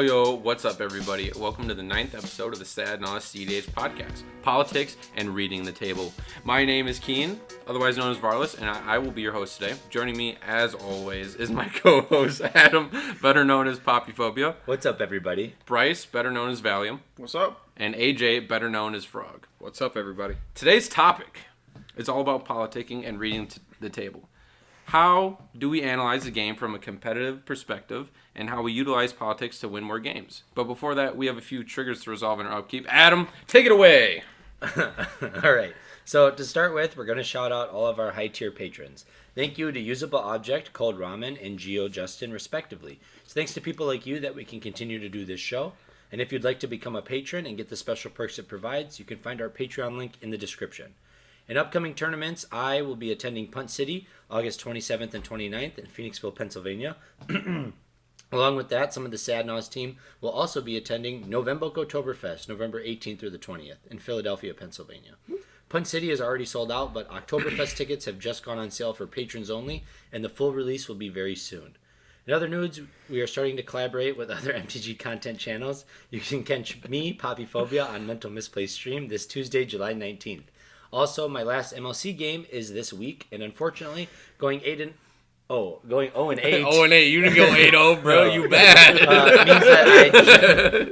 Yo, what's up, everybody? Welcome to the 9th episode of the Naus cEDH podcast, Politics and Reading the Table. My name is Keen, otherwise known as Varlas, and I will be your host today. Joining me, as always, is my co-host, Adam, better known as Poppyphobia. What's up, everybody? Bryce, better known as Valium. What's up? And AJ, better known as Frog. What's up, everybody? Today's topic is all about politicking and reading the table. How do we analyze the game from a competitive perspective, and how we utilize politics to win more games? But before that, we have a few triggers to resolve in our upkeep. Adam, take it away! All right. So to start with, we're going to shout out all of our high-tier patrons. Thank you to Usable Object, Cold Ramen, and Geo Justin, respectively. It's thanks to people like you that we can continue to do this show. And if you'd like to become a patron and get the special perks it provides, you can find our Patreon link in the description. In upcoming tournaments, I will be attending Punt City, August 27th and 29th in Phoenixville, Pennsylvania. Along with that, some of the Sad Naus team will also be attending November-Oktoberfest, November 18th through the 20th in Philadelphia, Pennsylvania. Punt City is already sold out, but Oktoberfest tickets have just gone on sale for patrons only, and the full release will be very soon. In other news, we are starting to collaborate with other MTG content channels. You can catch me, Poppyphobia, on Mental Misplaced Stream this Tuesday, July 19th. Also, my last MLC game is this week, and unfortunately, going 0-8. 0-8. You didn't go 8-0, bro. You bad.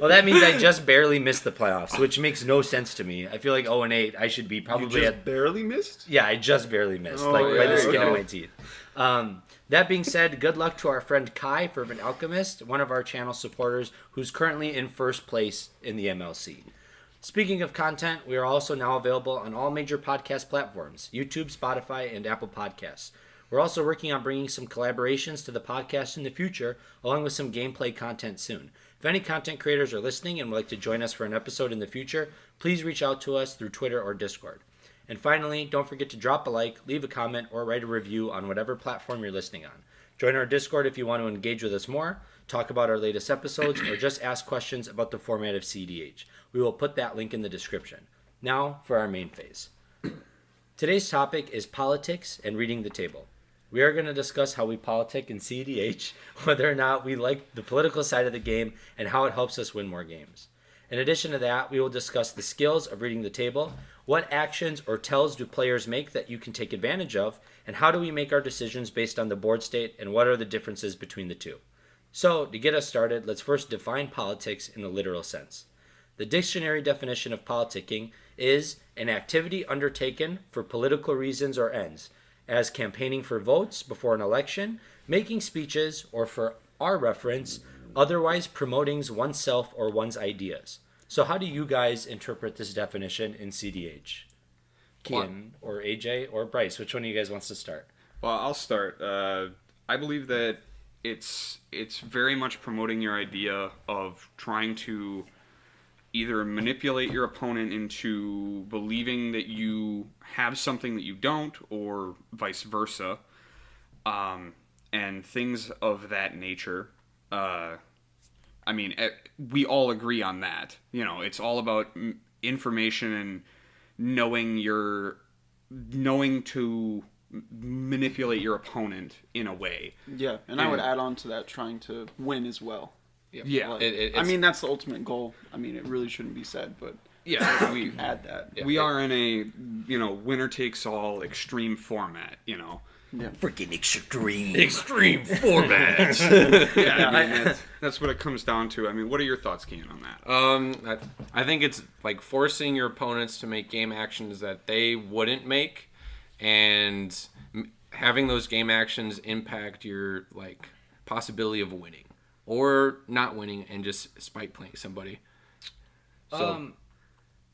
That means I just barely missed the playoffs, which makes no sense to me. I feel like 0-8, I should be probably barely missed? Yeah, I just barely missed, by the skin of my teeth. That being said, good luck to our friend Kai, Fervent Alchemist, one of our channel supporters, who's currently in first place in the MLC. Speaking of content, we are also now available on all major podcast platforms, YouTube, Spotify, and Apple Podcasts. We're also working on bringing some collaborations to the podcast in the future, along with some gameplay content soon. If any content creators are listening and would like to join us for an episode in the future, please reach out to us through Twitter or Discord. And finally, don't forget to drop a like, leave a comment, or write a review on whatever platform you're listening on. Join our Discord if you want to engage with us more, talk about our latest episodes, or just ask questions about the format of cEDH. We will put that link in the description. Now for our main phase. Today's topic is politics and reading the table. We are going to discuss how we politic in cEDH, whether or not we like the political side of the game, and how it helps us win more games. In addition to that, we will discuss the skills of reading the table, what actions or tells do players make that you can take advantage of, and how do we make our decisions based on the board state, and what are the differences between the two. So, to get us started, let's first define politics in the literal sense. The dictionary definition of politicking is an activity undertaken for political reasons or ends, as campaigning for votes before an election, making speeches, or for our reference, otherwise promoting oneself or one's ideas. So how do you guys interpret this definition in cEDH? Kian, or AJ, or Bryce? Which one of you guys wants to start? Well, I'll start. I believe that it's very much promoting your idea of trying to either manipulate your opponent into believing that you have something that you don't, or vice versa, and things of that nature. We all agree on that. You know, it's all about information and knowing to manipulate your opponent in a way. Yeah, and I would add on to that, trying to win as well. Yeah. Like, that's the ultimate goal. It really shouldn't be said, but yeah, we add that. Yeah, we are in a, winner takes all extreme format, Yeah. Freaking extreme. Extreme format. That's what it comes down to. What are your thoughts, Kean, on that? I think it's like forcing your opponents to make game actions that they wouldn't make, and having those game actions impact your possibility of winning or not winning, and just spite playing somebody. So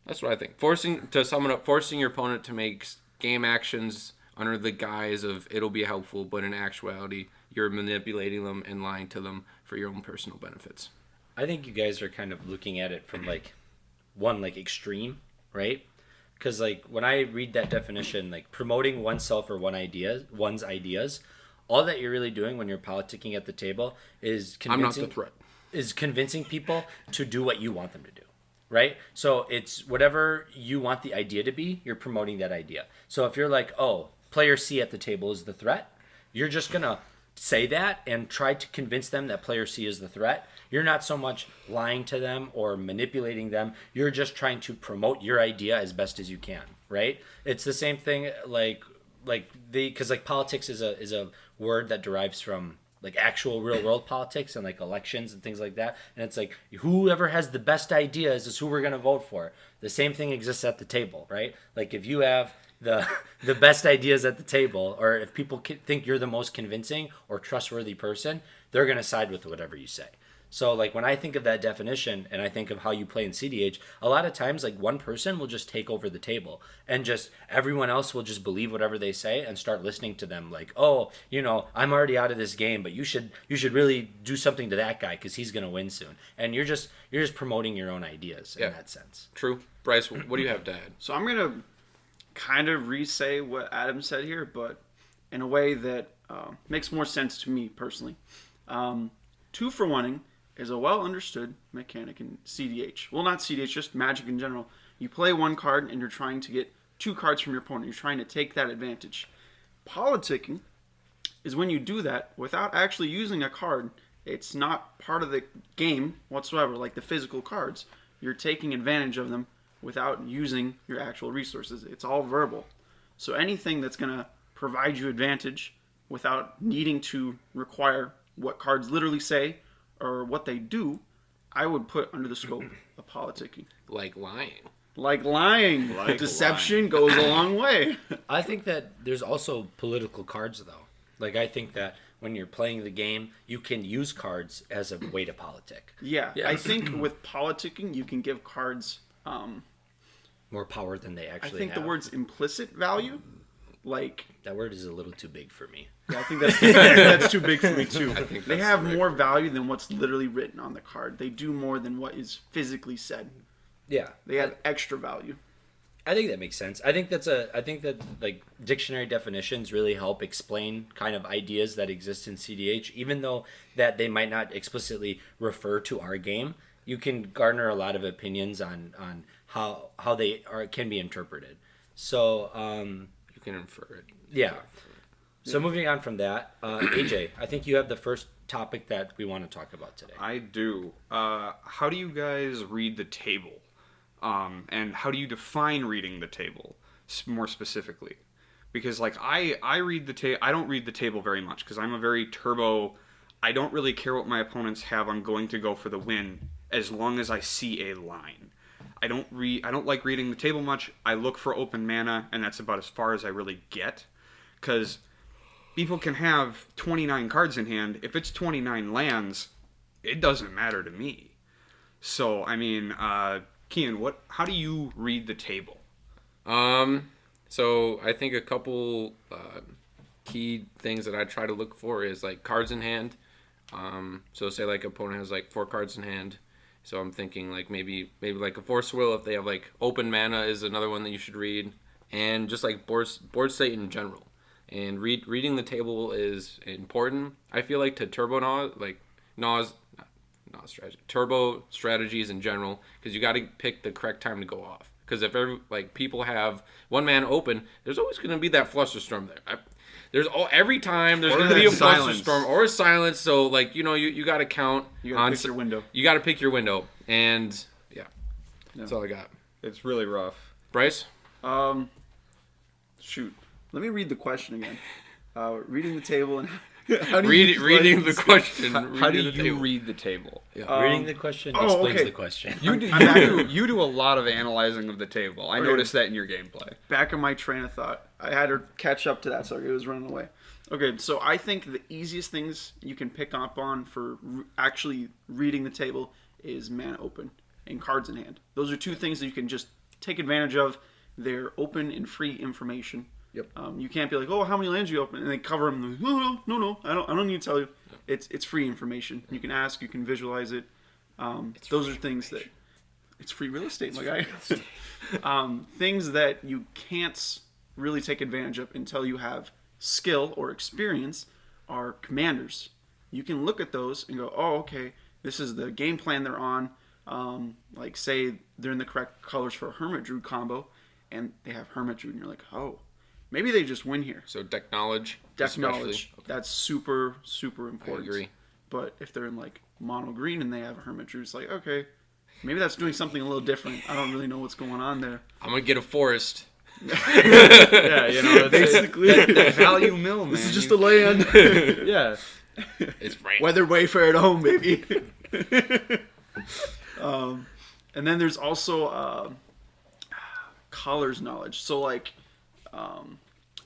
that's what I think. To sum it up, forcing your opponent to make game actions under the guise of it'll be helpful, but in actuality, you're manipulating them and lying to them for your own personal benefits. I think you guys are kind of looking at it from one extreme, right? Because like when I read that definition, like promoting oneself or one's ideas, all that you're really doing when you're politicking at the table is I'm not the threat. Is convincing people to do what you want them to do. Right? So it's whatever you want the idea to be, you're promoting that idea. So if you're like, oh, player C at the table is the threat, you're just going to say that and try to convince them that player C is the threat. You're not so much lying to them or manipulating them. You're just trying to promote your idea as best as you can, right? It's the same thing because politics is a word that derives from like actual real world politics and like elections and things like that. And it's like whoever has the best ideas is who we're going to vote for. The same thing exists at the table, right? Like if you have the best ideas at the table, or if people think you're the most convincing or trustworthy person, they're going to side with whatever you say. So like when I think of that definition and I think of how you play in cEDH, a lot of times like one person will just take over the table and just everyone else will just believe whatever they say and start listening to them like, oh, I'm already out of this game, but you should really do something to that guy because he's going to win soon. And you're just promoting your own ideas in that sense. True. Bryce, what do you have to add? So I'm going to kind of re-say what Adam said here, but in a way that makes more sense to me personally. 2-for-1ing is a well-understood mechanic in cEDH. Well, not cEDH, just Magic in general. You play one card and you're trying to get 2 cards from your opponent. You're trying to take that advantage. Politicking is when you do that without actually using a card. It's not part of the game whatsoever, like the physical cards. You're taking advantage of them without using your actual resources. It's all verbal. So anything that's going to provide you advantage without needing to require what cards literally say or what they do, I would put under the scope of politicking. Like lying. Like lying. Deception goes a long way. I think that there's also political cards, though. Like, I think that when you're playing the game, you can use cards as a way to politic. Yeah. I think with politicking, you can give cards more power than they actually have. I think the word's implicit value. Like, that word is a little too big for me. Yeah, I think that's too big for me too. I think they have more value than what's literally written on the card. They do more than what is physically said. Yeah, they have extra value. I think that makes sense. I think that like dictionary definitions really help explain kind of ideas that exist in cEDH, even though that they might not explicitly refer to our game. You can garner a lot of opinions on how they can be interpreted. So you can infer it. Yeah. So moving on from that, AJ, I think you have the first topic that we want to talk about today. I do. How do you guys read the table? And how do you define reading the table more specifically? Because like I read the table, I don't read the table very much because I'm a very turbo. I don't really care what my opponents have. I'm going to go for the win as long as I see a line. I don't like reading the table much. I look for open mana, and that's about as far as I really get. Because people can have 29 cards in hand. If it's 29 lands, it doesn't matter to me. So, I mean, Kian, how do you read the table? So I think a couple key things that I try to look for is like cards in hand. So say like opponent has like 4 cards in hand. So I'm thinking like maybe like a Force Will if they have like open mana is another one that you should read, and just like board state in general. And reading the table is important. I feel like to turbo strategies in general, because you got to pick the correct time to go off. Because if people have one man open, there's always going to be that flusterstorm there. Every time there's going to be a flusterstorm or a silence. So you got to count. You got to pick your window. You got to pick your window, and that's all I got. It's really rough. Bryce, shoot. Let me read the question again. Reading the table and reading the question. How do you read the table? Yeah. Reading the question explains the question. You do a lot of analyzing of the table. I noticed that in your gameplay. Back in my train of thought. I had to catch up to that, so it was running away. Okay, so I think the easiest things you can pick up on for actually reading the table is mana open and cards in hand. Those are 2 things that you can just take advantage of. They're open and free information. Yep. You can't be like, oh, how many lands you open? And they cover them. No. I don't need to tell you. It's free information. You can ask. You can visualize it. Those are things that It's free real estate, my guy. Things that you can't really take advantage of until you have skill or experience are commanders. You can look at those and go, oh, okay, this is the game plan they're on. Like, say they're in the correct colors for a Hermit Druid combo, and they have Hermit Druid, and you're like, oh, maybe they just win here. So deck knowledge. Deck knowledge. Okay. That's super, super important. I agree. But if they're in, like, mono green and they have a Hermit Druid, it's like, okay, maybe that's doing something a little different. I don't really know what's going on there. I'm going to get a forest. Yeah, you know, basically. That value mill, man. This is just a land. Yeah. It's right. Weather Wayfair at home, baby. And then there's also colors knowledge. So, like,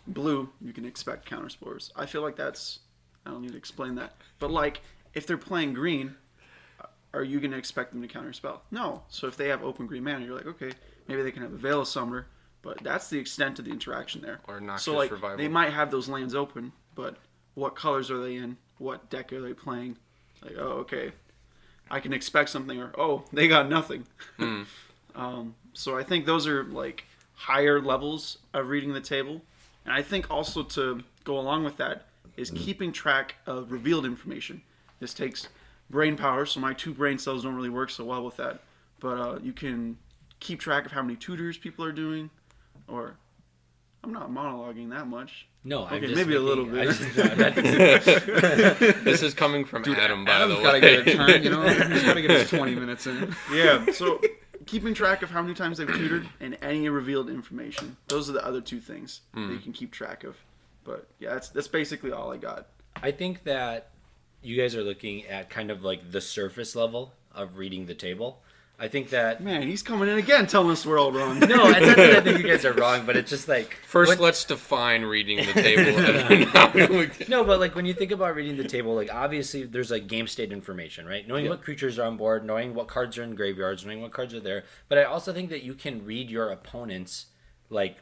blue, you can expect counter spores. I feel like that's... I don't need to explain that. But, like, if they're playing green, are you going to expect them to counter spell? No. So if they have open green mana, you're like, okay, maybe they can have a Veil of Summoner, but that's the extent of the interaction there. Or Noxious so, like, Revival. they might have those lands open, but what colors are they in? What deck are they playing? Like, oh, okay, I can expect something, or, oh, they got nothing. So I think those are, like, higher levels of reading the table. And I think also to go along with that is keeping track of revealed information. This takes brain power, so my 2 brain cells don't really work so well with that. But you can keep track of how many tutors people are doing, or I'm not monologuing that much. No, okay, I'm just maybe a little bit. This is coming from Adam, by Adam's the got to way. get a turn, you know? He's got to get his 20 minutes in. Yeah, so keeping track of how many times they've tutored and any revealed information. Those are the other 2 things that you can keep track of. But yeah, that's basically all I got. I think that you guys are looking at kind of like the surface level of reading the table. I think that... Man, he's coming in again telling us we're all wrong. No, it's not that I think you guys are wrong, but it's just like... First, let's define reading the table. No, but like when you think about reading the table, like obviously there's like game state information, right? Knowing what creatures are on board, knowing what cards are in graveyards, knowing what cards are there. But I also think that you can read your opponent's like...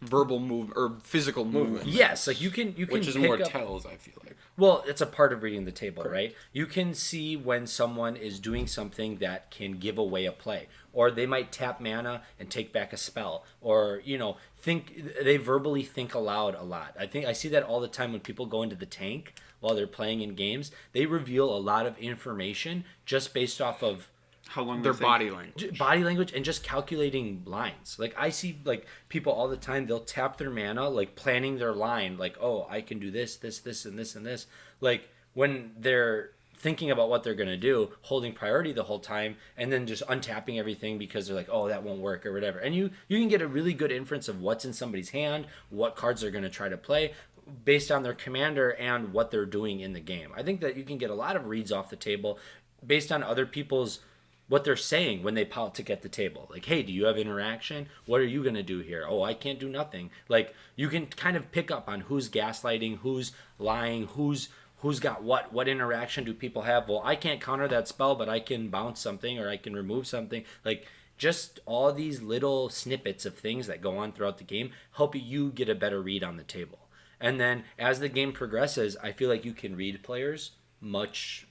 verbal move or physical movement. Yes, like you can Which is pick more up, tells, I feel like. Well, it's a part of reading the table, right? You can see when someone is doing something that can give away a play, or they might tap mana and take back a spell, or they verbally think aloud a lot. I see that all the time when people go into the tank while they're playing in games. They reveal a lot of information just based off of How long Their they think. body language. and just calculating lines. Like I see like people all the time, they'll tap their mana, like planning their line, like, oh, I can do this, this, this, and this, and this. Like when they're thinking about what they're going to do, holding priority the whole time, and then just untapping everything because they're like, oh, that won't work or whatever. And you can get a really good inference of what's in somebody's hand, what cards they're going to try to play based on their commander and what they're doing in the game. I think that you can get a lot of reads off the table based on other people's what they're saying when they politic at the table. Like, hey, do you have interaction? What are you going to do here? Oh, I can't do nothing. Like, you can kind of pick up on who's gaslighting, who's lying, who's got what interaction do people have? Well, I can't counter that spell, but I can bounce something or I can remove something. Like, just all these little snippets of things that go on throughout the game help you get a better read on the table. And then as the game progresses, I feel like you can read players much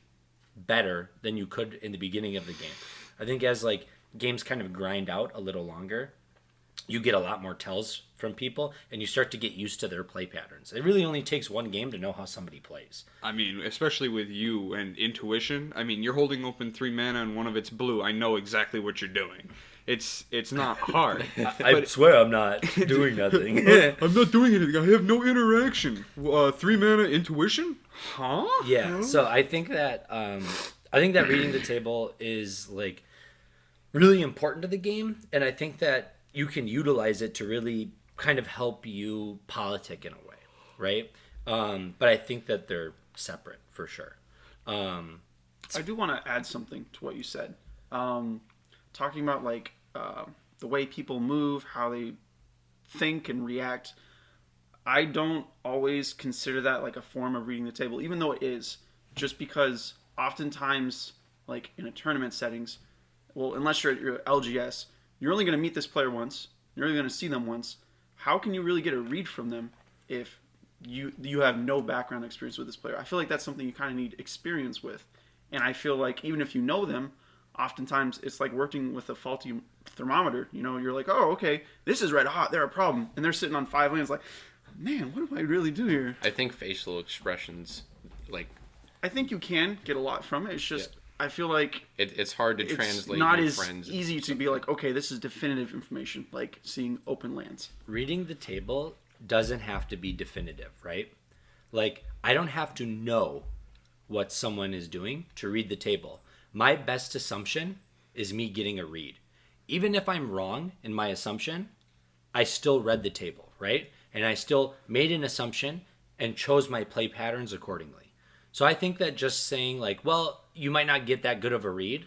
better than you could in the beginning of the game. I think as like games kind of grind out a little longer, you get a lot more tells from people and you start to get used to their play patterns. It really only takes one game to know how somebody plays. I mean, especially with you and intuition. I mean, you're holding open 3 mana and one of it's blue. I know exactly what you're doing. It's not hard. I swear I'm not doing nothing. I'm not doing anything. I have no interaction. 3 mana intuition? Huh? Yeah. So I think that reading the table is like really important to the game, and I think that you can utilize it to really kind of help you politic in a way, right? But I think that they're separate for sure. I do want to add something to what you said. Talking about like the way people move, how they think and react. I don't always consider that like a form of reading the table, even though it is, just because oftentimes, like in a tournament settings, well, unless you're at LGS, you're only going to meet this player once. You're only going to see them once. How can you really get a read from them if you have no background experience with this player? I feel like that's something you kind of need experience with. And I feel like even if you know them, oftentimes it's like working with a faulty thermometer. You know, you're like, oh, okay, this is red hot, they're a problem. And they're sitting on 5 lanes like, man, what do I really do here? I think facial expressions, like... I think you can get a lot from it. It's just, I feel like... It's hard to translate It's not your as friends easy to be like, okay, this is definitive information, like seeing open lands. Reading the table doesn't have to be definitive, right? Like, I don't have to know what someone is doing to read the table. My best assumption is me getting a read. Even if I'm wrong in my assumption, I still read the table, right? And I still made an assumption and chose my play patterns accordingly. So I think that just saying like, well, you might not get that good of a read,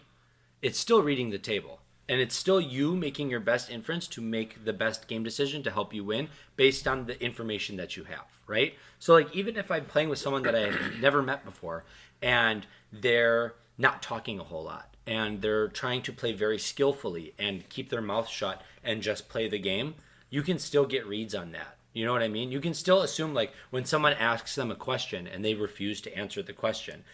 it's still reading the table. And it's still you making your best inference to make the best game decision to help you win based on the information that you have, right? So like even if I'm playing with someone that I have never met before and they're not talking a whole lot and they're trying to play very skillfully and keep their mouth shut and just play the game, you can still get reads on that. You know what I mean? You can still assume like when someone asks them a question and they refuse to answer the question,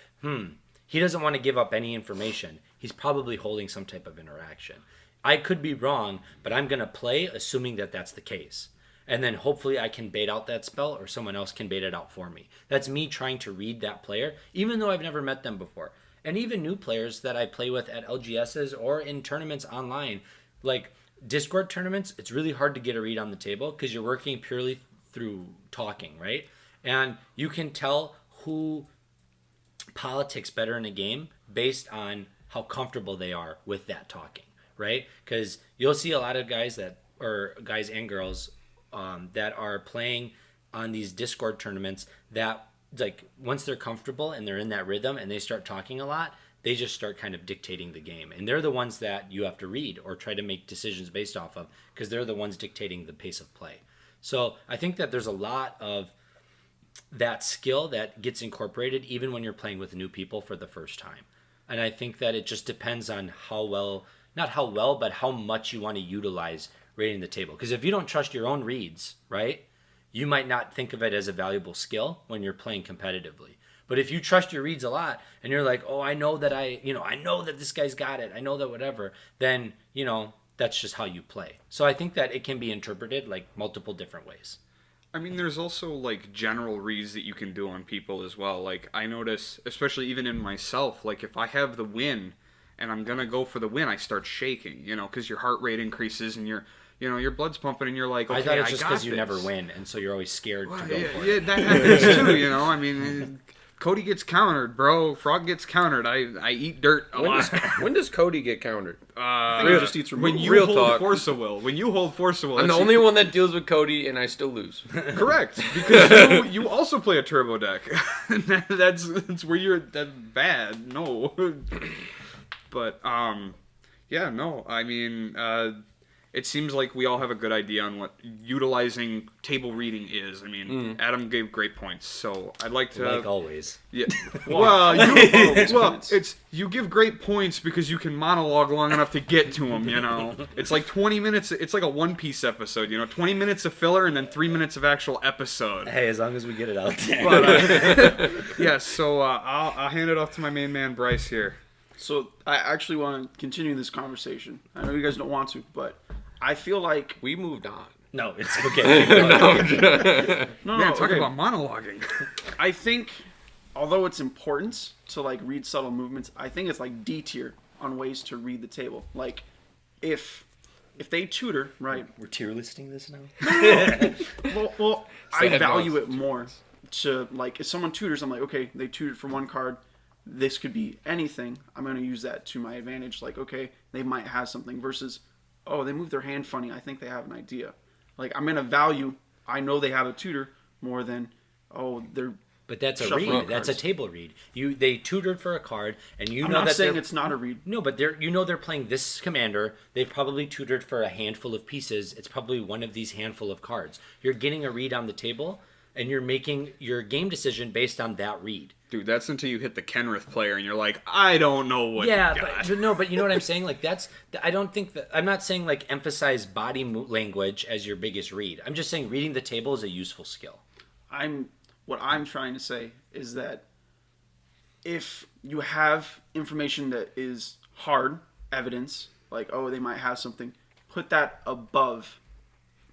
he doesn't want to give up any information. He's probably holding some type of interaction. I could be wrong, but I'm going to play assuming that that's the case. And then hopefully I can bait out that spell or someone else can bait it out for me. That's me trying to read that player, even though I've never met them before. And even new players that I play with at LGSs or in tournaments online, like Discord tournaments, it's really hard to get a read on the table because you're working purely through talking, right? And you can tell who politics better in a game based on how comfortable they are with that talking, right? Because you'll see a lot of guys guys and girls that are playing on these Discord tournaments that like once they're comfortable and they're in that rhythm and they start talking a lot, they just start kind of dictating the game. And they're the ones that you have to read or try to make decisions based off of because they're the ones dictating the pace of play. So I think that there's a lot of that skill that gets incorporated even when you're playing with new people for the first time. And I think that it just depends on not how well, but how much you want to utilize reading the table. Because if you don't trust your own reads, right, you might not think of it as a valuable skill when you're playing competitively. But if you trust your reads a lot and you're like, oh, I know that this guy's got it, I know that whatever, then, that's just how you play. So I think that it can be interpreted like multiple different ways. I mean, there's also like general reads that you can do on people as well. Like I notice, especially even in myself, like if I have the win and I'm gonna go for the win, I start shaking, because your heart rate increases and your blood's pumping and you're like, okay, I thought it's just because you never win, and so you're always scared to go for it. Yeah, that happens too. I mean, Cody gets countered, bro. Frog gets countered. I eat dirt a lot. When does Cody get countered? He just eats when you Real hold talk. Force of Will. When you hold Force of Will. I'm the only one that deals with Cody, and I still lose. Correct, because you also play a turbo deck. that's where you're that bad. No, but yeah, no. I mean, it seems like we all have a good idea on what utilizing table reading is. I mean, Adam gave great points, so I'd like to. Like always. Yeah. You give great points because you can monologue long enough to get to them. It's like 20 minutes. It's like a One Piece episode. 20 minutes of filler and then 3 minutes of actual episode. Hey, as long as we get it out there. But, yeah. So I'll hand it off to my main man Bryce here. So I actually want to continue this conversation. I know you guys don't want to, but I feel like We moved on. No, it's okay. Man, talk okay. about monologuing. I think, although it's important to like read subtle movements, I think it's like D tier on ways to read the table. Like, if they tutor, right? We're tier listing this now? Well, I Sad value boss. it more to like if someone tutors, I'm like, okay, they tutored for one card. This could be anything. I'm going to use that to my advantage. Like, okay, they might have something versus, oh, they move their hand funny. I think they have an idea. Like, I'm going to value, I know they have a tutor more than, oh, they're But that's a shuffling read. That's a cards. table read. They tutored for a card, and I'm know not that saying they're- it's not a read. No, but they're playing this commander. They've probably tutored for a handful of pieces. It's probably one of these handful of cards. You're getting a read on the table, and you're making your game decision based on that read. Dude, that's until you hit the Kenrith player and you're like, I don't know what Yeah, you got. but you know what I'm saying? Like I don't think that I'm not saying like emphasize body language as your biggest read. I'm just saying reading the table is a useful skill. What I'm trying to say is that if you have information that is hard evidence, like, oh, they might have something, put that above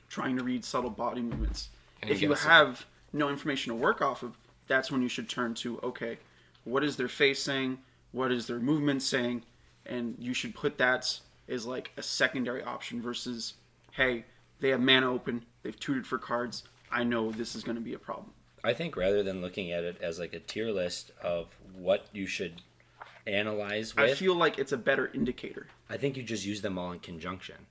trying to read subtle body movements. And if you guessing. have no information to work off of, that's when you should turn to, okay, what is their face saying? What is their movement saying? And you should put that as like a secondary option versus, hey, they have mana open, they've tutored for cards, I know this is going to be a problem. I think rather than looking at it as like a tier list of what you should analyze with, I feel like it's a better indicator. I think you just use them all in conjunction.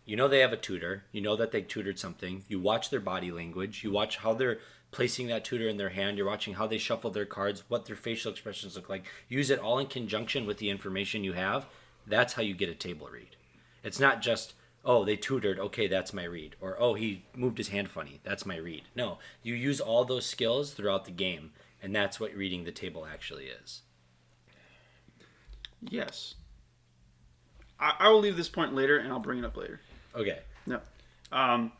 You know they have a tutor. You know that they tutored something. You watch their body language. You watch how they're placing that tutor in their hand. You're watching how they shuffle their cards, what their facial expressions look like. Use it all in conjunction with the information you have. That's how you get a table read. It's not just, oh, they tutored, okay, that's my read. Or, oh, he moved his hand funny, that's my read. No, you use all those skills throughout the game, and that's what reading the table actually is. Yes. I will leave this point later, and I'll bring it up later. Okay. No.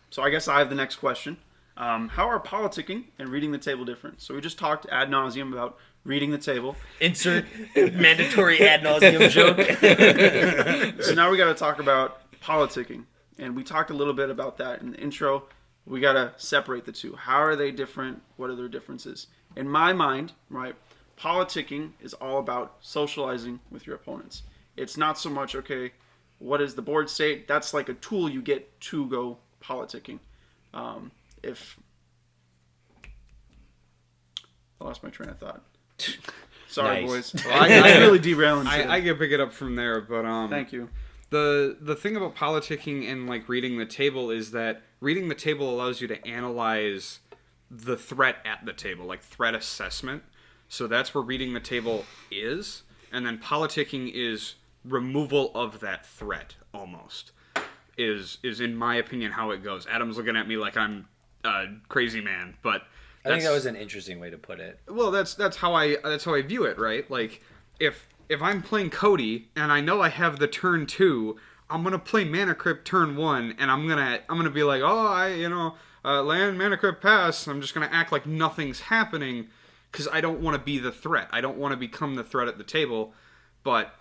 So I guess I have the next question. How are politicking and reading the table different? So we just talked ad nauseum about reading the table. Insert mandatory ad nauseum joke. So now we got to talk about politicking. And we talked a little bit about that in the intro. We got to separate the two. How are they different? What are their differences? In my mind, right, politicking is all about socializing with your opponents. It's not so much, okay, what is the board state? That's like a tool you get to go politicking. If I lost my train of thought. Sorry, Nice. boys. Well, I really derailing. I can pick it up from there, but Thank you. The thing about politicking and like reading the table is that reading the table allows you to analyze the threat at the table, like threat assessment. So that's where reading the table is, and then politicking is removal of that threat almost. Is in my opinion how it goes. Adam's looking at me like I'm a crazy man, but I think that was an interesting way to put it. well, that's how I view it, right? Like if I'm playing Cody and I know I have the turn 2, I'm gonna play Mana Crypt turn 1, and I'm gonna be like, oh, land Mana Crypt pass. I'm just gonna act like nothing's happening because I don't want to be the threat. I don't want to become the threat at the table. But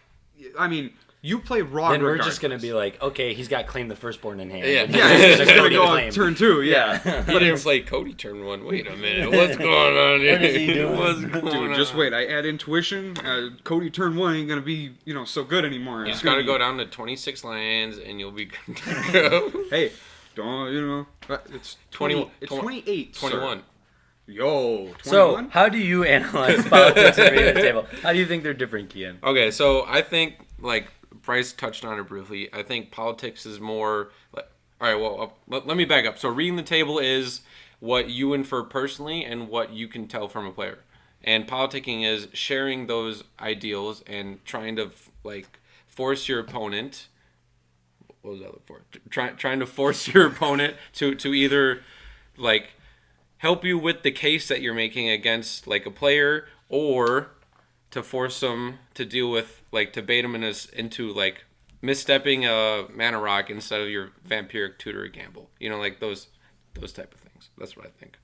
I mean, you play raw. Then we're regardless. just going to be like, okay, he's got Claim the Firstborn in hand. Yeah. Yeah, he's gonna go on claim. turn 2. Yeah. He didn't play Cody turn 1. Wait a minute. What's going on here? What is he doing? What's going Dude, on? just wait. I add intuition. Cody turn 1 ain't gonna be so good anymore. You It's just got to gonna go down to 26 lands and you'll be good to go. Hey, don't it's 20 It's 28. 21. Sir. Yo, 21? So, how do you analyze politics and reading the table? How do you think they're different, Kian? Okay, so I think, like, Bryce touched on it briefly. I think politics is more... all right, well, let me back up. So reading the table is what you infer personally and what you can tell from a player. And politicking is sharing those ideals and trying to, force your opponent... What was I looking for? Trying to force your opponent to either, help you with the case that you're making against, a player, or to force them to deal with, to bait them into misstepping a mana rock instead of your vampiric tutor gamble. Those type of things. That's what I think.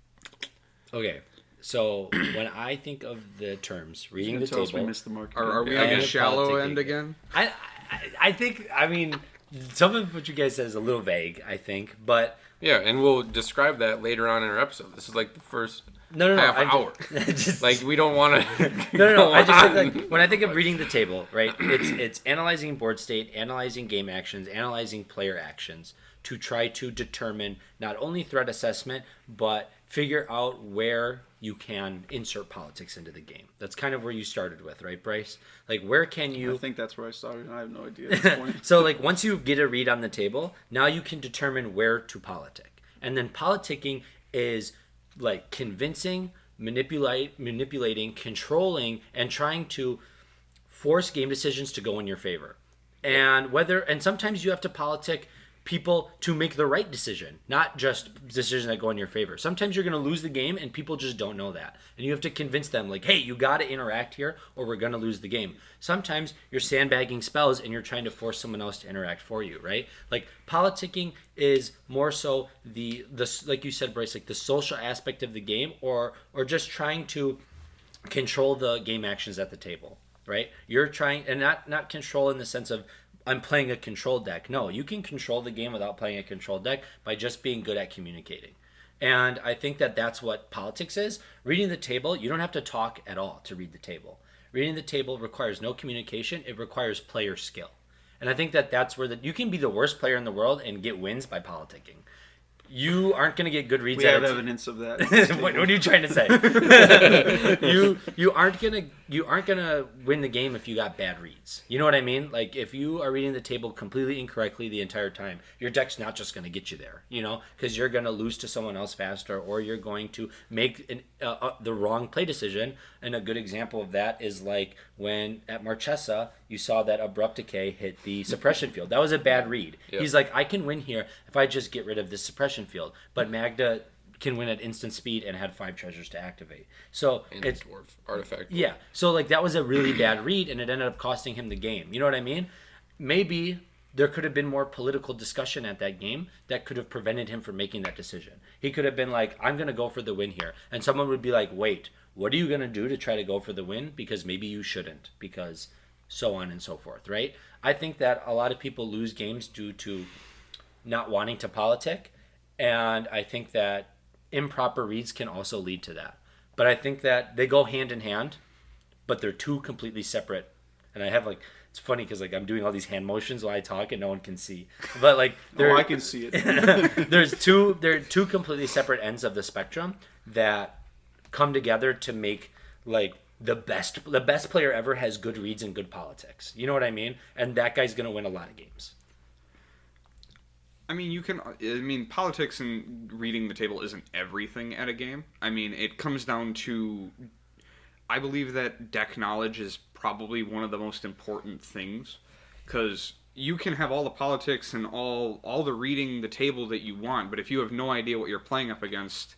Okay, so when I think of the terms, reading the Tell us we table... missed the mark. Are we And on the shallow politicking. end again? I think, some of what you guys said is a little vague, I think, but... Yeah, and we'll describe that later on in our episode. This is the first No, half I hour. Just, We don't want to. No. I just think when I think of reading the table, right? It's analyzing board state, analyzing game actions, analyzing player actions to try to determine not only threat assessment but figure out where you can insert politics into the game. That's kind of where you started with, right, Bryce? Where can you? I think that's where I started. I have no idea at this point. So once you get a read on the table, now you can determine where to politic, and then politicking is convincing, manipulating, controlling, and trying to force game decisions to go in your favor. And sometimes you have to politic people to make the right decision, not just decisions that go in your favor. Sometimes you're going to lose the game and people just don't know that. And you have to convince them hey, you got to interact here or we're going to lose the game. Sometimes you're sandbagging spells and you're trying to force someone else to interact for you, right? Politicking is more so the like you said, Bryce, the social aspect of the game or just trying to control the game actions at the table. Right, you're trying, and not control in the sense of I'm playing a controlled deck. No, you can control the game without playing a controlled deck by just being good at communicating. And I think that that's what politics is. Reading the table, you don't have to talk at all to read the table. Reading the table requires no communication. It requires player skill. And I think that that's where you can be the worst player in the world and get wins by politicking. You aren't going to get good reads. We have evidence of that. What are you trying to say? you aren't gonna win the game if you got bad reads. You know what I mean? Like if you are reading the table completely incorrectly the entire time, your deck's not just gonna get you there. You know, because you're gonna lose to someone else faster, or you're going to make the wrong play decision. And a good example of that is like when at Marchesa you saw that Abrupt Decay hit the suppression field. That was a bad read. Yep. He's like, I can win here if I just get rid of this suppression field. But Magda can win at instant speed and had 5 treasures to activate. So and it's dwarf artifact. Yeah. So like that was a really bad read, and it ended up costing him the game. You know what I mean? Maybe there could have been more political discussion at that game that could have prevented him from making that decision. He could have been like, I'm going to go for the win here. And someone would be like, wait, what are you going to do to try to go for the win? Because maybe you shouldn't, because so on and so forth, right? I think that a lot of people lose games due to not wanting to politic. And I think that improper reads can also lead to that. But I think that they go hand in hand, but they're two completely separate. And I have like, it's funny because like I'm doing all these hand motions while I talk and no one can see. But like, I can see it. There are two completely separate ends of the spectrum that come together to make like the best player ever has good reads and good politics. You know what I mean? And that guy's gonna win a lot of games. I mean, politics and reading the table isn't everything at a game. I mean, it comes down to, I believe that deck knowledge is probably one of the most important things, because you can have all the politics and all the reading the table that you want, but if you have no idea what you're playing up against,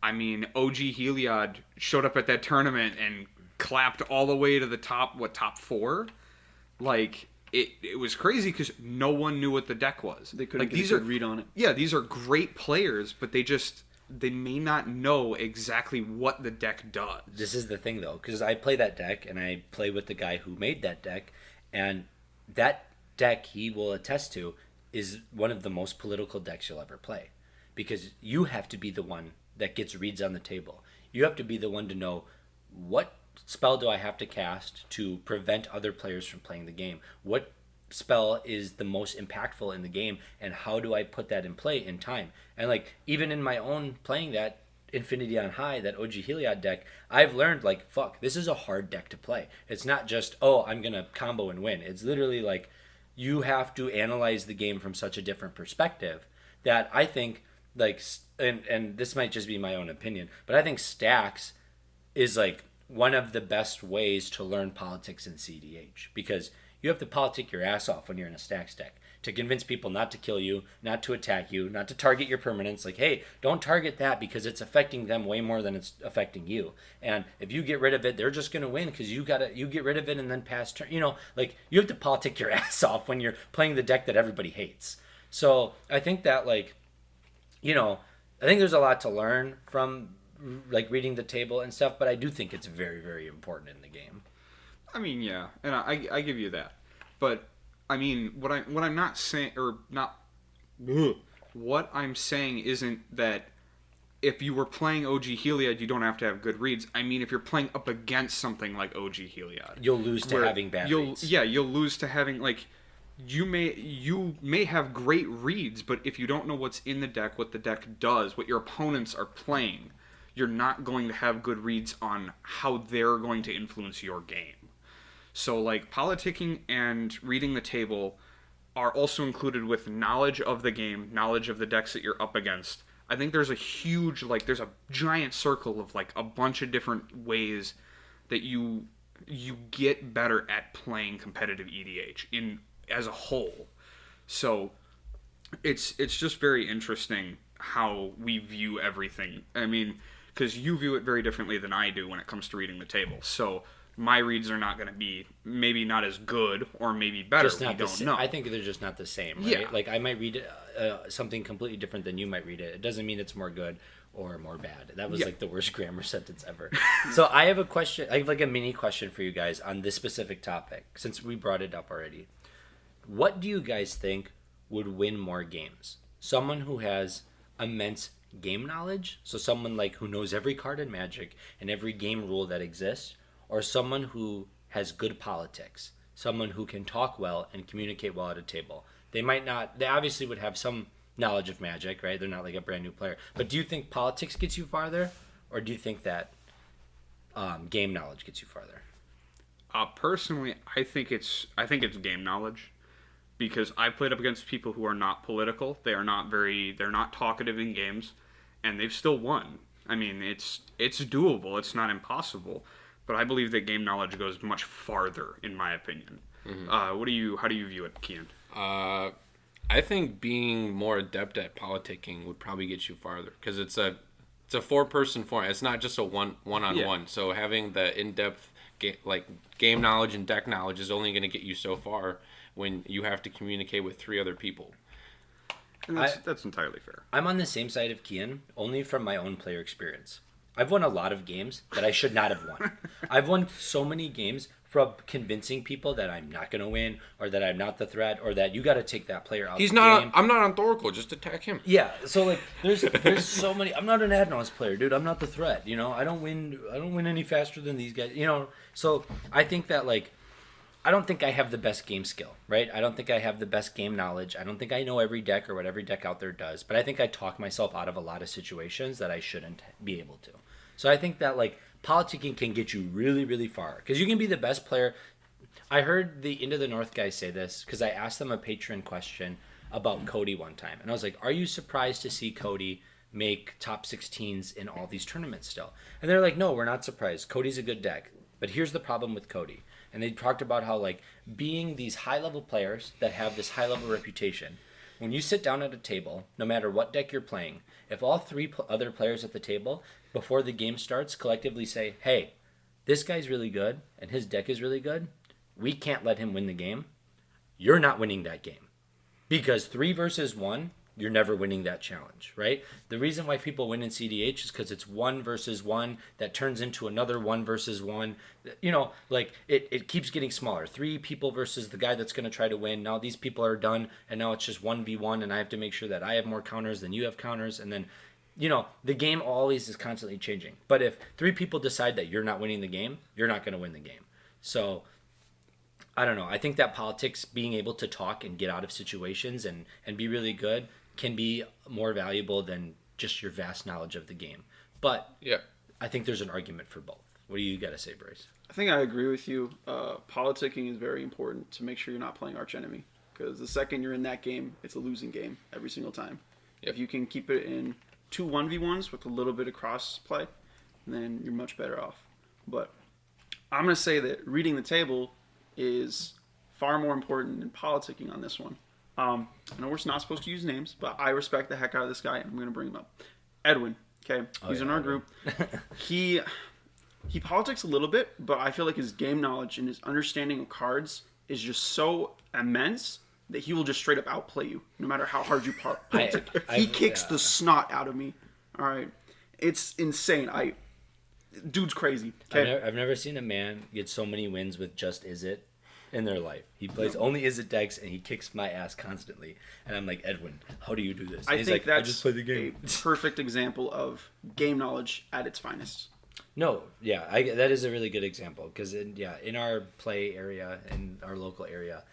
I mean, OG Heliod showed up at that tournament and clapped all the way to the top 4? Like, it was crazy because no one knew what the deck was. They couldn't get a good read on it. Yeah, these are great players, but they may not know exactly what the deck does. This is the thing, though, because I play that deck, and I play with the guy who made that deck, and that deck, he will attest to, is one of the most political decks you'll ever play. Because you have to be the one that gets reads on the table. You have to be the one to know what spell do I have to cast to prevent other players from playing the game? What spell is the most impactful in the game, and how do I put that in play in time? And like even in my own playing that Infinity on High, that OG Heliod deck, I've learned like, fuck, this is a hard deck to play. It's not just, oh, I'm gonna combo and win. It's literally like you have to analyze the game from such a different perspective that I think like, and this might just be my own opinion, but I think stacks is like one of the best ways to learn politics in cEDH, because you have to politic your ass off when you're in a stacks deck to convince people not to kill you, not to attack you, not to target your permanents. Like, hey, don't target that because it's affecting them way more than it's affecting you. And if you get rid of it, they're just going to win because you get rid of it and then pass turn. You know, like you have to politic your ass off when you're playing the deck that everybody hates. So I think that like, you know, I think there's a lot to learn from like reading the table and stuff, but I do think it's very, very important in the game. I mean, yeah, and I give you that, but I mean, what I'm not saying, or not, what I'm saying isn't that if you were playing OG Heliod, you don't have to have good reads. I mean, if you're playing up against something like OG Heliod, you'll lose to having bad reads. Yeah, you'll lose to having like. You may have great reads, but if you don't know what's in the deck, what the deck does, what your opponents are playing, you're not going to have good reads on how they're going to influence your game. So, like, politicking and reading the table are also included with knowledge of the game, knowledge of the decks that you're up against. I think there's there's a giant circle of, like, a bunch of different ways that you get better at playing competitive EDH as a whole. So it's just very interesting how we view everything. I mean, because you view it very differently than I do when it comes to reading the table. So my reads are not going to be maybe not as good or maybe better. We don't know. I think they're just not the same, right? Yeah. Like I might read something completely different than you might read it. It doesn't mean it's more good or more bad. That was like the worst grammar sentence ever. So I have a question. I have like a mini question for you guys on this specific topic, since we brought it up already. What do you guys think would win more games? Someone who has immense game knowledge, so someone like who knows every card in Magic and every game rule that exists, or someone who has good politics, someone who can talk well and communicate well at a table. They obviously would have some knowledge of Magic, right? They're not like a brand new player. But do you think politics gets you farther, or do you think that game knowledge gets you farther? Personally, I think it's game knowledge, because I played up against people who are not political. They're not talkative in games, and they've still won. I mean, it's doable. It's not impossible, but I believe that game knowledge goes much farther, in my opinion. Mm-hmm. How do you view it, Kian? I think being more adept at politicking would probably get you farther, because it's a 4-person format. It's not just a one-on-one. Yeah. So having the in-depth game knowledge and deck knowledge is only going to get you so far when you have to communicate with 3 other people. And that's entirely fair. I'm on the same side of Kian, only from my own player experience. I've won a lot of games that I should not have won. I've won so many games from convincing people that I'm not going to win, or that I'm not the threat, or that you got to take that player out. I'm not on Thoracle. Just attack him. Yeah. So like, there's so many. I'm not an Adnos player, dude. I'm not the threat. You know, I don't win any faster than these guys. You know. So I think that I don't think I have the best game skill, right? I don't think I have the best game knowledge. I don't think I know every deck or what every deck out there does. But I think I talk myself out of a lot of situations that I shouldn't be able to. So I think that politicking can get you really, really far, because you can be the best player. I heard the Into the North guys say this, because I asked them a patron question about Cody one time. And I was like, are you surprised to see Cody make top 16s in all these tournaments still? And they're like, no, we're not surprised. Cody's a good deck. But here's the problem with Cody. And they talked about how being these high-level players that have this high-level reputation, when you sit down at a table, no matter what deck you're playing, if all 3 other players at the table, before the game starts, collectively say, hey, this guy's really good and his deck is really good, we can't let him win the game, you're not winning that game. Because 3 versus 1, you're never winning that challenge, right? The reason why people win in cEDH is because it's 1 versus 1 that turns into another 1 versus 1. You know, it keeps getting smaller. 3 people versus the guy that's going to try to win. Now these people are done, and now it's just 1v1, and I have to make sure that I have more counters than you have counters, and then, you know, the game always is constantly changing. But if 3 people decide that you're not winning the game, you're not going to win the game. So I don't know. I think that politics, being able to talk and get out of situations and be really good, can be more valuable than just your vast knowledge of the game. But yeah, I think there's an argument for both. What do you got to say, Bryce? I think I agree with you. Politicking is very important to make sure you're not playing archenemy, because the second you're in that game, it's a losing game every single time. Yep. If you can keep it in 2 1v1s with a little bit of cross play, then you're much better off. But I'm going to say that reading the table is far more important than politicking on this one. I know we're not supposed to use names, but I respect the heck out of this guy, and I'm going to bring him up. Edwin, okay? He's in our group. He politics a little bit, but I feel like his game knowledge and his understanding of cards is just so immense that he will just straight up outplay you, no matter how hard you politic. He kicks the snot out of me. All right? It's insane. Dude's crazy. Okay? I've never seen a man get so many wins with just Izzet in their life. He plays only Izzet decks, and he kicks my ass constantly. And I'm like, Edwin, how do you do this? I he's think like, that's I just play the game. A perfect example of game knowledge at its finest. No, yeah, that is a really good example, because in our play area, in our local area,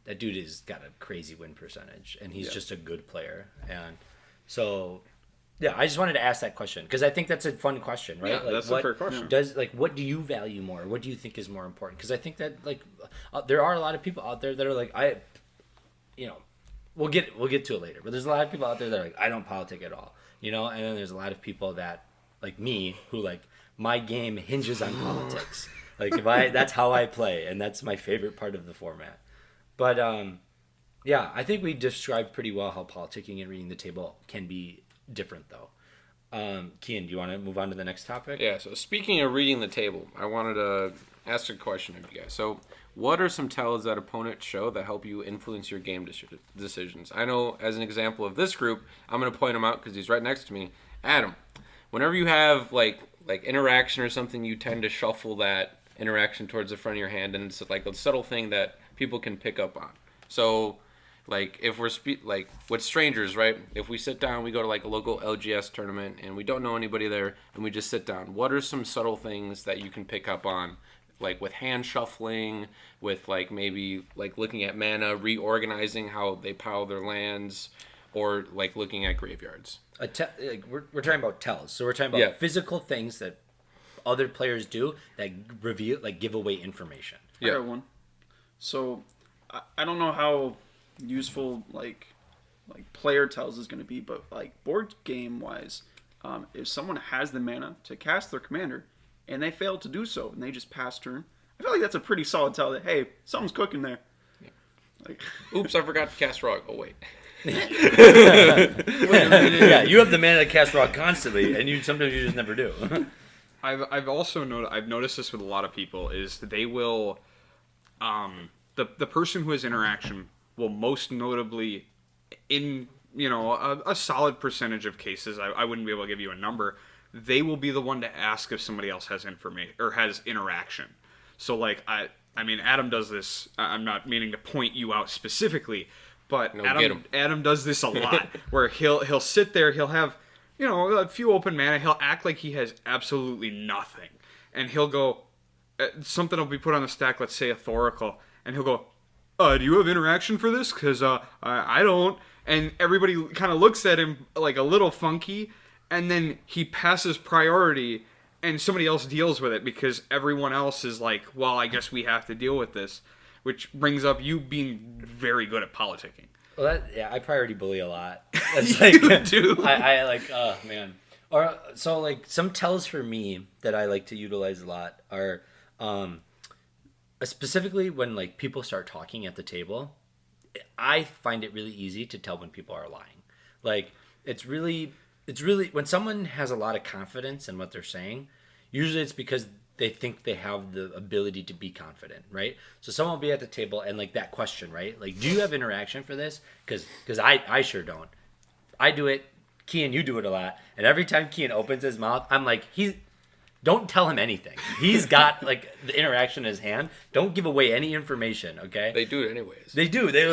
that dude has got a crazy win percentage, and he's just a good player. And so, yeah, I just wanted to ask that question, because I think that's a fun question, right? Yeah, that's a fair question. What do you value more? What do you think is more important? Because I think that there are a lot of people out there that are like, we'll get to it later, but there's a lot of people out there that are like, I don't politic at all, and then there's a lot of people that, like me, who my game hinges on politics. That's how I play, and that's my favorite part of the format. But I think we described pretty well how politicking and reading the table can be different, though. Kian, do you want to move on to the next topic? Yeah, so speaking of reading the table, I wanted to ask a question of you guys. So what are some tells that opponents show that help you influence your game decisions? I know, as an example of this group, I'm going to point him out because he's right next to me. Adam, whenever you have like interaction or something, you tend to shuffle that interaction towards the front of your hand, and it's like a subtle thing that people can pick up on. So, like, if we're like with strangers, right? If we sit down, we go to like a local LGS tournament, and we don't know anybody there, and we just sit down. What are some subtle things that you can pick up on, like with hand shuffling, with like maybe like looking at mana, reorganizing how they pile their lands, or like looking at graveyards? Like we're talking about tells, so we're talking about physical things that other players do that reveal, like, give away information. I got one. So I don't know how useful like player tells is going to be, but like board game wise, if someone has the mana to cast their commander and they fail to do so and they just pass turn, I feel like that's a pretty solid tell that, hey, something's cooking there. Yeah. Like, oops, I forgot to cast Rog. Oh wait. Yeah, you have the mana to cast Rock constantly, and sometimes you just never do. I've also noticed this with a lot of people is they will, the person who has interaction will most notably, in a solid percentage of cases, I wouldn't be able to give you a number, they will be the one to ask if somebody else has information or has interaction. So like I mean Adam does this. I'm not meaning to point you out specifically. But Adam does this a lot, where he'll sit there, he'll have, a few open mana, he'll act like he has absolutely nothing, and he'll go, something will be put on the stack, let's say a Thoracle, and he'll go, do you have interaction for this? Because I don't. And everybody kind of looks at him like a little funky, and then he passes priority, and somebody else deals with it, because everyone else is like, well, I guess we have to deal with this. Which brings up you being very good at politicking. Well, I priority bully a lot. That's like, you do. I like, oh man. Or so like some tells for me that I like to utilize a lot are, specifically when like people start talking at the table. I find it really easy to tell when people are lying. Like it's really when someone has a lot of confidence in what they're saying. Usually it's because they think they have the ability to be confident, right? So someone will be at the table and like that question, right? Like, do you have interaction for this? Because I sure don't. I do it. Kian, you do it a lot. And every time Kian opens his mouth, I'm like, don't tell him anything. He's got like the interaction in his hand. Don't give away any information, okay? They do it anyways. They do. They're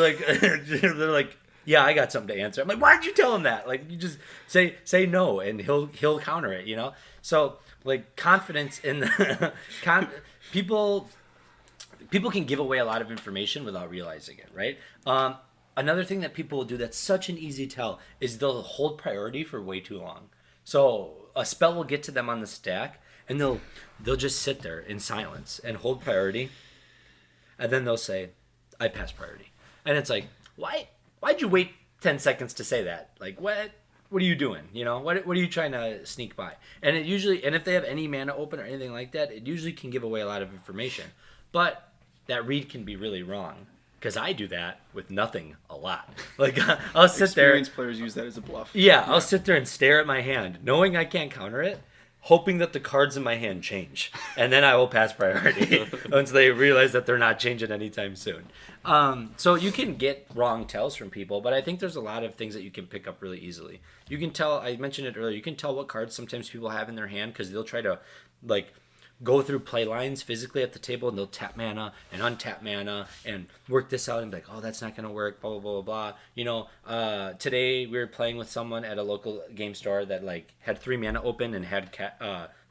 like, yeah, I got something to answer. I'm like, why'd you tell him that? Like, you just say no, and he'll counter it, So like confidence in the people can give away a lot of information without realizing it, right? Another thing that people will do that's such an easy tell is they'll hold priority for way too long. So a spell will get to them on the stack, and they'll just sit there in silence and hold priority, and then they'll say, "I pass priority," and it's like, why'd you wait 10 seconds to say that? Like what? What are you doing? What are you trying to sneak by? And if they have any mana open or anything like that, it usually can give away a lot of information. But that read can be really wrong, because I do that with nothing a lot. Like I'll sit there. Experienced players use that as a bluff. Yeah, I'll sit there and stare at my hand, knowing I can't counter it, hoping that the cards in my hand change, and then I will pass priority once they realize that they're not changing anytime soon. So you can get wrong tells from people, but I think there's a lot of things that you can pick up really easily. You can tell, I mentioned it earlier, you can tell what cards sometimes people have in their hand, because they'll try to like go through play lines physically at the table, and they'll tap mana and untap mana and work this out and be like, oh, that's not going to work, blah, blah, blah, blah. Today we were playing with someone at a local game store that like had 3 mana open and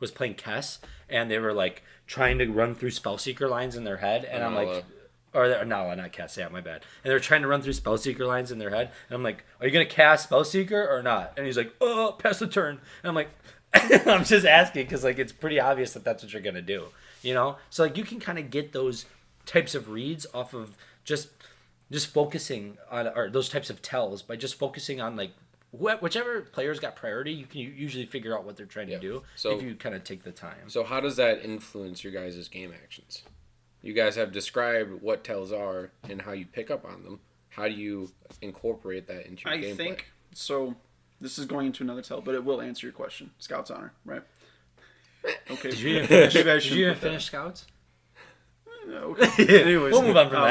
was playing Kess, and they were like trying to run through Spellseeker lines in their head, and I'm like, not Kess, yeah, my bad. And they're trying to run through Spellseeker lines in their head, and I'm like, are you going to cast Spellseeker or not? And he's like, oh, pass the turn. And I'm like, I'm just asking because like it's pretty obvious that that's what you're gonna do, So like you can kind of get those types of reads off of just focusing on, or those types of tells by just focusing on like whichever player's got priority. You can usually figure out what they're trying to do if you kind of take the time. So how does that influence your guys' game actions? You guys have described what tells are and how you pick up on them. How do you incorporate that into your gameplay? I think so. This is going into another tell, but it will answer your question. Scout's honor, right? Okay. Did you even finish Scouts? Okay. Anyways, we'll move on from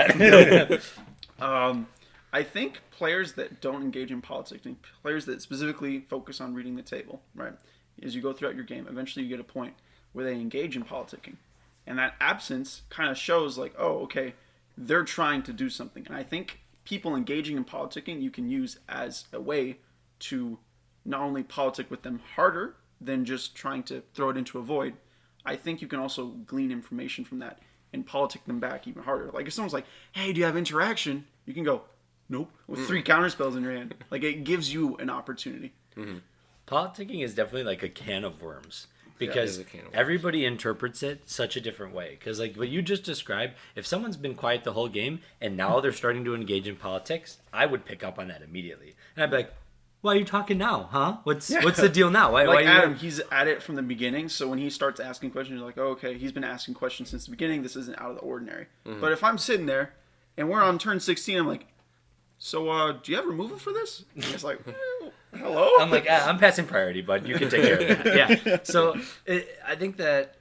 that. I think players that don't engage in politicking, players that specifically focus on reading the table, right? As you go throughout your game, eventually you get a point where they engage in politicking. And that absence kind of shows like, oh, okay, they're trying to do something. And I think people engaging in politicking you can use as a way to not only politic with them harder than just trying to throw it into a void. I think you can also glean information from that and politic them back even harder. Like if someone's like, hey, do you have interaction? You can go, nope, with 3 counterspells in your hand. Like it gives you an opportunity. Mm-hmm. Politicking is definitely like a can of worms. Because can of worms. Everybody interprets it such a different way. Because like what you just described, if someone's been quiet the whole game and now they're starting to engage in politics, I would pick up on that immediately. And I'd be like, why are you talking now, huh? What's the deal now? Why like why Adam, he's at it from the beginning, so when he starts asking questions, you're like, oh, okay, he's been asking questions since the beginning. This isn't out of the ordinary. Mm-hmm. But if I'm sitting there and we're on turn 16, I'm like, so do you have removal for this? And it's like, hello? I'm like, I'm passing priority, bud. You can take care of that. Yeah. So I think that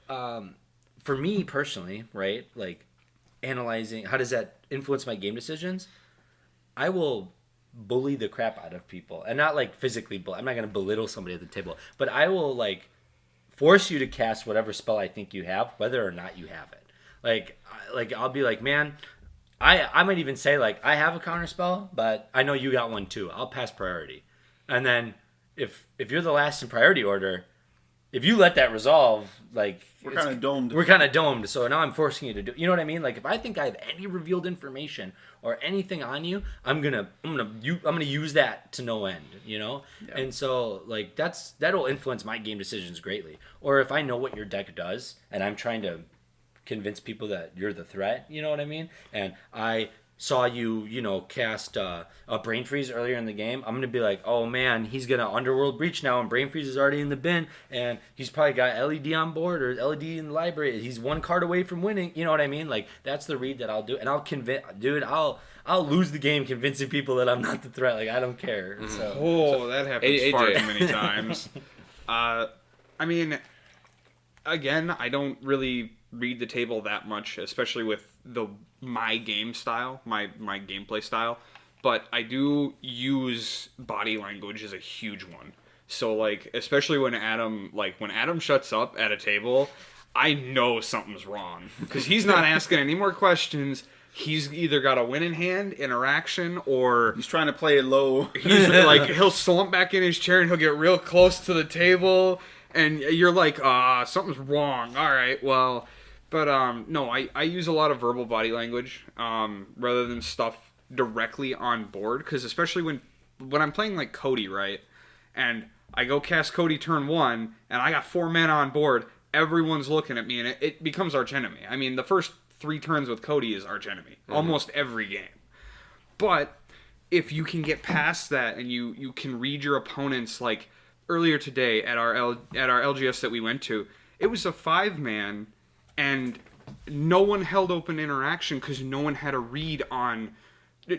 for me personally, right, like analyzing, how does that influence my game decisions? I will bully the crap out of people, and not like physically bully. I'm not going to belittle somebody at the table, but I will like force you to cast whatever spell I think you have, whether or not you have it. Like I'll be like, man, I might even say like, I have a counter spell, but I know you got one too. I'll pass priority. And then if you're the last in priority order, if you let that resolve, like we're kind of domed. We're kind of domed. So now I'm forcing you to do. You know what I mean? Like if I think I have any revealed information or anything on you, I'm gonna use that to no end. You know. Yeah. And so like that'll influence my game decisions greatly. Or if I know what your deck does and I'm trying to convince people that you're the threat. You know what I mean? And I saw you cast a Brain Freeze earlier in the game, I'm going to be like, oh man, he's going to Underworld Breach now, and Brain Freeze is already in the bin, and he's probably got LED on board or LED in the library. He's 1 card away from winning. You know what I mean? Like, that's the read that I'll do, and I'll convince, dude, I'll lose the game convincing people that I'm not the threat. Like, I don't care. So, that happens far too many times. I mean, again, I don't really read the table that much, especially with my game style, my gameplay style, but I do use body language as a huge one. So like, especially when Adam shuts up at a table, I know something's wrong because he's not asking any more questions. He's either got a win in hand, interaction, or he's trying to play it low. He's like, he'll slump back in his chair and he'll get real close to the table, and you're like, something's wrong. All right, well. But no, I use a lot of verbal body language rather than stuff directly on board, because especially when I'm playing like Cody, right, and I go cast Cody turn 1 and I got 4 mana on board, everyone's looking at me and it becomes archenemy. I mean, the first 3 turns with Cody is archenemy, almost every game. But if you can get past that and you can read your opponents, like earlier today at our LGS that we went to, it was a 5-man. And no one held open interaction because no one had a read on...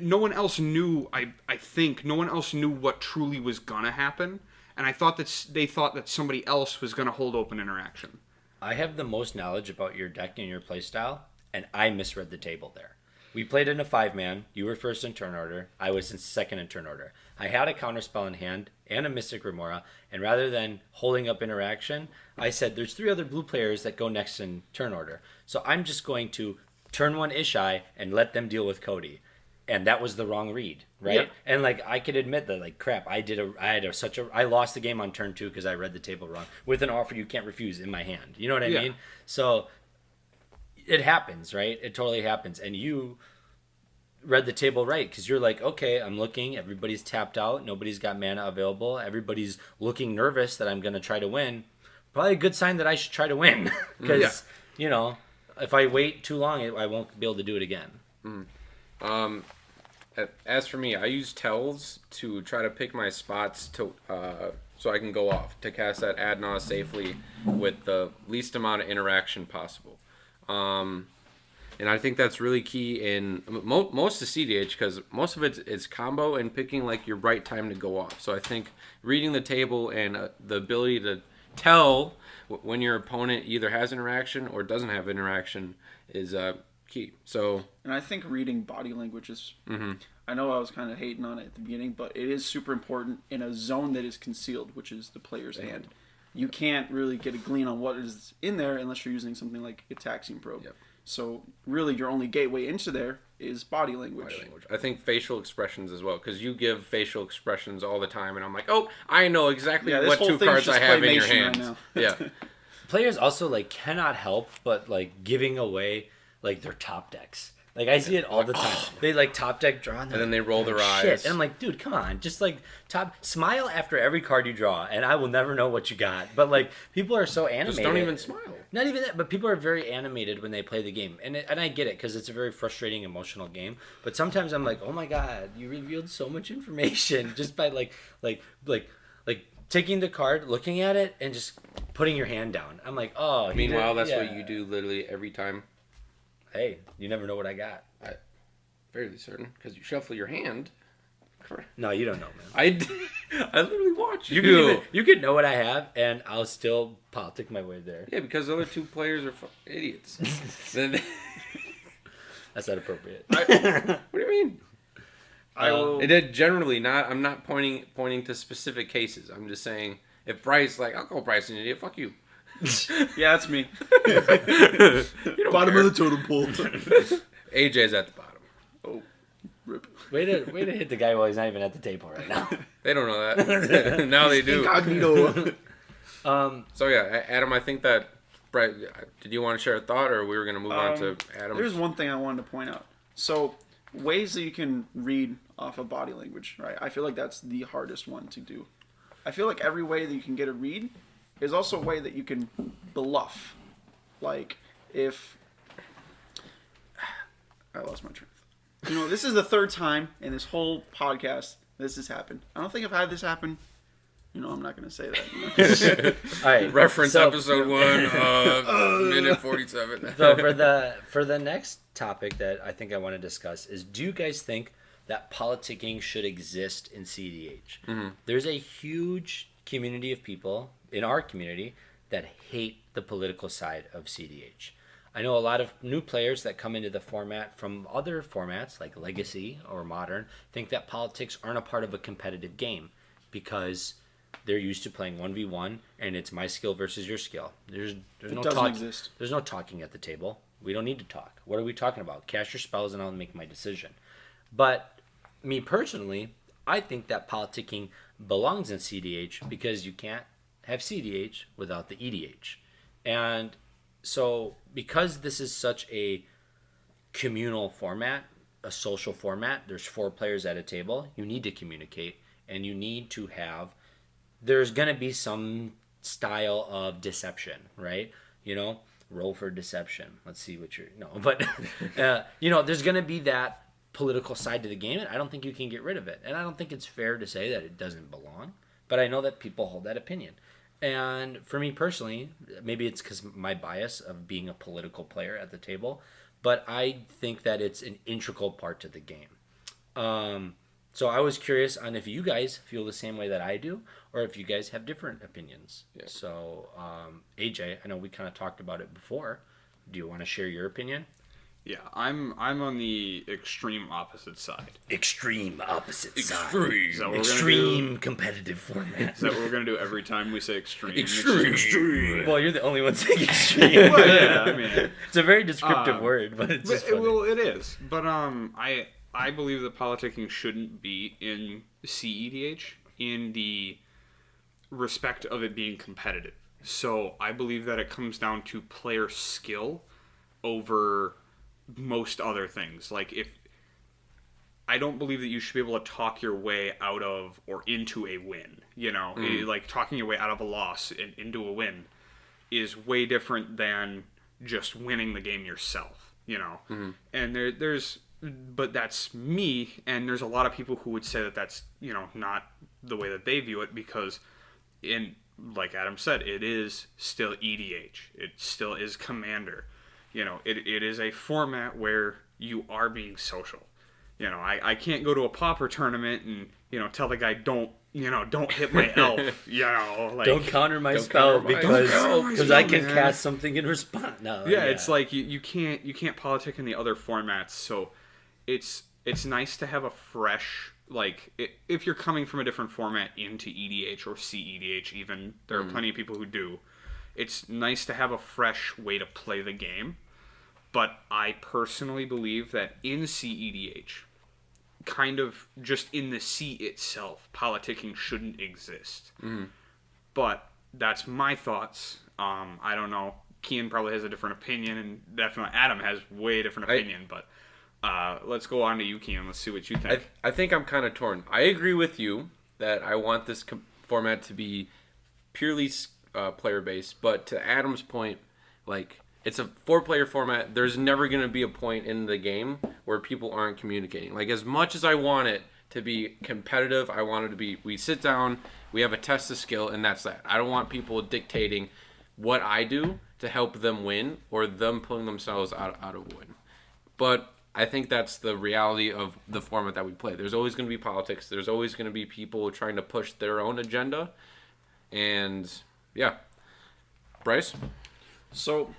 No one else knew, I think, no one else knew what truly was going to happen. And I thought that they thought that somebody else was going to hold open interaction. I have the most knowledge about your deck and your playstyle, and I misread the table there. We played in a 5-man. You were first in turn order. I was in second in turn order. I had a counterspell in hand and a Mystic Remora, and rather than holding up interaction, I said there's 3 other blue players that go next in turn order. So I'm just going to turn 1 Ishai and let them deal with Cody. And that was the wrong read, right? Yep. And like I could admit that, like, crap, I lost the game on turn 2 because I read the table wrong with an offer you can't refuse in my hand. You know what I mean? So it happens, right? It totally happens. And you read the table right because you're like, okay, I'm looking, everybody's tapped out, nobody's got mana available, everybody's looking nervous that I'm going to try to win. Probably a good sign that I should try to win because, if I wait too long, I won't be able to do it again. As for me, I use tells to try to pick my spots to so I can go off to cast that ad Naus safely with the least amount of interaction possible. And I think that's really key in most of cEDH because most of it is combo and picking like your right time to go off. So I think reading the table and the ability to tell when your opponent either has interaction or doesn't have interaction is key. So, and I think reading body language is. I know I was kind of hating on it at the beginning, but it is super important in a zone that is concealed, which is the player's hand. you can't really get a glean on what is in there unless you're using something like a taxing probe. Yep. So really, your only gateway into there is body language. I think facial expressions as well, because you give facial expressions all the time, and I'm like, oh, I know exactly what two cards I have in your hand. Right now. Yeah. Players also like cannot help but like giving away like their top decks. Like I see it all the time. They like top deck draw, and then they roll their eyes. Shit. And I'm like, dude, come on, just like smile after every card you draw, and I will never know what you got. But like people are so animated. Just don't even smile. Not even that, but people are very animated when they play the game, and I get it because it's a very frustrating, emotional game. But sometimes I'm like, oh my god, you revealed so much information just by like taking the card, looking at it, and just putting your hand down. I'm like, oh. Meanwhile, that's what you do literally every time. Hey, you never know what I got. Fairly certain, because you shuffle your hand. No, you don't know, man. I literally watch You could know what I have, and I'll still politic my way there. Yeah, because the other two players are idiots. Then that's not appropriate. What do you mean? I did generally not. I'm not pointing to specific cases. I'm just saying if Bryce, like, I'll call Bryce an idiot. Fuck you. Yeah, that's me. Bottom of the totem pole. AJ's at the bottom. Oh, rip. Way to hit the guy while he's not even at the table right now. They don't know that. Now they do. Incognito. So yeah, Adam, I think that Bryce. Did you want to share a thought, or we were going to move on to Adam? There's one thing I wanted to point out. So ways that you can read off of body language, right? I feel like that's the hardest one to do. I feel like every way that you can get a read is also a way that you can bluff. Like, if... I lost my train of thought. You know, this is the third time in this whole podcast this has happened. I don't think I've had this happen. You know, I'm not going to say that. All right. Reference episode 1 minute 47. So for the next topic that I think I want to discuss is, do you guys think that politicking should exist in cEDH? Mm-hmm. There's a huge community of people in our community that hate the political side of cEDH. I know a lot of new players that come into the format from other formats like Legacy or Modern think that politics aren't a part of a competitive game because they're used to playing 1v1 and it's my skill versus your skill. There's no talking. There's no talking at the table. We don't need to talk. What are we talking about? Cast your spells and I'll make my decision. But me personally, I think that politicking belongs in cEDH because you can't have cEDH without the EDH. And so because this is such a communal format, a social format, there's 4 players at a table, you need to communicate and you need to have, there's going to be some style of deception, right? You know, roll for deception. Let's see what you're, no, but, you know, there's going to be that political side to the game, and I don't think you can get rid of it. And I don't think it's fair to say that it doesn't belong, but I know that people hold that opinion. And for me personally, maybe it's because my bias of being a political player at the table, but I think that it's an integral part to the game. So I was curious on if you guys feel the same way that I do, or if you guys have different opinions. Yeah. So AJ, I know we kind of talked about it before. Do you want to share your opinion? Yeah, I'm on the extreme opposite side. Extreme opposite side. Extreme competitive format. Is that what we're going to do every time we say extreme? Extreme. Well, you're the only one saying extreme. Well, yeah, I mean... It's a very descriptive word, but it's just funny. Well, it is. But I believe that politicking shouldn't be in cEDH in the respect of it being competitive. So I believe that it comes down to player skill over most other things. Like, if I don't believe that you should be able to talk your way out of or into a win. You know, like talking your way out of a loss and into a win is way different than just winning the game yourself. You know, and there's, but that's me, and there's a lot of people who would say that that's, you know, not the way that they view it, because like Adam said, it is still EDH. It still is Commander. You know, it is a format where you are being social. You know, I can't go to a pauper tournament and, you know, tell the guy don't hit my elf. You know, like, don't counter my spell because I can cast something in response. No, yeah, it's like you can't politic in the other formats. So it's nice to have a fresh like if you're coming from a different format into EDH or cEDH even, there are plenty of people who do. It's nice to have a fresh way to play the game, but I personally believe that in cEDH, kind of just in the C itself, politicking shouldn't exist. But that's my thoughts. I don't know. Kian probably has a different opinion, and definitely Adam has way different opinion, but let's go on to you, Kian. Let's see what you think. I think I'm kind of torn. I agree with you that I want this format to be purely player-based, but to Adam's point, like, it's a 4-player format. There's never going to be a point in the game where people aren't communicating. Like, as much as I want it to be competitive, I want it to be, we sit down, we have a test of skill, and that's that. I don't want people dictating what I do to help them win or them pulling themselves out of a win. But I think that's the reality of the format that we play. There's always going to be politics. There's always going to be people trying to push their own agenda. And, yeah. Bryce? So,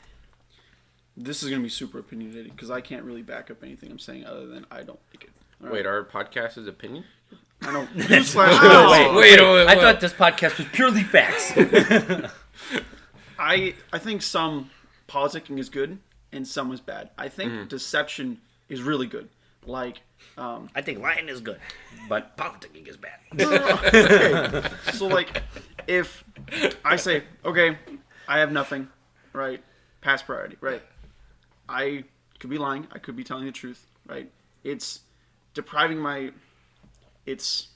this is going to be super opinionated because I can't really back up anything I'm saying other than I don't like it. All Wait, our podcast is opinion? I don't. Newsflash. Wait. I thought this podcast was purely facts. I think some politicking is good and some is bad. I think deception is really good. Like, I think lying is good, but politicking is bad. okay. So, like, if I say, okay, I have nothing, right? Pass priority, right? I could be lying. I could be telling the truth, right? It's depriving my. It's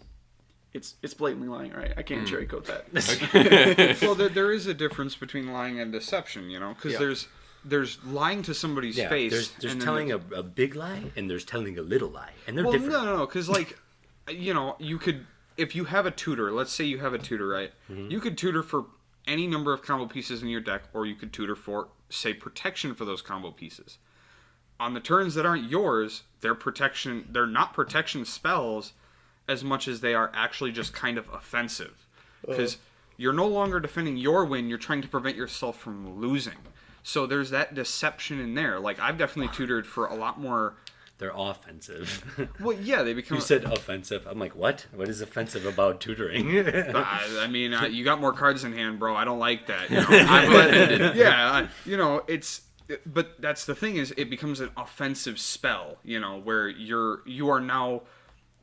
blatantly lying, right? I can't cherry coat that. Well, there is a difference between lying and deception, you know, because there's lying to somebody's face. There's telling a big lie and there's telling a little lie, and they're well, different. No, because like, you know, you could, if you have a tutor. Let's say you have a tutor, right? You could tutor for any number of combo pieces in your deck, or you could tutor for, say, protection for those combo pieces. On the turns that aren't yours, they're not protection spells as much as they are actually just kind of offensive. Because you're no longer defending your win, you're trying to prevent yourself from losing. So there's that deception in there. Like, I've definitely tutored for a lot more... They're offensive. Well, yeah, they become... You said offensive. I'm like, what? What is offensive about tutoring? I mean, you got more cards in hand, bro. I don't like that. You know? Yeah, you know, it's... But that's the thing, is it becomes an offensive spell, you know, where you are now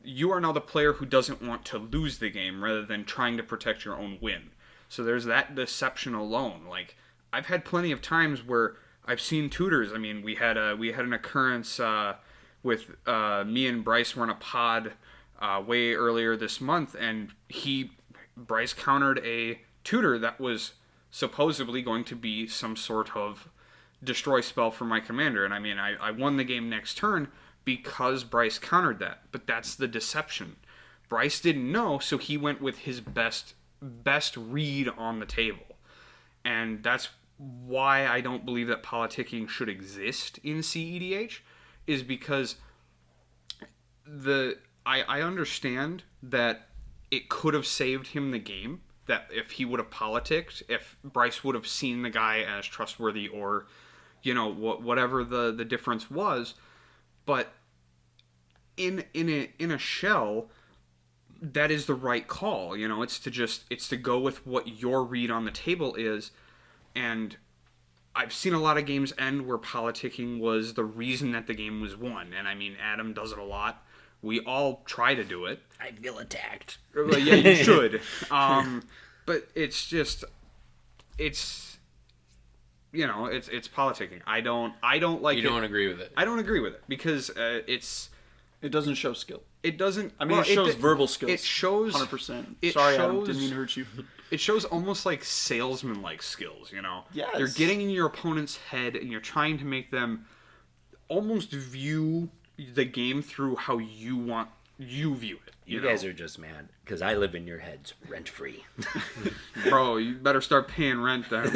the player who doesn't want to lose the game rather than trying to protect your own win. So there's that deception alone. Like, I've had plenty of times where I've seen tutors. I mean, we had an occurrence with me and Bryce were in a pod way earlier this month, and Bryce countered a tutor that was supposedly going to be some sort of destroy spell for my commander. And I mean, I won the game next turn because Bryce countered that. But that's the deception. Bryce didn't know, so he went with his best read on the table. And that's why I don't believe that politicking should exist in cEDH, is because I understand that it could have saved him the game, that if he would have politicked, if Bryce would have seen the guy as trustworthy, or, you know, whatever the difference was. But in a shell, that is the right call. You know, it's to go with what your read on the table is. And I've seen a lot of games end where politicking was the reason that the game was won. And I mean, Adam does it a lot. We all try to do it. I feel attacked. Well, yeah, you should. But it's you know, it's politicking. I don't like it. You don't agree with it. I don't agree with it because It doesn't show skill. It doesn't. I mean, it shows verbal skills. It shows 100%. Sorry, Adam, didn't mean to hurt you. It shows almost like salesman-like skills. You know, yes. You're getting in your opponent's head and you're trying to make them almost view the game through how you view it. You guys are just mad because I live in your heads rent free. Bro, you better start paying rent then.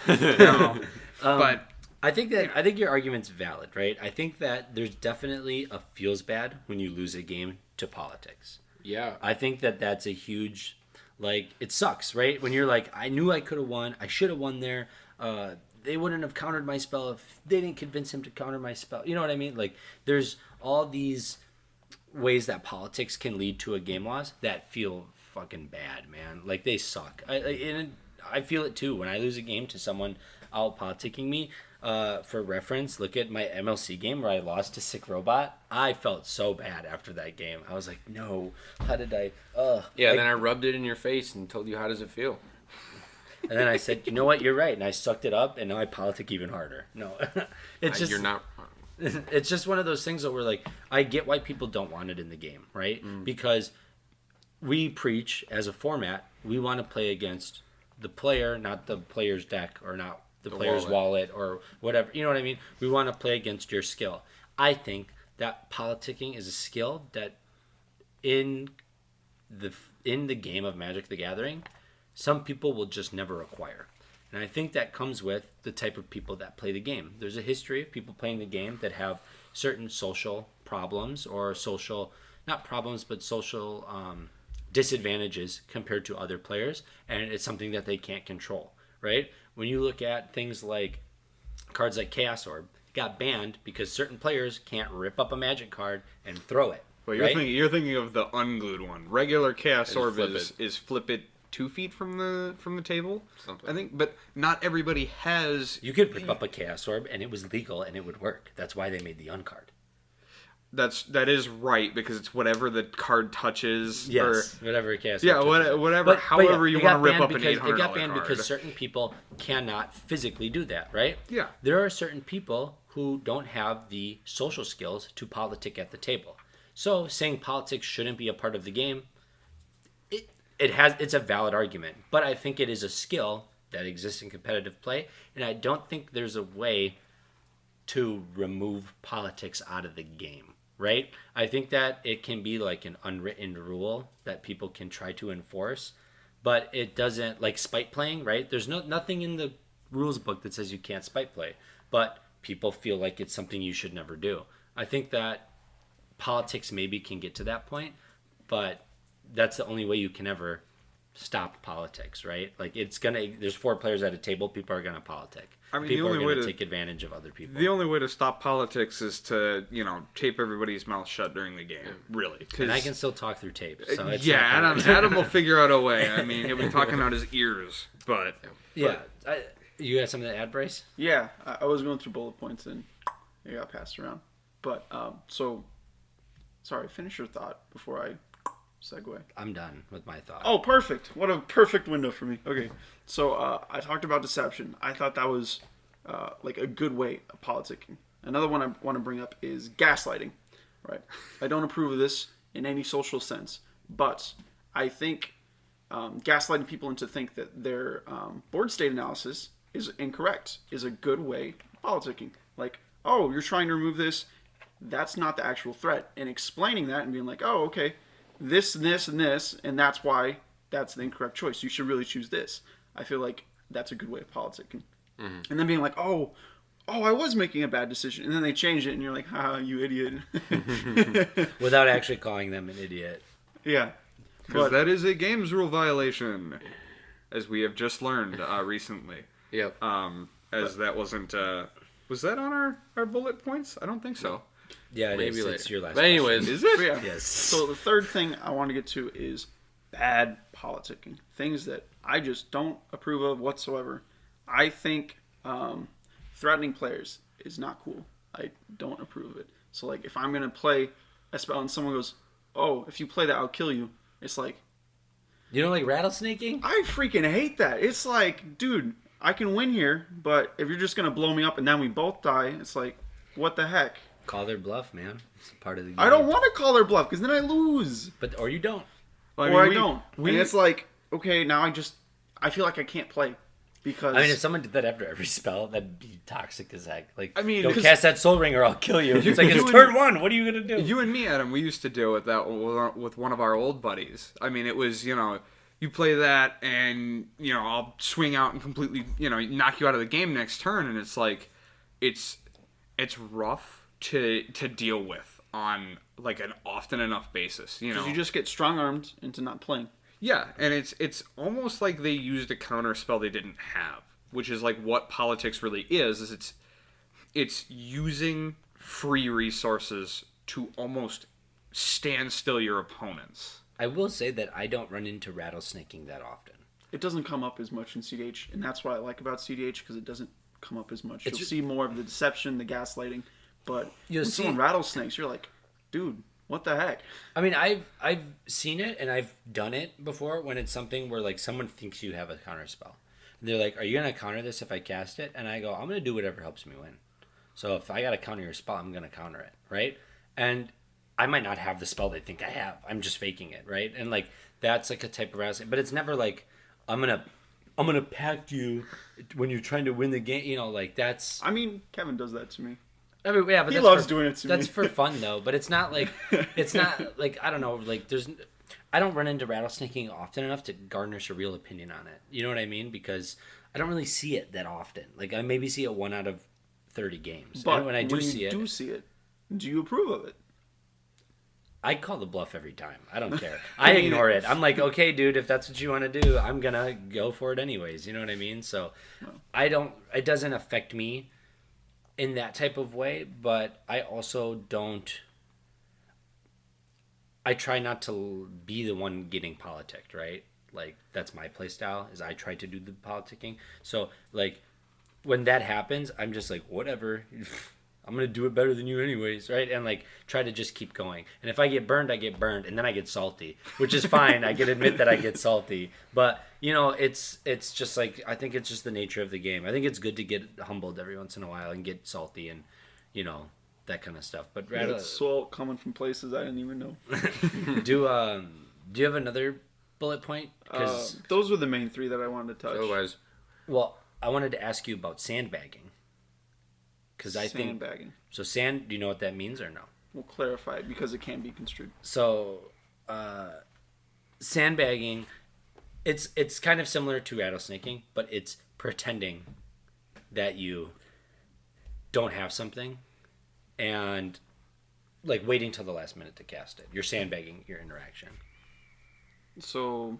No. But I think your argument's valid, right? I think that there's definitely a feels bad when you lose a game to politics. Yeah. I think that that's a huge, like, it sucks, right? When you're like, I knew I could have won. I should have won there. They wouldn't have countered my spell if they didn't convince him to counter my spell. You know what I mean? Like, there's all these ways that politics can lead to a game loss that feel fucking bad, man. Like, they suck. I feel it too when I lose a game to someone out politicking me. For reference, look at my MLC game where I lost to Sick Robot. I felt so bad after that game. I was like, no, how did I? Yeah, then I rubbed it in your face and told you, how does it feel? And then I said, you know what, you're right. And I sucked it up, and now I politic even harder. No, it's just... You're not wrong. It's just one of those things that we're like, I get why people don't want it in the game, right? Because we preach as a format, we want to play against the player, not the player's deck, or not the player's wallet, or whatever. You know what I mean? We want to play against your skill. I think that politicking is a skill that in the game of Magic the Gathering, some people will just never acquire. And I think that comes with the type of people that play the game. There's a history of people playing the game that have certain social problems or social, not problems, but social disadvantages compared to other players. And it's something that they can't control, right? When you look at things like cards like Chaos Orb, got banned because certain players can't rip up a Magic card and throw it. Well, right? you're thinking of the unglued one. Regular Chaos Orb flip is flip it 2 feet from the table. Something. I think, but not everybody has. You could rip up a Chaos Orb and it was legal and it would work. That's why they made the uncard. That is right, because it's whatever the card touches. Yes, whatever a Chaos Yeah, Orb touches. whatever. However you want to rip up an $800 It got banned card. because certain people cannot physically do that, right? Yeah. There are certain people who don't have the social skills to politic at the table. So saying politics shouldn't be a part of the game, it's a valid argument. But I think it is a skill that exists in competitive play, and I don't think there's a way to remove politics out of the game. Right? I think that it can be like an unwritten rule that people can try to enforce, but it doesn't, like spite playing, right? There's nothing in the rules book that says you can't spite play, but people feel like it's something you should never do. I think that politics maybe can get to that point, but that's the only way you can ever stop politics, right? Like, there's 4 players at a table, people are going to politic. I mean, People the are only way going to to take advantage of other people. The only way to stop politics is to, tape everybody's mouth shut during the game. Really. And I can still talk through tape. So it's yeah, not Adam will figure out a way. I mean, he'll be talking out his ears, but... Yeah. You had something to add, Bryce? Yeah, I was going through bullet points and it got passed around. But, sorry, finish your thought before I segue. I'm done with my thought. Oh, perfect. What a perfect window for me. Okay, so I talked about deception. I thought that was like a good way of politicking. Another one I want to bring up is gaslighting. Right? I don't approve of this in any social sense, but I think gaslighting people into think that their board state analysis is incorrect is a good way of politicking. Like, oh, you're trying to remove this. That's not the actual threat. And explaining that and being like, oh, okay, this, and this, and this, and that's why that's the incorrect choice. You should really choose this. I feel like that's a good way of politicking. Mm-hmm. And then being like, oh, I was making a bad decision. And then they change it, and you're like, ha, you idiot. Without actually calling them an idiot. Yeah. Because that is a games rule violation, as we have just learned recently. Yep. That wasn't... was that on our bullet points? I don't think so. Yeah, it Maybe is. later. It's your last But anyways, Is it? Yeah. Yes. So the third thing I want to get to is bad politicking. Things that I just don't approve of whatsoever. I think threatening players is not cool. I don't approve of it. So, like, if I'm going to play a spell and someone goes, oh, if you play that, I'll kill you. It's like... You don't like rattlesnaking? I freaking hate that. It's like, dude, I can win here, but if you're just going to blow me up and then we both die, it's like, what the heck? Call their bluff, man. It's a part of the game. I don't want to call their bluff because then I lose. Or you don't. Well, I don't. And it's like, okay, now I feel like I can't play. Because... I mean, if someone did that after every spell, that'd be toxic as heck. Like, I mean, don't cast that Soul Ring or I'll kill you. It's like, it's turn 1. What are you going to do? You and me, Adam, we used to deal with that with one of our old buddies. I mean, it was, you play that and, I'll swing out and completely, knock you out of the game next turn. And it's like, it's rough to deal with on, like, an often enough basis, Because you just get strong-armed into not playing. Yeah, and it's almost like they used a counter spell they didn't have, which is like what politics really is it's using free resources to almost stand still your opponents. I will say that I don't run into rattlesnaking that often. It doesn't come up as much in cEDH, and that's what I like about cEDH, because it doesn't come up as much. You'll see more of the deception, the gaslighting, but when someone rattlesnakes, you're like, dude, what the heck? I mean, I've seen it and I've done it before when it's something where like someone thinks you have a counter spell. And they're like, "Are you gonna counter this if I cast it?" And I go, "I'm gonna do whatever helps me win. So if I gotta counter your spell, I'm gonna counter it, right?" And I might not have the spell they think I have. I'm just faking it, right? And like that's like a type of rattlesnake, but it's never like I'm gonna pact you when you're trying to win the game. You know, like that's. I mean, Kevin does that to me. I mean, yeah, but he loves doing it to me. That's for fun though. But it's not like I don't know. Like I don't run into rattlesnaking often enough to garnish a real opinion on it. You know what I mean? Because I don't really see it that often. Like I maybe see it 1 out of 30 games. But and when I do see it, do you approve of it? I call the bluff every time. I don't care. I ignore it. I'm like, okay, dude, if that's what you want to do, I'm gonna go for it anyways. You know what I mean? So I don't. It doesn't affect me in that type of way, but I also don't. I try not to be the one getting politicked, right? Like that's my play style. Is I try to do the politicking. So like when that happens, I'm just like whatever. I'm going to do it better than you anyways, right? And like try to just keep going. And if I get burned, I get burned, and then I get salty, which is fine. I can admit that I get salty. But, you know, it's just like I think it's just the nature of the game. I think it's good to get humbled every once in a while and get salty and, you know, that kind of stuff. But it's salt coming from places I didn't even know. Do you have another bullet point? Those were the main 3 that I wanted to touch. Otherwise, well, I wanted to ask you about sandbagging. Because I think sandbagging. So do you know what that means or no? We'll clarify it because it can be construed. So sandbagging, it's kind of similar to rattlesnaking, but it's pretending that you don't have something and like waiting till the last minute to cast it. You're sandbagging your interaction. So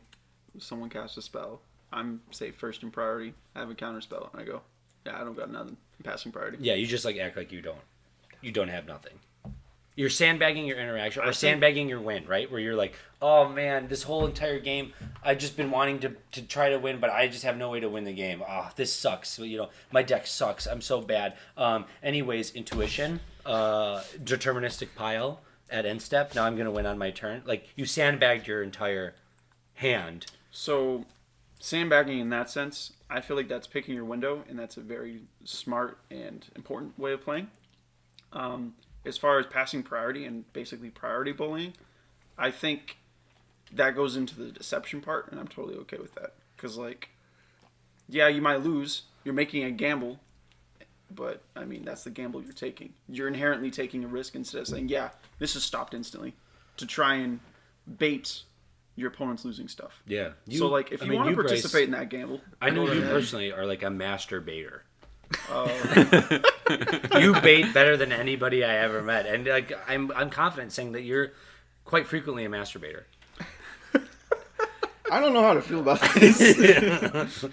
someone casts a spell. I'm say first in priority. I have a counter spell, and I go, yeah, I don't got nothing. Passing priority. Yeah, you just like act like you don't have nothing. You're sandbagging your interaction or sandbagging your win, right? Where you're like, oh man, this whole entire game, I've just been wanting to try to win, but I just have no way to win the game. Oh, this sucks. You know, my deck sucks. I'm so bad. Anyways, intuition, deterministic pile at end step. Now I'm gonna win on my turn. Like you sandbagged your entire hand. So sandbagging in that sense, I feel like that's picking your window, and that's a very smart and important way of playing. As far as passing priority and basically priority bullying, I think that goes into the deception part, and I'm totally okay with that. Because, like, yeah, you might lose. You're making a gamble, but, I mean, that's the gamble you're taking. You're inherently taking a risk instead of saying, yeah, this is stopped instantly, to try and bait your opponent's losing stuff. Yeah. So, like, if you want to participate in that gamble... I know you personally are, like, a master baiter. You bait better than anybody I ever met, and like I'm confident saying that you're quite frequently a masturbator. I don't know how to feel about this.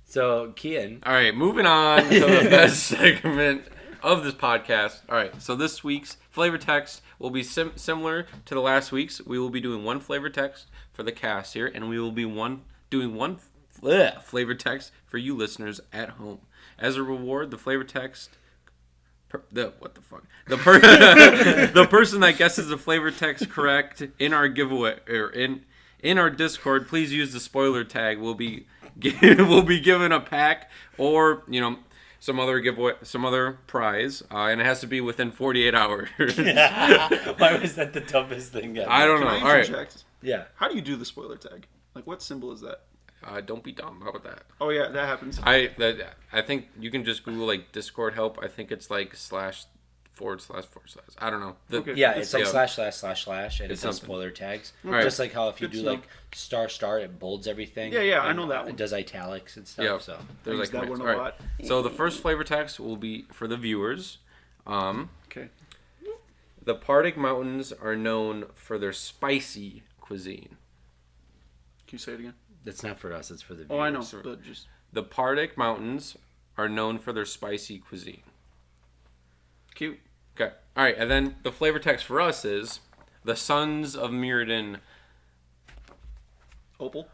So Kian. All right, moving on to the best segment of this podcast. All right, so this week's flavor text will be similar to the last week's. We will be doing one flavor text for the cast here, and we will be doing one flavor text for you listeners at home. As a reward, the flavor text... the person that guesses the flavor text correct in our giveaway, or in our Discord, please use the spoiler tag. We'll be given a pack or, you know, some other giveaway, some other prize, and it has to be within 48 hours. Why was that the dumbest thing ever? I don't know. Can I interject? All right. Yeah. How do you do the spoiler tag? Like, what symbol is that? Don't be dumb. How about that? Oh yeah, that happens. I think you can just Google like Discord help. I think it's like // I don't know. Okay. Yeah, it's like yeah. / and it's on spoiler tags. Right. Just like how if you Good do to know. like ***, it bolds everything. Yeah, I and know that one. It does italics and stuff. Yeah. So There's I use like that one a all right. lot. So the first flavor text will be for the viewers. Okay. The Politic Mountains are known for their spicy cuisine. Can you say it again? that's not for us. It's for the viewers. Oh, I know, but just The Politic Mountains are known for their spicy cuisine. cute. Okay. All right, and then the flavor text for us is the Sons of Mirrodin. Opal.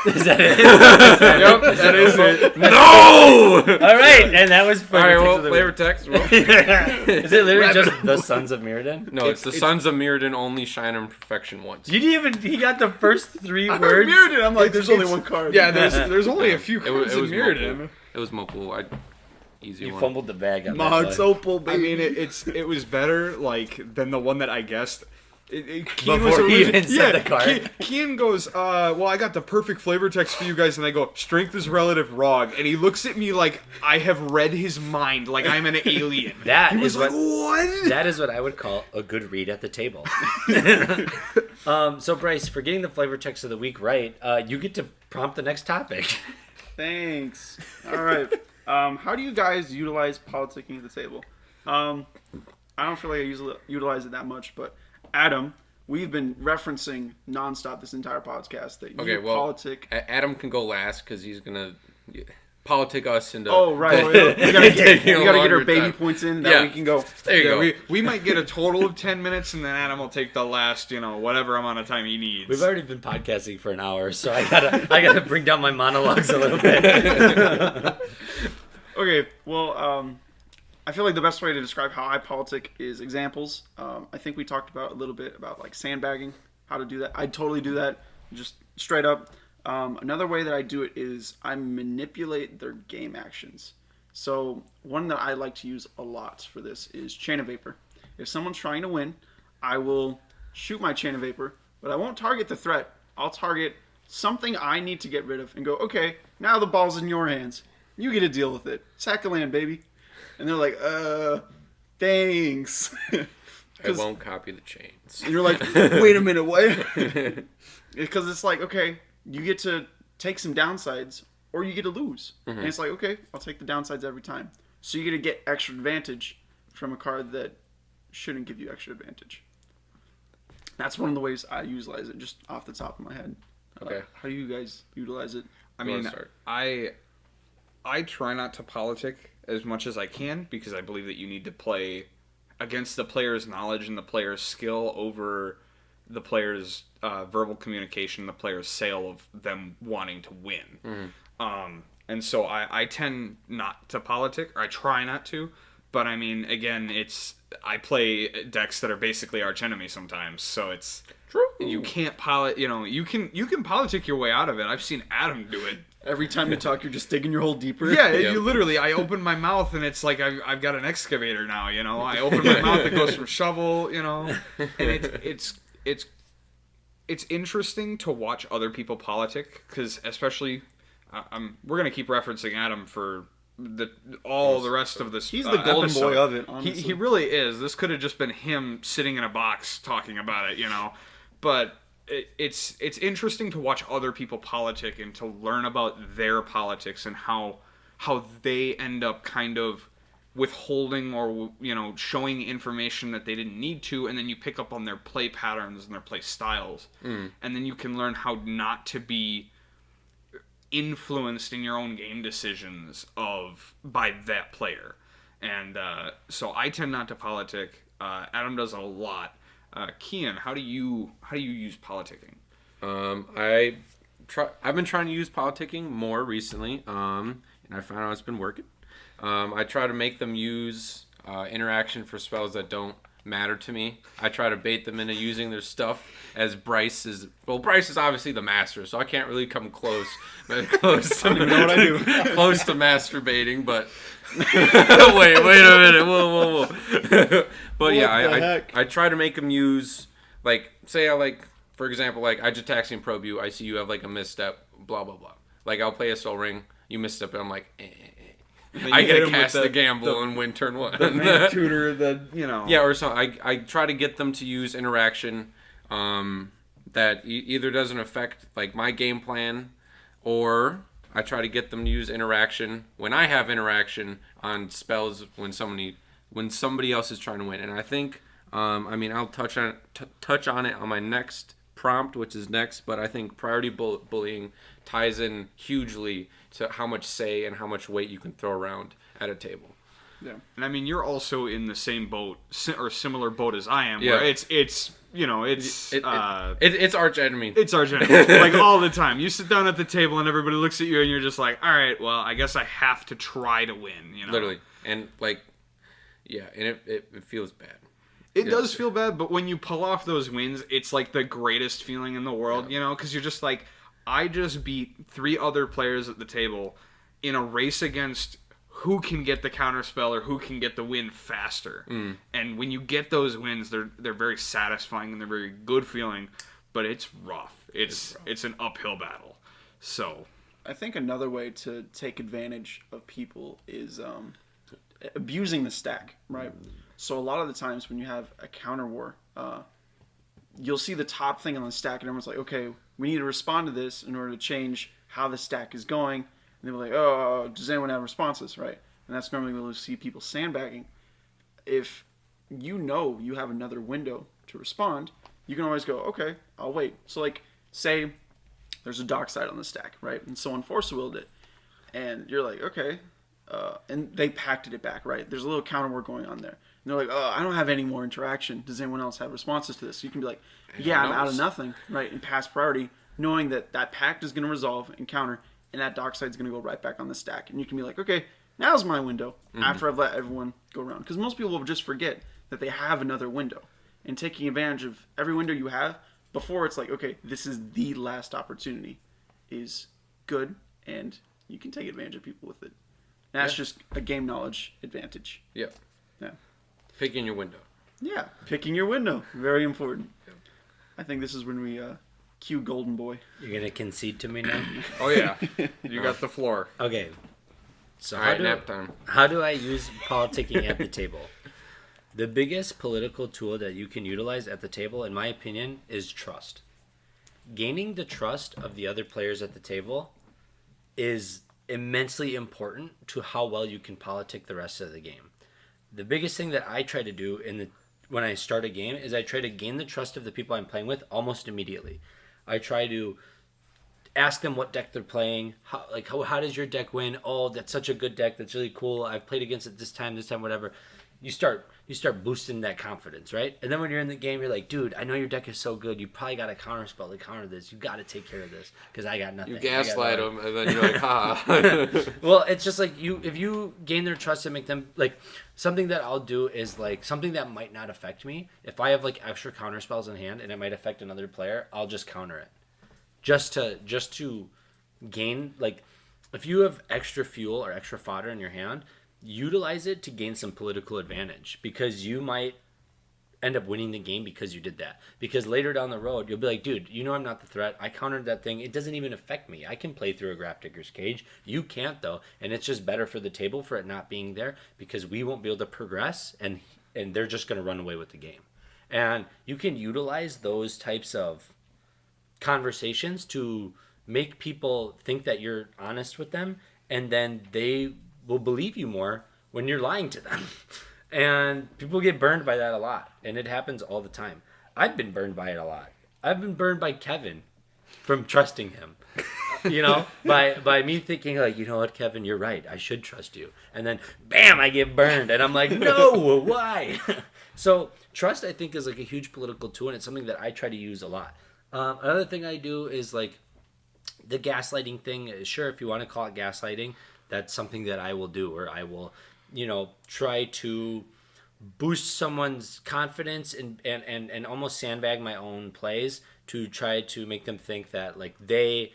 Is that it? Yep, that is it. No! All right, and that was All right, flavor well, text of the flavor week. text. Well, Is it literally just the Sons of Mirrodin? no, it's the Sons of Mirrodin only shine in perfection once. You didn't even. He got the first 3 I heard words. Mirrodin. I'm like, there's only one card. Yeah, there's only a few It was, cards it in was Mirrodin. Mopu. It was Mopu. Easy You one. fumbled the bag on that Mods one. Opal, baby. I mean, it was better than the one that I guessed. Kian Before he even said the card. Kian goes, well, I got the perfect flavor text for you guys, and I go, strength is relative, Rog, and he looks at me like I have read his mind, like I'm an alien. That he was is like, what I would call a good read at the table. So Bryce, for getting the flavor text of the week right, you get to prompt the next topic. Thanks. All right. How do you guys utilize politicking at the table? I don't feel like I utilize it that much, but Adam, we've been referencing nonstop this entire podcast that you politic. Adam can go last because he's gonna politic us into. Oh right, we gotta get our baby points in. That we can go. There you go. We might get a total of 10 minutes, and then Adam will take the last, whatever amount of time he needs. We've already been podcasting for an hour, so I gotta bring down my monologues a little bit. Okay, well, I feel like the best way to describe how I politic is examples. I think we talked about a little bit about like sandbagging, how to do that. I'd totally do that, just straight up. Another way that I do it is I manipulate their game actions. So one that I like to use a lot for this is chain of vapor. If someone's trying to win, I will shoot my chain of vapor, but I won't target the threat. I'll target something I need to get rid of and go, okay, now the ball's in your hands. You get to deal with it. Sack of land, baby. And they're like, thanks. I won't copy the chains. And you're like, wait a minute, what? Because it's like, okay, you get to take some downsides or you get to lose. Mm-hmm. And it's like, okay, I'll take the downsides every time. So you get to get extra advantage from a card that shouldn't give you extra advantage. That's one of the ways I utilize it, just off the top of my head. Okay. How do you guys utilize it? I mean, I try not to politic as much as I can because I believe that you need to play against the player's knowledge and the player's skill over the player's verbal communication, the player's sale of them wanting to win. Mm-hmm. And so I tend not to politic, or I try not to. But I mean, again, I play decks that are basically arch enemy sometimes, so it's true. You can't you can politic your way out of it. I've seen Adam do it. Every time you talk, you're just digging your hole deeper. Yeah, you literally. I open my mouth and it's like I've got an excavator now. I open my mouth, it goes from shovel. And it's interesting to watch other people politic because especially we're gonna keep referencing Adam for the rest of this. He's the golden episode. boy of it. Honestly. He really is. This could have just been him sitting in a box talking about it. But. It's interesting to watch other people politic and to learn about their politics and how they end up kind of withholding or showing information that they didn't need to, and then you pick up on their play patterns and their play styles, and then you can learn how not to be influenced in your own game decisions by that player. And so I tend not to politic. Adam does a lot. Kian, how do you use politicking? I've been trying to use politicking more recently, and I found out it's been working. I try to make them use interaction for spells that don't matter to me. I try to bait them into using their stuff. As Bryce is obviously the master, so I can't really come close to masturbating, but. wait a minute, whoa. But yeah, I try to make them use, like, say for example, I Jataxian probe you, I see you have like a misstep, blah blah blah. Like I'll play a Soul Ring, you misstep, and I'm like, I get to cast the gamble and win turn one. The man tutor, Yeah, or so I try to get them to use interaction that either doesn't affect like my game plan, or I try to get them to use interaction when I have interaction on spells when somebody else is trying to win. And I think, I'll touch on it on my next prompt, which is next. But I think priority bullying ties in hugely to how much say and how much weight you can throw around at a table. Yeah. And I mean, you're also in the same boat or similar boat as I am, Yeah. where it's It's arch enemy. It's our generation, like all the time. You sit down at the table and everybody looks at you and you're just like, all right, well, I guess I have to try to win, you know? Literally. And like, yeah, and it feels bad. It does feel bad, but when you pull off those wins, it's like the greatest feeling in the world, you know? Because you're just like, I just beat 3 other players at the table in a race against who can get the counterspell or who can get the win faster. And when you get those wins, they're very satisfying and they're very good feeling, but it's rough. It's an uphill battle. So I think another way to take advantage of people is abusing the stack, right? So a lot of the times when you have a counter war, you'll see the top thing on the stack and everyone's like, okay, we need to respond to this in order to change how the stack is going. And they'll be like, oh, does anyone have responses, right? And that's normally when we'll see people sandbagging. If you know you have another window to respond, you can always go, okay, I'll wait. So like, say there's a dockside on the stack, right? And someone force-willed it. And you're like, okay. And they pacted it back, right? There's a little counter war going on there. And they're like, oh, I don't have any more interaction. Does anyone else have responses to this? So you can be like, yeah, I'm out of nothing, right? And pass priority, knowing that that pact is going to resolve and counter, and that dockside's going to go right back on the stack. And you can be like, okay, now's my window after I've let everyone go around. Because most people will just forget that they have another window. And taking advantage of every window you have before it's like, okay, this is the last opportunity is good, and you can take advantage of people with it. And that's just a game knowledge advantage. Yeah. Yeah. Picking your window. Yeah, picking your window. Very important. Yep. I think this is when we cue Golden Boy. You're going to concede to me now? oh yeah, you got the floor. Okay. So Nap time. how do I use politicking at the table? The biggest political tool that you can utilize at the table, in my opinion, is trust. Gaining the trust of the other players at the table is immensely important to how well you can politic the rest of the game. The biggest thing that I try to do when I start a game is I try to gain the trust of the people I'm playing with almost immediately. I try to ask them what deck they're playing. How does your deck win? Oh, that's such a good deck. That's really cool. I've played against it this time, whatever. You start boosting that confidence, right? And then when you're in the game, you're like, dude, I know your deck is so good. You probably got a counter spell to counter this. You got to take care of this because I got nothing. You gaslight them, and then you're like, ha. Well, it's just like if you gain their trust and make them like something that I'll do is like something that might not affect me. If I have like extra counter spells in hand and it might affect another player, I'll just counter it, just to gain like if you have extra fuel or extra fodder in your hand. Utilize it to gain some political advantage because you might end up winning the game because you did that. Because later down the road, you'll be like, dude, you know I'm not the threat. I countered that thing. It doesn't even affect me. I can play through a Grafdigger's Cage. You can't, though. And it's just better for the table for it not being there because we won't be able to progress and they're just going to run away with the game. And you can utilize those types of conversations to make people think that you're honest with them, and then they will believe you more when you're lying to them. And people get burned by that a lot, and it happens all the time. I've been burned by it a lot. I've been burned by Kevin from trusting him. You know, by me thinking like, you know what, Kevin, you're right. I should trust you. And then bam, I get burned, and I'm like, no, why? So trust, I think, is like a huge political tool, and it's something that I try to use a lot. Another thing I do is like the gaslighting thing. Sure, if you want to call it gaslighting, that's something that I will do, or I will, try to boost someone's confidence and almost sandbag my own plays to try to make them think that like they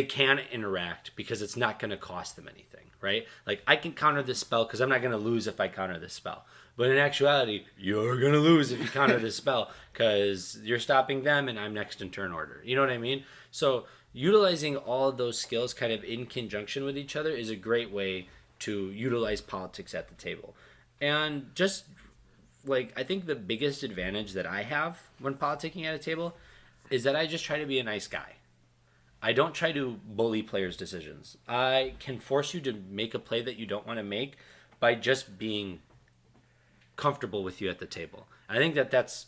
can interact because it's not going to cost them anything, right? Like I can counter this spell because I'm not going to lose if I counter this spell. But in actuality, you're going to lose if you counter this spell because you're stopping them and I'm next in turn order. You know what I mean? So utilizing all of those skills kind of in conjunction with each other is a great way to utilize politics at the table. And just like, I think the biggest advantage that I have when politicking at a table is that I just try to be a nice guy. I don't try to bully players' decisions. I can force you to make a play that you don't want to make by just being comfortable with you at the table. I think that that's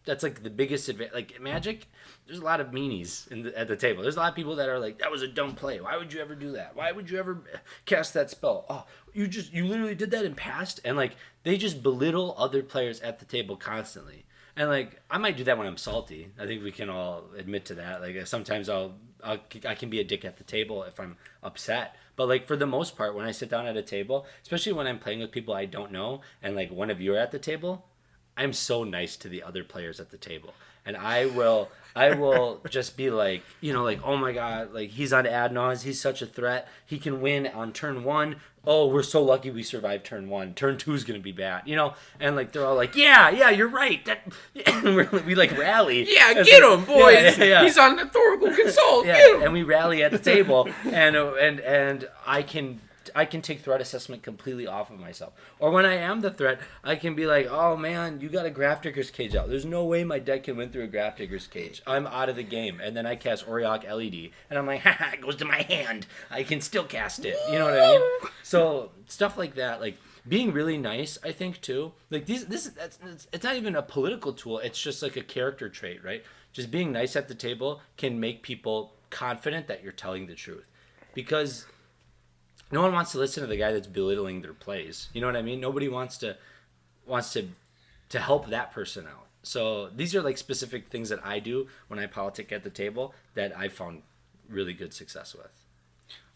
that's like the biggest advantage. Like Magic, there's a lot of meanies at the table. There's a lot of people that are like, that was a dumb play. Why would you ever do that? Why would you ever cast that spell? Oh, you literally did that in past, and like they just belittle other players at the table constantly. And like I might do that when I'm salty. I think we can all admit to that. Like sometimes I can be a dick at the table if I'm upset. But like for the most part, when I sit down at a table, especially when I'm playing with people I don't know, and like one of you are at the table, I'm so nice to the other players at the table. And I will just be like, like, oh my God, like he's on Naus, he's such a threat. He can win on turn 1. Oh, we're so lucky we survived turn 1. Turn 2 is gonna be bad, And like they're all like, yeah, you're right. That we like rally. Yeah, get him, boys. Yeah. He's on Authorical Consult. Yeah, Get him. and we rally at the table, and I can take threat assessment completely off of myself. Or when I am the threat, I can be like, oh man, you got a Grafdigger's Cage out. There's no way my deck can win through a Grafdigger's Cage. I'm out of the game. And then I cast Auriok LED, and I'm like, haha, it goes to my hand. I can still cast it. You know what I mean? So stuff like that, like being really nice, I think too. Like it's not even a political tool. It's just like a character trait, right? Just being nice at the table can make people confident that you're telling the truth, because no one wants to listen to the guy that's belittling their plays. You know what I mean? Nobody wants to help that person out. So these are like specific things that I do when I politic at the table that I found really good success with.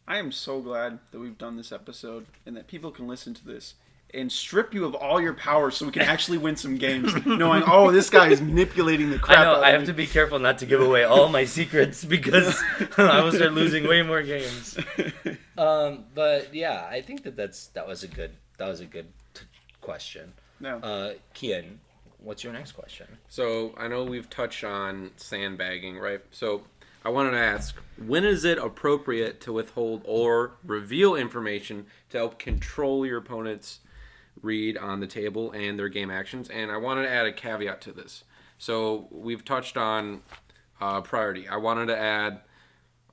I am so glad that we've done this episode and that people can listen to this and strip you of all your power so we can actually win some games, knowing, oh, this guy is manipulating the crap out of me. I have to be careful not to give away all my secrets because I will start losing way more games. But yeah, I think that was a good question. No. Kian, what's your next question? So I know we've touched on sandbagging, right? So I wanted to ask, when is it appropriate to withhold or reveal information to help control your opponent's read on the table and their game actions? And I wanted to add a caveat to this. So we've touched on priority. I wanted to add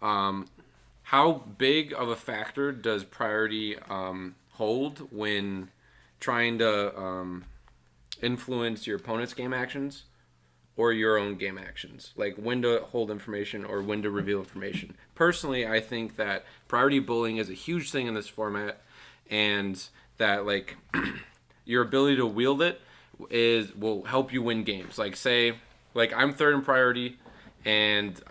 how big of a factor does priority hold when trying to influence your opponent's game actions or your own game actions, like when to hold information or when to reveal information. Personally, I think that priority bullying is a huge thing in this format, and that like your ability to wield it will help you win games. Like say, like I'm third in priority, and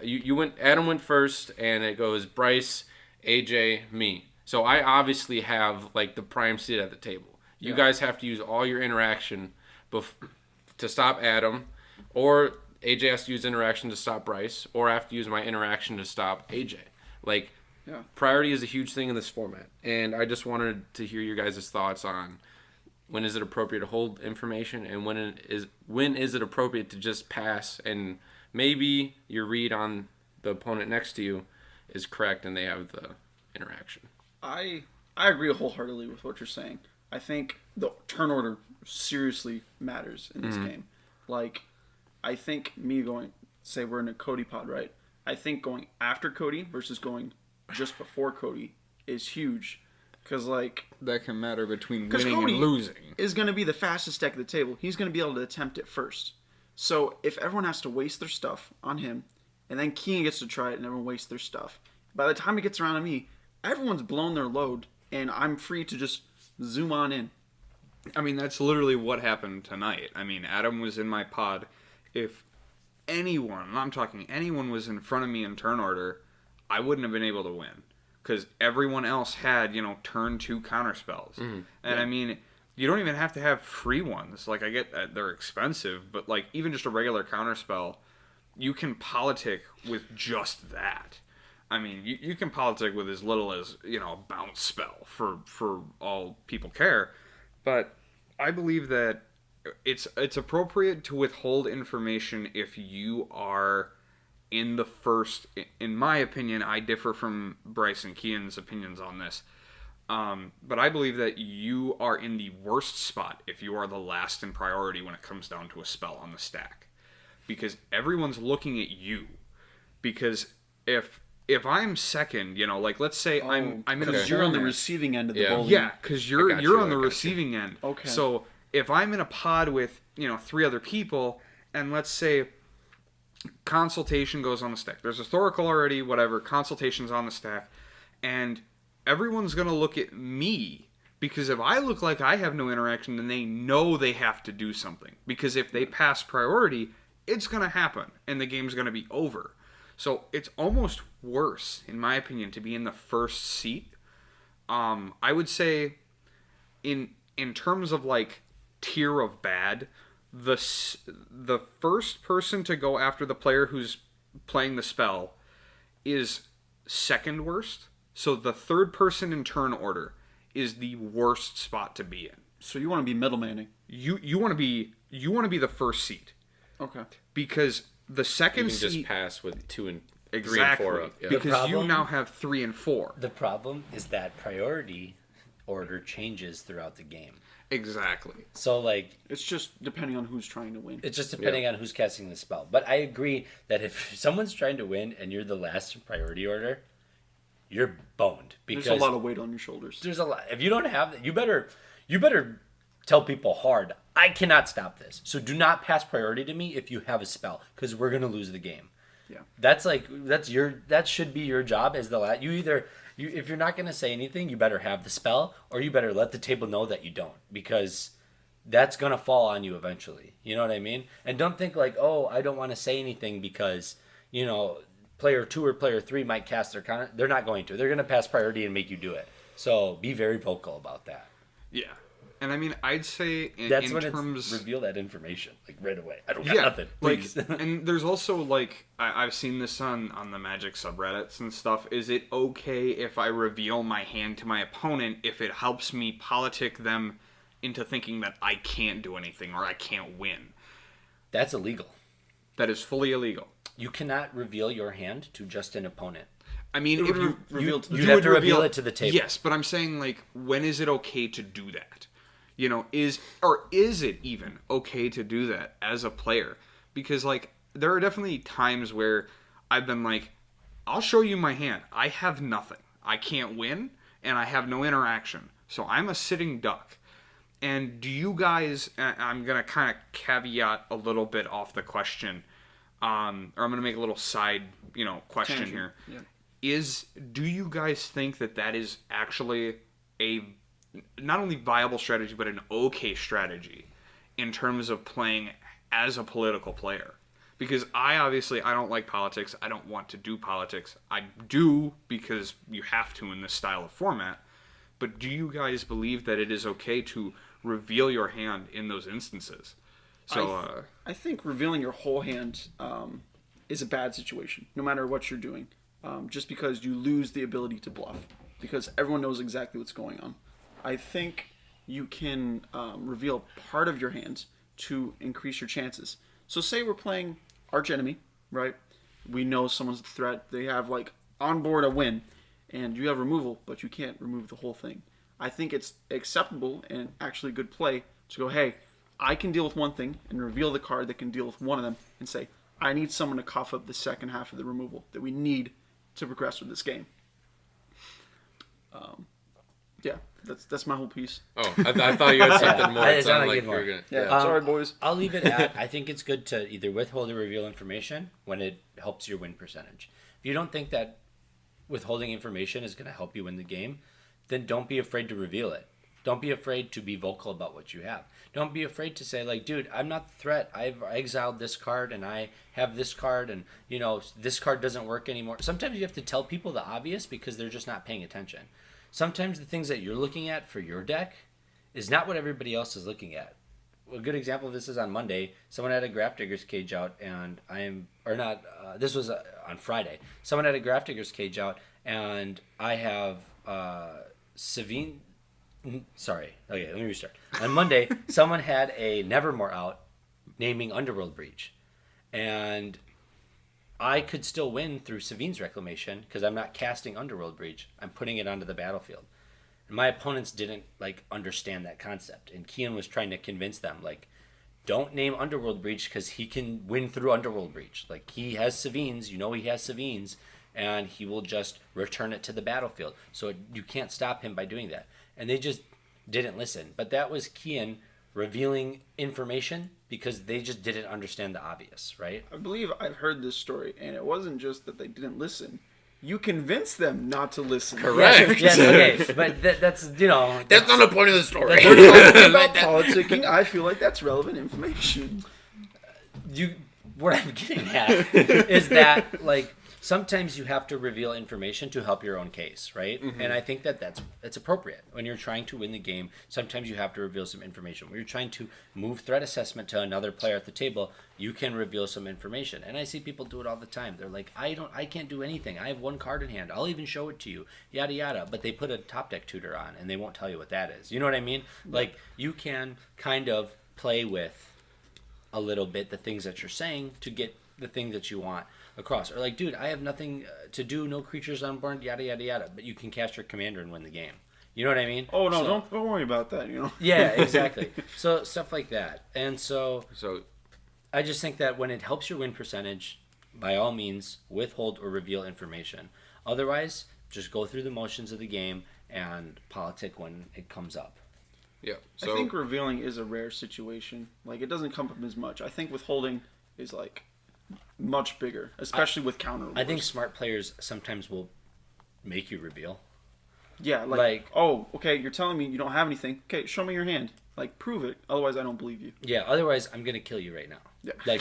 Adam went first, and it goes Bryce, AJ, me. So I obviously have like the prime seat at the table. You guys have to use all your interaction to stop Adam, or AJ has to use interaction to stop Bryce, or I have to use my interaction to stop AJ. Like, priority is a huge thing in this format, and I just wanted to hear your guys' thoughts on when is it appropriate to hold information, and when is it appropriate to just pass, and maybe your read on the opponent next to you is correct and they have the interaction. I agree wholeheartedly with what you're saying. I think the turn order seriously matters in this game. Like, I think say we're in a Cody pod, right? I think going after Cody versus going just before Cody is huge. Because, like... that can matter between winning Cody and losing. Is going to be the fastest deck at the table. He's going to be able to attempt it first. So, if everyone has to waste their stuff on him, and then Keane gets to try it and everyone wastes their stuff, by the time it gets around to me, everyone's blown their load, and I'm free to just zoom on in. I mean, that's literally what happened tonight. I mean, Adam was in my pod. If anyone was in front of me in turn order, I wouldn't have been able to win. Because everyone else had, turn 2 counterspells. And I mean, you don't even have to have free ones. Like, I get that they're expensive, but like, even just a regular counterspell, you can politic with just that. I mean, you can politic with as little as, a bounce spell for all people care. But I believe that it's appropriate to withhold information if you are in the first... In my opinion, I differ from Bryce and Kean's opinions on this. But I believe that you are in the worst spot if you are the last in priority when it comes down to a spell on the stack. Because everyone's looking at you. Because if I'm second, like let's say I'm in a because you're on the receiving end of the bullying. Yeah, because you're on the receiving end. Okay. So if I'm in a pod with 3 other people and let's say consultation goes on the stack. There's historical already, whatever, consultation's on the stack, and everyone's going to look at me, because if I look like I have no interaction, then they know they have to do something. Because if they pass priority, it's going to happen, and the game's going to be over. So it's almost worse, in my opinion, to be in the first seat. I would say, in terms of like tier of bad, the first person to go after the player who's playing the spell is second worst. So the third person in turn order is the worst spot to be in. So you want to be middlemaning. You want to be the first seat. Okay. Because the second You can seat just pass with 2 and 3 and exactly 4 up. Yeah. because you now have 3 and 4. The problem is that priority order changes throughout the game. Exactly. So like It's just depending on who's trying to win. it's just depending on who's casting the spell. But I agree that if someone's trying to win and you're the last in priority order, you're boned, because There's a lot of weight on your shoulders. there's a lot. If you don't have that, you better tell people hard, I cannot stop this. So do not pass priority to me if you have a spell, because we're gonna lose the game. Yeah. That should be your job as the last. If you're not gonna say anything, you better have the spell, or you better let the table know that you don't, because that's gonna fall on you eventually. You know what I mean? And don't think like, oh, I don't want to say anything because player 2 or player 3 might cast their counter. They're not going to. They're gonna pass priority and make you do it. So be very vocal about that. Yeah. And I mean, I'd say That's in when terms... it's reveal that information like right away. I don't got yeah, nothing. like, Please. and there's also like I've seen this on the Magic subreddits and stuff. Is it okay if I reveal my hand to my opponent if it helps me politic them into thinking that I can't do anything or I can't win? That's illegal. That is fully illegal. You cannot reveal your hand to just an opponent. I mean, if you reveal to the You have to reveal it to the table. Yes, but I'm saying, like, when is it okay to do that? Is it even okay to do that as a player? Because, like, there are definitely times where I've been like, I'll show you my hand. I have nothing. I can't win, and I have no interaction. So I'm a sitting duck. And do you guys, I'm going to kind of caveat a little bit off the question, or I'm going to make a little side, question Tangent. here. Yeah. Do you guys think that is actually a not only viable strategy, but an okay strategy in terms of playing as a political player? Because I don't like politics. I don't want to do politics. I do because you have to in this style of format. But do you guys believe that it is okay to reveal your hand in those instances? So I think revealing your whole hand is a bad situation, no matter what you're doing. Just because you lose the ability to bluff, because everyone knows exactly what's going on. I think you can reveal part of your hand to increase your chances. So say we're playing Arch Enemy, right? We know someone's a threat. They have like on board a win, and you have removal, but you can't remove the whole thing. I think it's acceptable and actually good play to go, hey, I can deal with one thing and reveal the card that can deal with one of them and say, I need someone to cough up the second half of the removal that we need to progress with this game. Yeah, that's my whole piece. Oh, I thought you had something more. It sounded like you were good. going to... Yeah, sorry, boys. I'll leave it at, I think it's good to either withhold or reveal information when it helps your win percentage. If you don't think that withholding information is going to help you win the game, then don't be afraid to reveal it. Don't be afraid to be vocal about what you have. Don't be afraid to say, like, dude, I'm not the threat. I've exiled this card, and I have this card, and, this card doesn't work anymore. Sometimes you have to tell people the obvious because they're just not paying attention. Sometimes the things that you're looking at for your deck is not what everybody else is looking at. A good example of this is on Monday. Someone had a Grafdigger's Cage out, and this was on Friday. Someone had a Grafdigger's Cage out, and I have Savine. Sorry. Okay, let me restart. On Monday, someone had a Nevermore out naming Underworld Breach. And I could still win through Savine's Reclamation because I'm not casting Underworld Breach. I'm putting it onto the battlefield. And my opponents didn't understand that concept. And Kian was trying to convince them, don't name Underworld Breach because he can win through Underworld Breach. He has Savine's, he has Savine's, and he will just return it to the battlefield. So you can't stop him by doing that. And they just didn't listen. But that was Kian revealing information because they just didn't understand the obvious, right? I believe I've heard this story, and it wasn't just that they didn't listen. You convinced them not to listen. Correct. Yes, okay, but that's That's not the point of the story. We're talking about politicking. I feel like that's relevant information. What I'm getting at is that, like, sometimes you have to reveal information to help your own case, right? Mm-hmm. And I think that's appropriate. When you're trying to win the game, sometimes you have to reveal some information. When you're trying to move threat assessment to another player at the table, you can reveal some information. And I see people do it all the time. They're like, I can't do anything. I have one card in hand. I'll even show it to you. Yada, yada. But they put a top deck tutor on, and they won't tell you what that is. You know what I mean? Like, you can kind of play with a little bit the things that you're saying to get the thing that you want across. Or like, dude, I have nothing to do, no creatures on board, yada yada yada, but you can cast your commander and win the game. You know what I mean? Oh no, don't worry about that, Yeah, exactly. So stuff like that. And so I just think that when it helps your win percentage, by all means withhold or reveal information. Otherwise, just go through the motions of the game and politic when it comes up. Yeah. I think revealing is a rare situation. Like, it doesn't come up as much. I think withholding is, like, much bigger, especially with counter wars. I think smart players sometimes will make you reveal. Yeah, like, oh, okay, you're telling me you don't have anything. Okay, show me your hand. Like, prove it. Otherwise, I don't believe you. Yeah, otherwise, I'm going to kill you right now. Yeah. Like,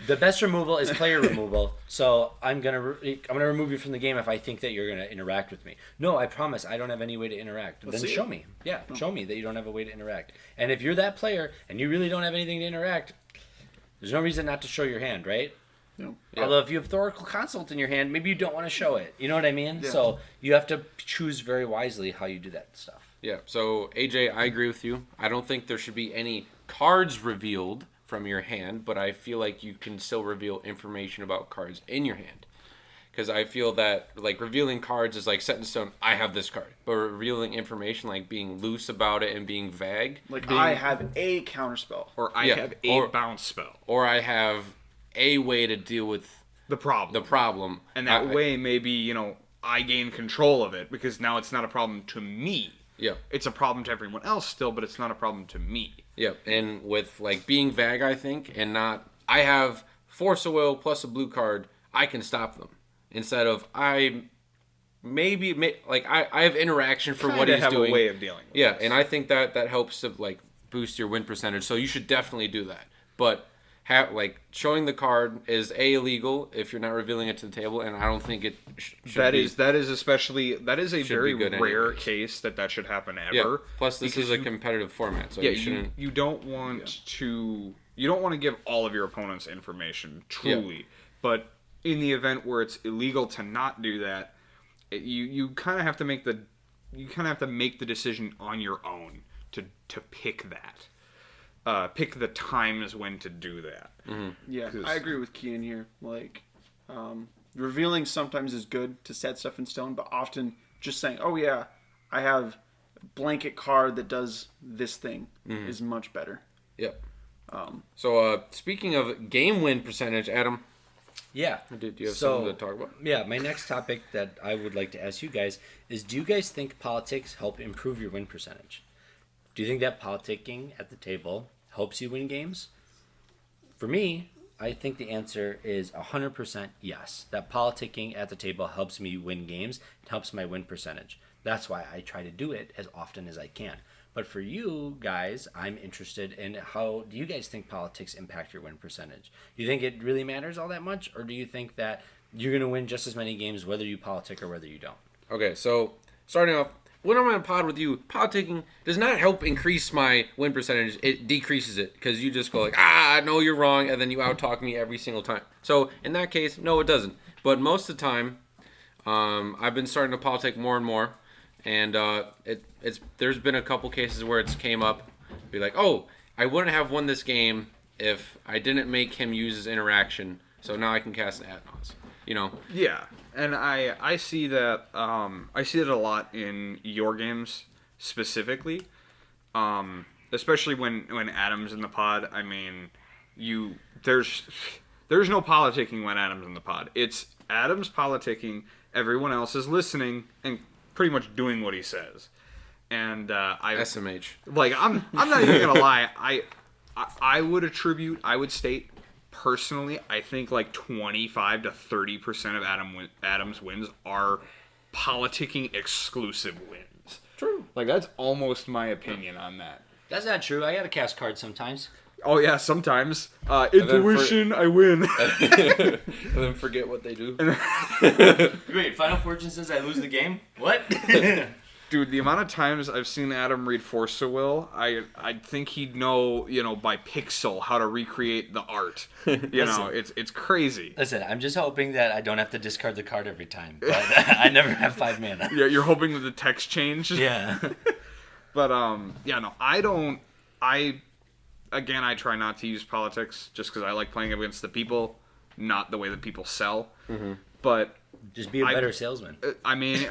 the best removal is player removal. So I'm gonna remove you from the game if I think that you're gonna interact with me. No, I promise I don't have any way to interact. Then show me. Yeah, show me that you don't have a way to interact. And if you're that player and you really don't have anything to interact, there's no reason not to show your hand, right? No. Yeah. Although if you have Thoracle Consult in your hand, maybe you don't want to show it. You know what I mean? Yeah. So you have to choose very wisely how you do that stuff. Yeah. So AJ, I agree with you. I don't think there should be any cards revealed from your hand, but I feel like you can still reveal information about cards in your hand. Because I feel that, like, revealing cards is like set in stone, I have this card. But revealing information, like being loose about it and being vague. Like, I have a counterspell. Or I have a bounce spell. Or I have a way to deal with the problem. And that way, maybe, I gain control of it, because now it's not a problem to me. Yeah. It's a problem to everyone else still, but it's not a problem to me. Yeah, and with, like, being vague, I think, and not, I have Force of Will plus a blue card, I can stop them. Instead of, I have interaction for what he's have doing. A way of dealing with Yeah, this. and I think that helps to, like, boost your win percentage, so you should definitely do that. But, showing the card is illegal if you're not revealing it to the table, and I don't think it should be. That is a very rare anyways. case that should happen ever. Yeah. Plus, this is a competitive format, so you shouldn't. You don't want to give all of your opponent's information truly, but in the event where it's illegal to not do that, you kind of have to make the decision on your own to pick that. Pick the times when to do that. Mm-hmm. Yeah, I agree with Kean here. Like, revealing sometimes is good to set stuff in stone, but often just saying, oh yeah, I have a blanket card that does this thing is much better. Yep. So, speaking of game win percentage, Adam. Yeah. Do you have something to talk about? Yeah, my next topic that I would like to ask you guys is, do you guys think politics help improve your win percentage? Do you think that politicking at the table helps you win games? For me, I think the answer is 100% yes. That politicking at the table helps me win games. It helps my win percentage. That's why I try to do it as often as I can. But for you guys, I'm interested in how do you guys think politics impact your win percentage? Do you think it really matters all that much? Or do you think that you're going to win just as many games whether you politic or whether you don't? Okay, so starting off, when I'm on a pod with you, politicking does not help increase my win percentage. It decreases it because you just go like, no, you're wrong, and then you out-talk me every single time. So in that case, no, it doesn't. But most of the time, I've been starting to politic more and more, and there's been a couple cases where it's came up, be like, oh, I wouldn't have won this game if I didn't make him use his interaction, so now I can cast Naus. Yeah, and I see that a lot in your games specifically, especially when Adam's in the pod. I mean, there's no politicking when Adam's in the pod. It's Adam's politicking, everyone else is listening and pretty much doing what he says. And SMH. like I'm not even gonna lie. I would state personally, I think like 25 to 30% of Adam's wins are politicking exclusive wins. True. Like that's almost my opinion on that. That's not true. I gotta cast cards sometimes. Oh yeah, sometimes intuition, I win. And then forget what they do. Wait, Final Fortune says I lose the game? What? Dude, the amount of times I've seen Adam read Force of Will, I think he'd know, by pixel how to recreate the art. It's crazy. Listen, I'm just hoping that I don't have to discard the card every time. But I never have 5 mana. Yeah, you're hoping that the text changed. Yeah. But I try not to use politics just because I like playing against the people, not the way that people sell. Mm-hmm. But just be a better salesman. I mean,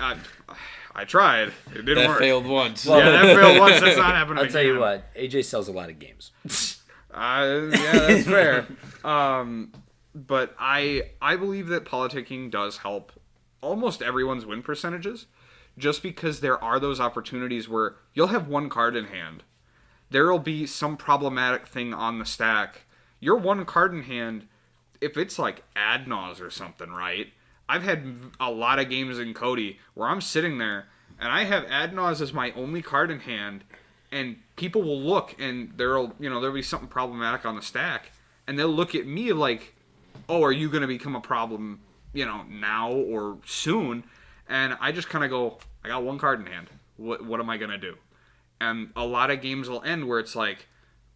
I tried. It didn't work. That failed once. Yeah, that failed once. That's not happening I'll again. tell you what, AJ sells a lot of games. Yeah, that's fair. But I believe that politicking does help almost everyone's win percentages, just because there are those opportunities where you'll have one card in hand. There will be some problematic thing on the stack. Your one card in hand, if it's like Naus or something, right? I've had a lot of games in Cody where I'm sitting there and I have Naus as my only card in hand, and people will look and there'll be something problematic on the stack, and they'll look at me like, "Oh, are you going to become a problem, now or soon?" And I just kind of go, "I got one card in hand. What am I going to do?" And a lot of games will end where it's like,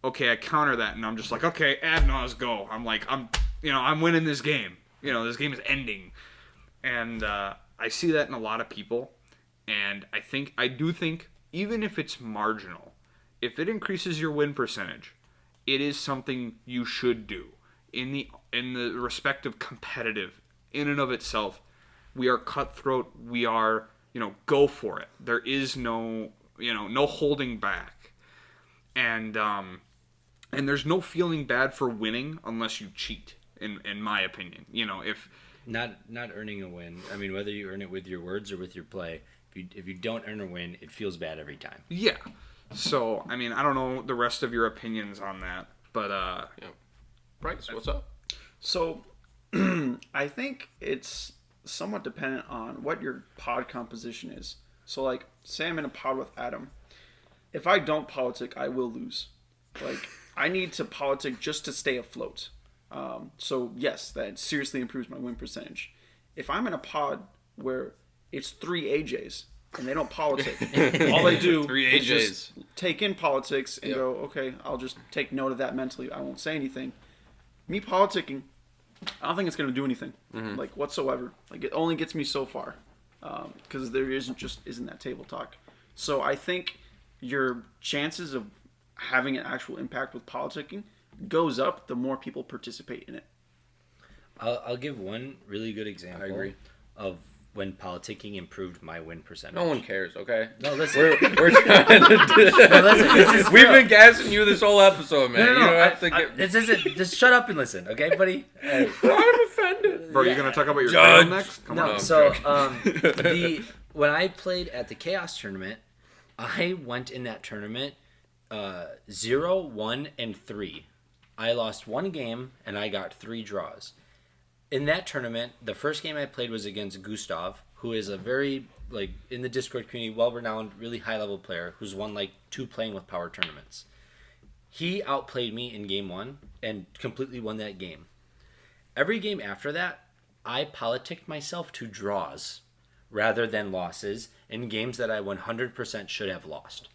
okay, I counter that, and I'm just like, okay, Naus, go. I'm like, I'm winning this game. This game is ending. And I see that in a lot of people. And I do think, even if it's marginal, if it increases your win percentage, it is something you should do. In the respect of competitive, in and of itself, we are cutthroat. We are, go for it. There is no holding back, and there's no feeling bad for winning unless you cheat. In my opinion, if not earning a win. I mean, whether you earn it with your words or with your play, if you don't earn a win, it feels bad every time. Yeah. So I mean, I don't know the rest of your opinions on that, but Bryce, what's up? So I think it's somewhat dependent on what your pod composition is. So, like, say I'm in a pod with Adam. If I don't politic, I will lose. Like, I need to politic just to stay afloat. So, yes, that seriously improves my win percentage. If I'm in a pod where it's 3 AJs and they don't politic, all they do 3 is AJs. just take in politics and go, okay, I'll just take note of that mentally. I won't say anything. Me politicking, I don't think it's going to do anything, like, whatsoever. Like, it only gets me so far. Because there isn't that table talk. So I think your chances of having an actual impact with politicking goes up the more people participate in it. I'll give one really good example. I agree. Of when politicking improved my win percentage. No one cares, okay? No, listen. We're trying to do listen, We've been gassing you this whole episode, man. No. You don't have to get... This isn't. Just shut up and listen, okay, buddy? I'm offended. bro, you gonna talk about your Judge. trail next? Come No, on. so when I played at the Chaos tournament, I went in that tournament 0, 1, and 3. I lost 1 game and I got 3 draws. In that tournament, the first game I played was against Gustav, who is a very, in the Discord community, well-renowned, really high-level player who's won 2 playing with power tournaments. He outplayed me in game 1 and completely won that game. Every game after that, I politicked myself to draws rather than losses in games that I 100% should have lost.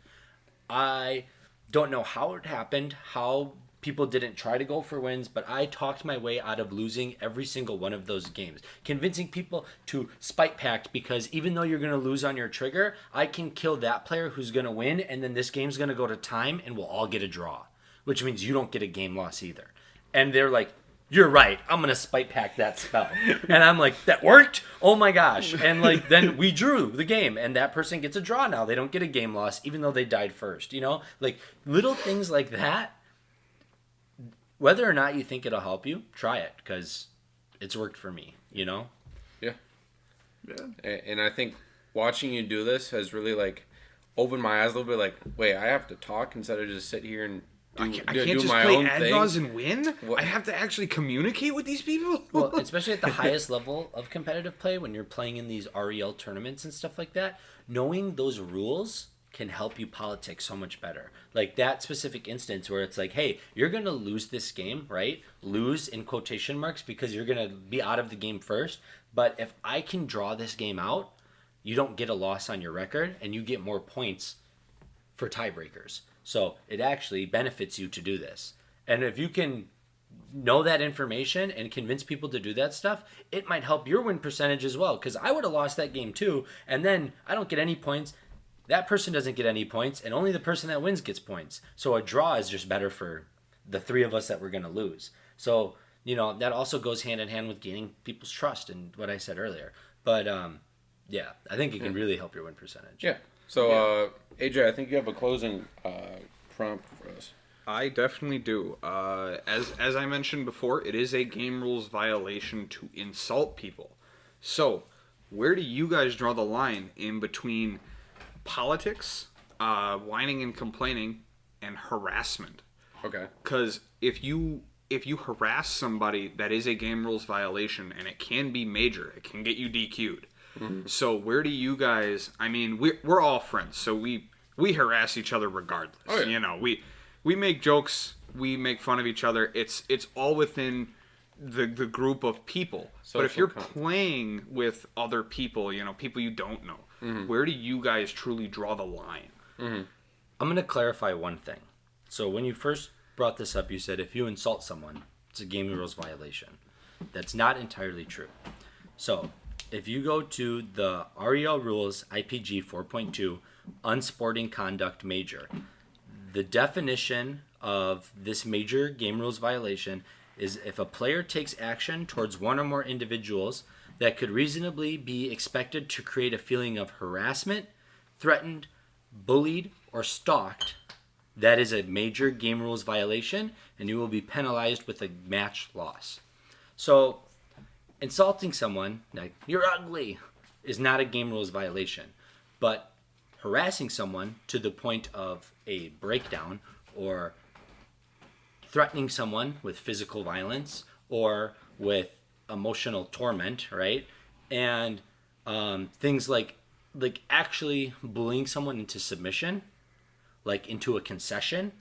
I don't know how it happened, how people didn't try to go for wins, but I talked my way out of losing every single one of those games. Convincing people to spite pact, because even though you're going to lose on your trigger, I can kill that player who's going to win, and then this game's going to go to time, and we'll all get a draw. Which means you don't get a game loss either. And they're like, you're right, I'm going to spite pact that spell. And I'm like, that worked? Oh my gosh. And then we drew the game, and that person gets a draw now. They don't get a game loss, even though they died first. Little things like that. Whether or not you think it'll help you, try it, because it's worked for me, Yeah. And I think watching you do this has really, opened my eyes a little bit. Like, wait, I have to talk instead of just sit here and I can't do just my play own ad thing. draws and win. What? I have to actually communicate with these people. Well, especially at the highest level of competitive play, when you're playing in these REL tournaments and stuff like that, knowing those rules can help you politic so much better. Like that specific instance where it's like, hey, you're going to lose this game, right? Lose in quotation marks because you're going to be out of the game first. But if I can draw this game out, you don't get a loss on your record and you get more points for tiebreakers. So it actually benefits you to do this. And if you can know that information and convince people to do that stuff, it might help your win percentage as well. Because I would have lost that game too, and then I don't get any points. That person doesn't get any points, and only the person that wins gets points. So a draw is just better for the three of us that we're going to lose. So, that also goes hand in hand with gaining people's trust and what I said earlier. But, yeah, I think it can really help your win percentage. Yeah. So, AJ, I think you have a closing prompt for us. I definitely do. As I mentioned before, it is a game rules violation to insult people. So, where do you guys draw the line in between politics, whining and complaining, and harassment? Okay. Because if you harass somebody, that is a game rules violation, and it can be major. It can get you DQ'd. Mm-hmm. So where do you guys? I mean, we're all friends, so we harass each other regardless. Oh, yeah. We make jokes, we make fun of each other. It's all within the group of people. But if you're playing with other people, people you don't know, mm-hmm. where do you guys truly draw the line? Mm-hmm. I'm going to clarify one thing. So when you first brought this up, you said if you insult someone, it's a game rules violation. That's not entirely true. So if you go to the REL rules IPG 4.2 unsporting conduct major, the definition of this major game rules violation is if a player takes action towards one or more individuals that could reasonably be expected to create a feeling of harassment, threatened, bullied, or stalked, that is a major game rules violation, and you will be penalized with a match loss. So, insulting someone, like, you're ugly, is not a game rules violation. But harassing someone to the point of a breakdown, or threatening someone with physical violence, or with emotional torment, right? And things like actually bullying someone into submission, like into a concession,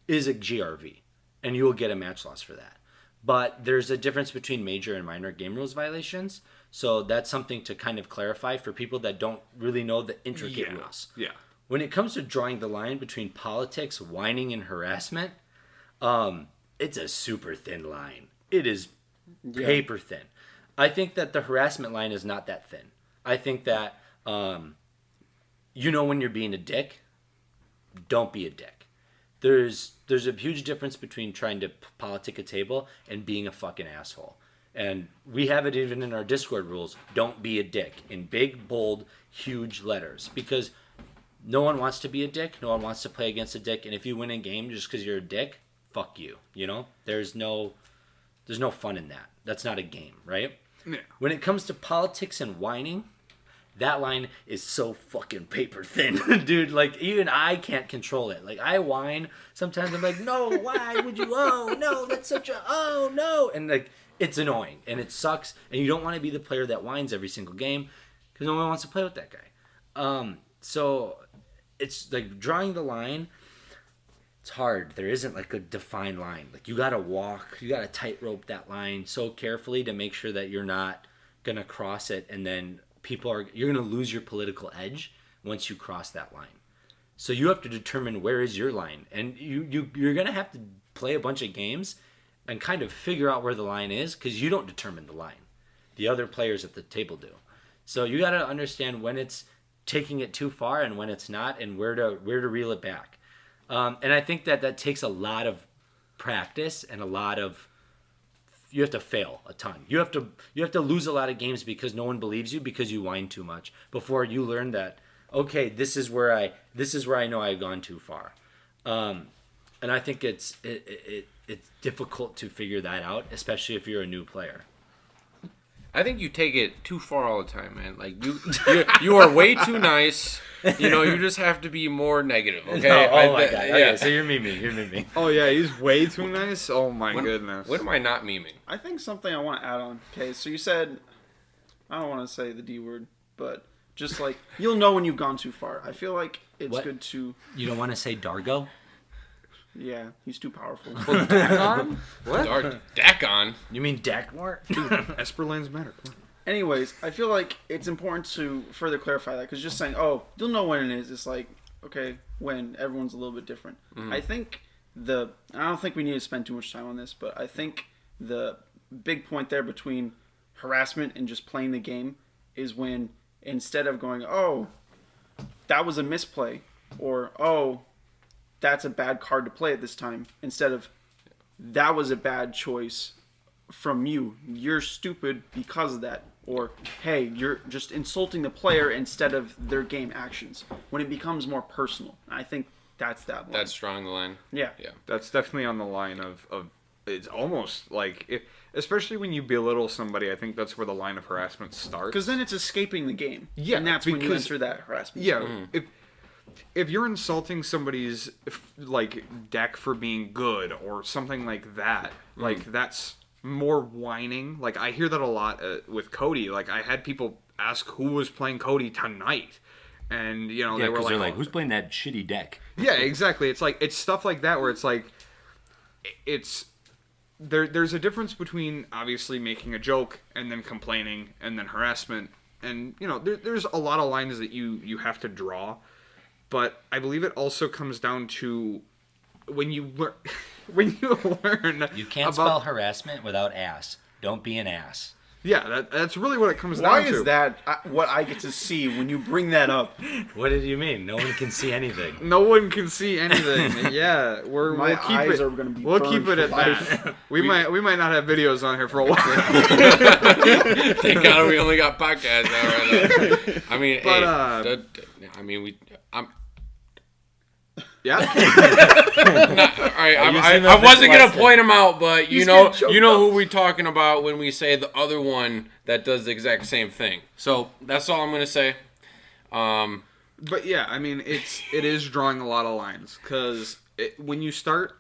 is a GRV, and you will get a match loss for that. But there's a difference between major and minor game rules violations, so that's something to kind of clarify for people that don't really know the intricate rules. Yeah. When it comes to drawing the line between politics, whining, and harassment, it's a super thin line. It is paper thin. I think that the harassment line is not that thin. I think that when you're being a dick, don't be a dick. There's a huge difference between trying to politic a table and being a fucking asshole. And we have it even in our Discord rules. Don't be a dick in big, bold, huge letters. Because no one wants to be a dick. No one wants to play against a dick. And if you win a game just because you're a dick, fuck you. There's no fun in that. That's not a game, right? Yeah. When it comes to politics and whining, that line is so fucking paper thin, dude. Like, even I can't control it. Like, I whine. Sometimes I'm like, no, why would you? Oh, no, that's such a, oh, no. And, like, it's annoying. And it sucks. And you don't want to be the player that whines every single game because no one wants to play with that guy. So, it's, like, drawing the line, it's hard. There isn't, like, a defined line. Like, you got to walk. You got to tightrope that line so carefully to make sure that you're not going to cross it and then you're going to lose your political edge once you cross that line. So you have to determine where is your line, and you're going to have to play a bunch of games and kind of figure out where the line is, because you don't determine the line. The other players at the table do. So you got to understand when it's taking it too far and when it's not, and where to reel it back. And I think that takes a lot of practice and you have to fail a ton. You have to lose a lot of games because no one believes you because you whine too much before you learn that, okay, this is where I know I've gone too far. And I think it's difficult to figure that out, especially if you're a new player. I think you take it too far all the time, man. Like you are way too nice. You just have to be more negative. Okay. No, oh my god. Yeah. Okay, so you're memeing. Oh yeah, he's way too nice. Oh my goodness. What am I not memeing? I think something I want to add on. Okay, so you said, I don't want to say the D word, but just like, you'll know when you've gone too far. I feel like it's good to... You don't want to say Dargo? Yeah, he's too powerful. Dakon? What? Dakon? You mean Dakmore? Esperlands matter. Come on. Anyways, I feel like it's important to further clarify that, because just saying, oh, you'll know when it is, it's like, okay, when everyone's a little bit different. Mm-hmm. I don't think we need to spend too much time on this, but I think the big point there between harassment and just playing the game is when, instead of going, oh, that was a misplay, or, oh, that's a bad card to play at this time, instead of, that was a bad choice from you. You're stupid because of that. Or, hey, you're just insulting the player instead of their game actions. When it becomes more personal. I think that's that line. That's drawing the line. Yeah. That's definitely on the line of it's almost like, especially when you belittle somebody, I think that's where the line of harassment starts. Because then it's escaping the game. Yeah. And that's when you enter that harassment. Yeah. If you're insulting somebody's like deck for being good or something like that, like that's more whining. Like I hear that a lot with Cody. Like I had people ask who was playing Cody tonight, and they were like, who's playing that shitty deck? Yeah, exactly. It's like it's stuff like that where it's like it's there's a difference between obviously making a joke and then complaining and then harassment, and there's a lot of lines that you have to draw. But I believe it also comes down to when you learn. You can't spell harassment without ass. Don't be an ass. Yeah, that's really what it comes down to. Why is that what I get to see when you bring that up? What did you mean? No one can see anything. No one can see anything. Yeah, we'll keep eyes it. are gonna be We'll burned keep it for at life. that. We might not have videos on here for a while. Thank God we only got podcasts now right now. I mean, Yeah. All right, I wasn't gonna point him out, but you know who we're talking about when we say the other one that does the exact same thing. So that's all I'm gonna say. But yeah, I mean, it is drawing a lot of lines because when you start,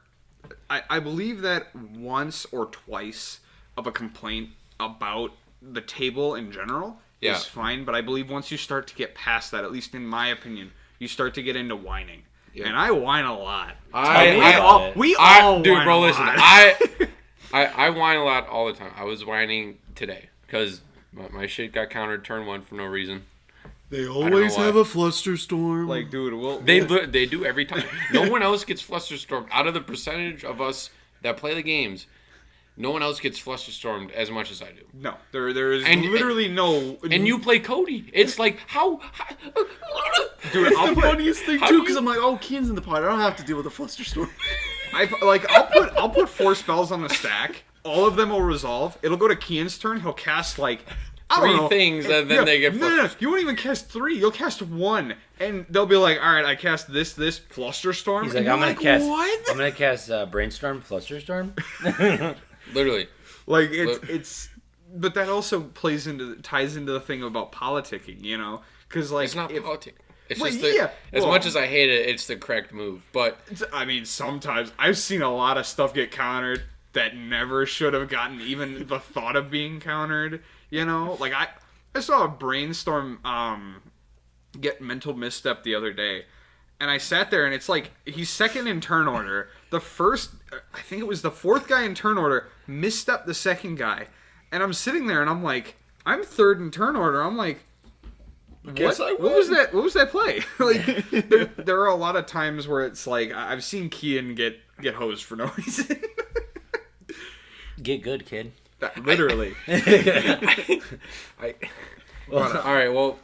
I believe that once or twice of a complaint about the table in general is fine, but I believe once you start to get past that, at least in my opinion, you start to get into whining. Yeah. And I whine a lot. We all dude, whine bro, a listen. lot. I whine a lot all the time. I was whining today because my shit got countered turn 1 for no reason. They always have a flusterstorm. Like, dude, they do every time. No one else gets flusterstormed out of the percentage of us that play the games. No one else gets flusterstormed as much as I do. No, there is literally no. And you play Cody. It's like how dude, I'll the funniest thing too, because I'm like, oh, Keen's in the pod. I don't have to deal with a flusterstorm. I'll put 4 spells on the stack. All of them will resolve. It'll go to Keen's turn. He'll cast like 3 things, and then they get. No. You won't even cast 3. You'll cast 1, and they'll be like, all right, I cast this Flusterstorm. He's like, I'm gonna cast. What? I'm gonna cast Brainstorm, Flusterstorm. Literally, like it's, but that also ties into the thing about politicking, because like it's not politic. It's just as much as I hate it, it's the correct move. But I mean, sometimes I've seen a lot of stuff get countered that never should have gotten even the thought of being countered. Like I saw a Brainstorm get mental misstep the other day. And I sat there, and it's like, he's second in turn order. I think it was the 4th guy in turn order, misstepped the 2nd guy. And I'm sitting there, and I'm like, I'm 3rd in turn order. I'm like, what was that play? Like, there are a lot of times where it's like, I've seen Kian get hosed for no reason. Get good, kid. Literally. All right, well,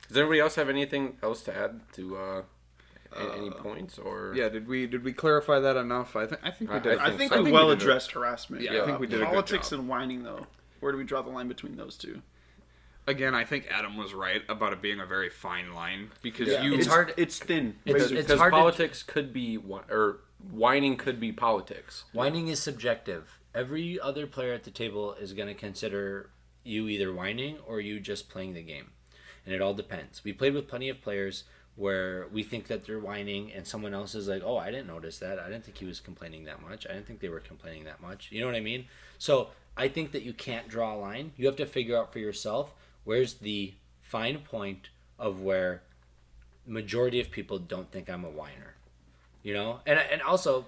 does anybody else have anything else to add to any points or? Yeah, did we clarify that enough? I think we did. I think we well addressed harassment. Yeah, I think we did. Politics and whining, though. Where do we draw the line between those two? Again, I think Adam was right about it being a very fine line because it's hard. It's thin. It's hard. Politics could be or whining could be politics. Whining is subjective. Every other player at the table is going to consider you either whining or you just playing the game. And it all depends. We played with plenty of players where we think that they're whining and someone else is like, oh, I didn't notice that. I didn't think he was complaining that much. I didn't think they were complaining that much. You know what I mean? So I think that you can't draw a line. You have to figure out for yourself where's the fine point of where majority of people don't think I'm a whiner. You know? And also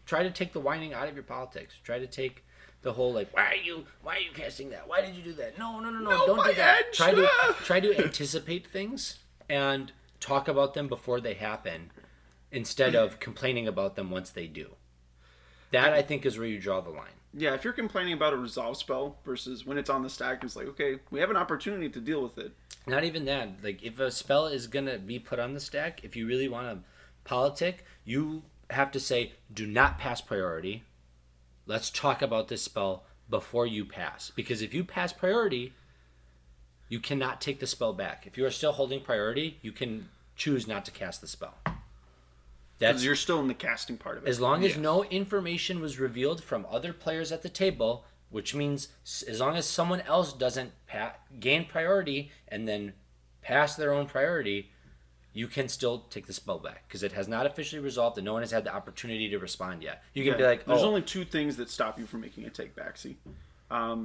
try to take the whining out of your politics. Try to take the whole like, why are you casting that? Why did you do that? No, don't do that. Try to anticipate things and talk about them before they happen instead of complaining about them once they do. That I think is where you draw the line. Yeah, if you're complaining about a resolve spell versus when it's on the stack, it's like, okay, we have an opportunity to deal with it. Not even that. Like, if a spell is going to be put on the stack, if you really want to politic, you have to say, do not pass priority. Let's talk about this spell before you pass. Because if you pass priority, you cannot take the spell back. If you are still holding priority, you can choose not to cast the spell. Because you're still in the casting part of it. As long as no information was revealed from other players at the table, which means as long as someone else doesn't gain priority and then pass their own priority, you can still take the spell back because it has not officially resolved and no one has had the opportunity to respond yet. You can be like, there's only two things that stop you from making a take back, see?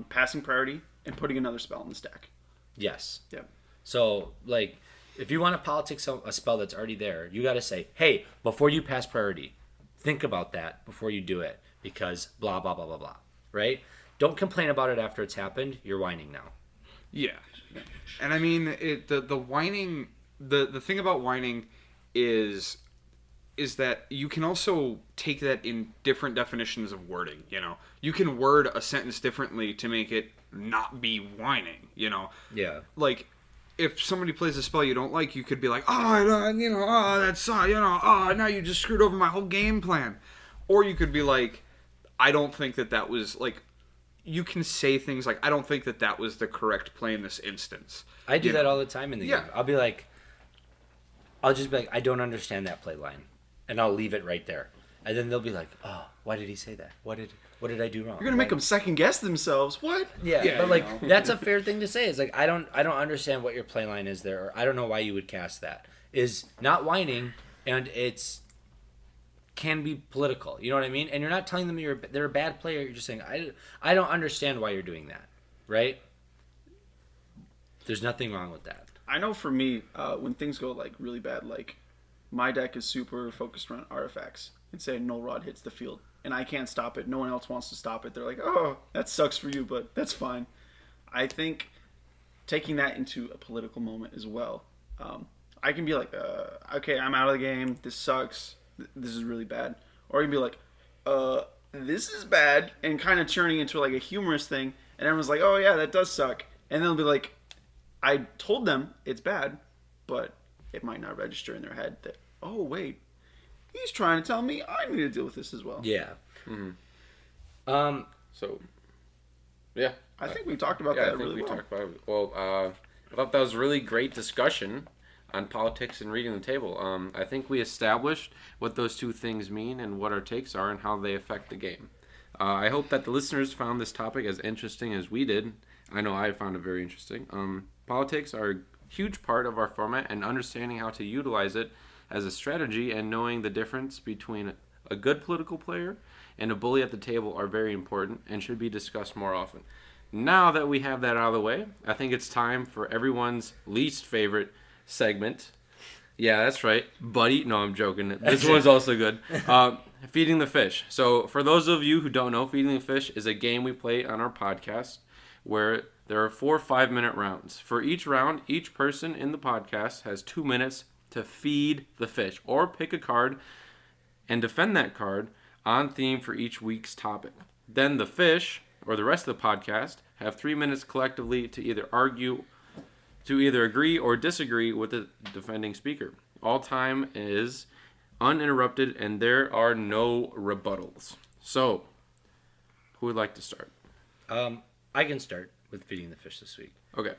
Passing priority and putting another spell in the stack. Yes. Yep. So, like, if you want to politic a spell that's already there, you got to say, hey, before you pass priority, think about that before you do it because blah, blah, blah, blah, blah. Right? Don't complain about it after it's happened. You're whining now. Yeah. And I mean, the whining, the thing about whining is that you can also take that in different definitions of wording, you know. You can word a sentence differently to make it not be whining, you know. Yeah. Like, if somebody plays a spell you don't like, you could be like, that's, now you just screwed over my whole game plan. Or you could be like, I don't think that was, like, you can say things like, I don't think that was the correct play in this instance. I do that all the time in the game. I'll just be like, I don't understand that play line. And I'll leave it right there. And then they'll be like, oh, why did he say that? What did I do wrong? You're gonna make them second guess themselves. What? Yeah, but like that's a fair thing to say. It's like I don't understand what your play line is there, or I don't know why you would cast that. Is not whining, and can be political. You know what I mean? And you're not telling them they're a bad player. You're just saying I don't understand why you're doing that. Right? There's nothing wrong with that. I know for me, when things go like really bad, like my deck is super focused around artifacts. And say Null Rod hits the field, and I can't stop it. No one else wants to stop it. They're like, oh, that sucks for you, but that's fine. I think taking that into a political moment as well, I can be like, okay, I'm out of the game. This sucks. This is really bad. Or you can be like, this is bad, and kind of turning into like a humorous thing, and everyone's like, oh yeah, that does suck. And they'll be like, I told them it's bad, but it might not register in their head that, oh wait, he's trying to tell me I need to deal with this as well. Yeah. Mm-hmm. So, yeah. I think we talked about that really well. Talked about it. Well, I thought that was a really great discussion on politics and reading the table. I think we established what those two things mean and what our takes are and how they affect the game. I hope that the listeners found this topic as interesting as we did. I know I found it very interesting. Politics are a huge part of our format, and understanding how to utilize it as a strategy and knowing the difference between a good political player and a bully at the table are very important and should be discussed more often. Now that we have that out of the way, I think it's time for everyone's least favorite segment. Yeah, that's right. Buddy. No, I'm joking. This one's also good. Feeding the Fish. So for those of you who don't know, Feeding the Fish is a game we play on our podcast where there are 4 5-minute rounds. For each round, each person in the podcast has 2 minutes to feed the fish or pick a card and defend that card on theme for each week's topic. Then the fish, or the rest of the podcast, have 3 minutes collectively to either agree or disagree with the defending speaker. All time is uninterrupted and there are no rebuttals. So, who would like to start? I can start with feeding the fish this week. Okay.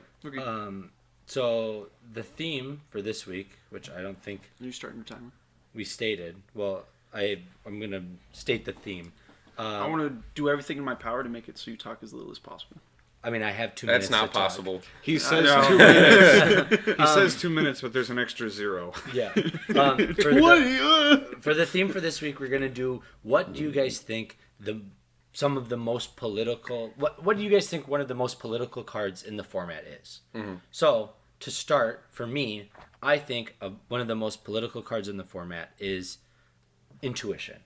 So the theme for this week, which I don't think Are you starting your timer? we stated. Well, I'm gonna state the theme. I want to do everything in my power to make it so you talk as little as possible. I mean, I have 2 That's minutes. not to talk. possible. He says 2 minutes. He says 2 minutes, but there's an extra 0. Yeah. For the theme for this week, we're gonna do. What do you guys think some of the most political? What do you guys think one of the most political cards in the format is? Mm-hmm. So to start, for me, I think one of the most political cards in the format is Intuition.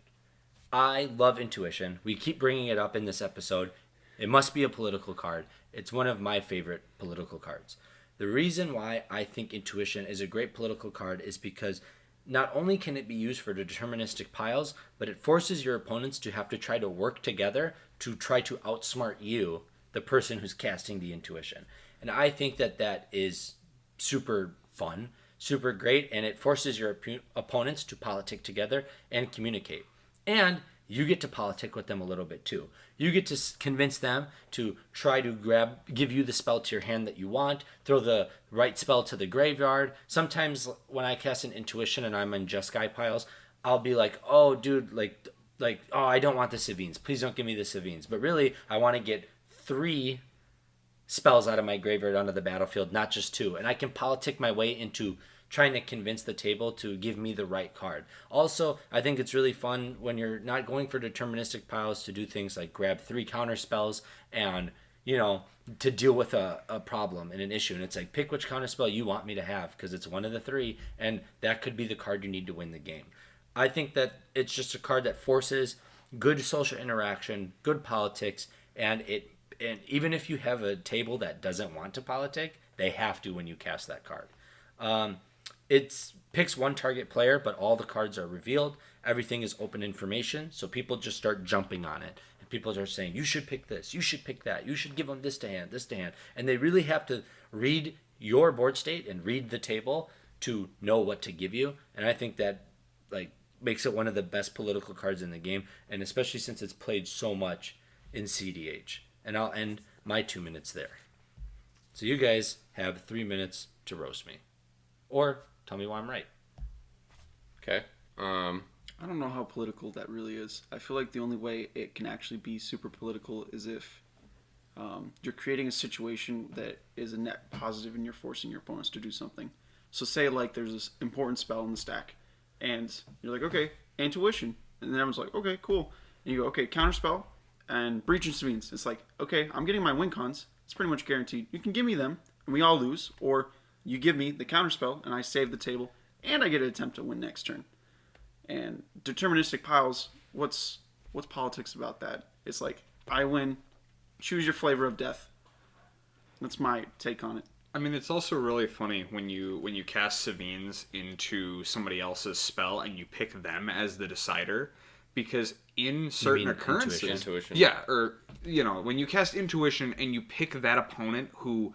I love Intuition. We keep bringing it up in this episode. It must be a political card. It's one of my favorite political cards. The reason why I think Intuition is a great political card is because not only can it be used for deterministic piles, but it forces your opponents to have to try to work together to try to outsmart you, the person who's casting the Intuition. And I think that is super fun, super great, and it forces your opponents to politic together and communicate. And you get to politic with them a little bit too. You get to convince them to try to give you the spell to your hand that you want, throw the right spell to the graveyard. Sometimes when I cast an Intuition and I'm in Jeskai piles, I'll be like, oh, dude, oh, I don't want the Savines. Please don't give me the Savines. But really, I want to get 3 spells out of my graveyard onto the battlefield, not just 2. And I can politic my way into trying to convince the table to give me the right card. Also, I think it's really fun when you're not going for deterministic piles to do things like grab 3 counter spells and, to deal with a problem and an issue. And it's like, pick which counter spell you want me to have because it's one of the 3, and that could be the card you need to win the game. I think that it's just a card that forces good social interaction, good politics, and even if you have a table that doesn't want to politic, they have to when you cast that card. It picks one target player, but all the cards are revealed. Everything is open information, so people just start jumping on it. And people are saying, you should pick this, you should pick that, you should give them this to hand, this to hand. And they really have to read your board state and read the table to know what to give you. And I think that makes it one of the best political cards in the game, and especially since it's played so much in cEDH. And I'll end my 2 minutes there. So you guys have 3 minutes to roast me. Or tell me why I'm right. Okay. I don't know how political that really is. I feel like the only way it can actually be super political is if you're creating a situation that is a net positive and you're forcing your opponents to do something. So say there's this important spell in the stack and you're like, okay, Intuition. And then everyone's like, okay, cool. And you go, okay, counterspell and Breach and Savines. It's like, okay, I'm getting my win cons. It's pretty much guaranteed. You can give me them and we all lose, or you give me the counterspell and I save the table and I get an attempt to win next turn. And deterministic piles, what's politics about that? It's like, I win, choose your flavor of death. That's my take on it. I mean, it's also really funny when you cast Savines into somebody else's spell and you pick them as the decider, because in certain occurrences, Intuition. Yeah, or when you cast Intuition and you pick that opponent who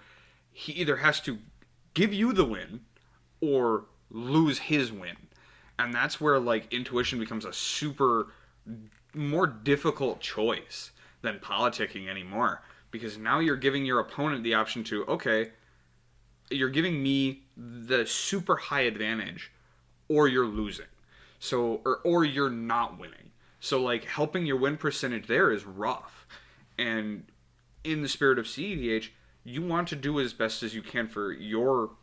he either has to give you the win or lose his win, and that's where Intuition becomes a super more difficult choice than politicking anymore, because now you're giving your opponent the option to, okay, you're giving me the super high advantage, or you're losing. So, or you're not winning. So, helping your win percentage there is rough. And in the spirit of cEDH, you want to do as best as you can for your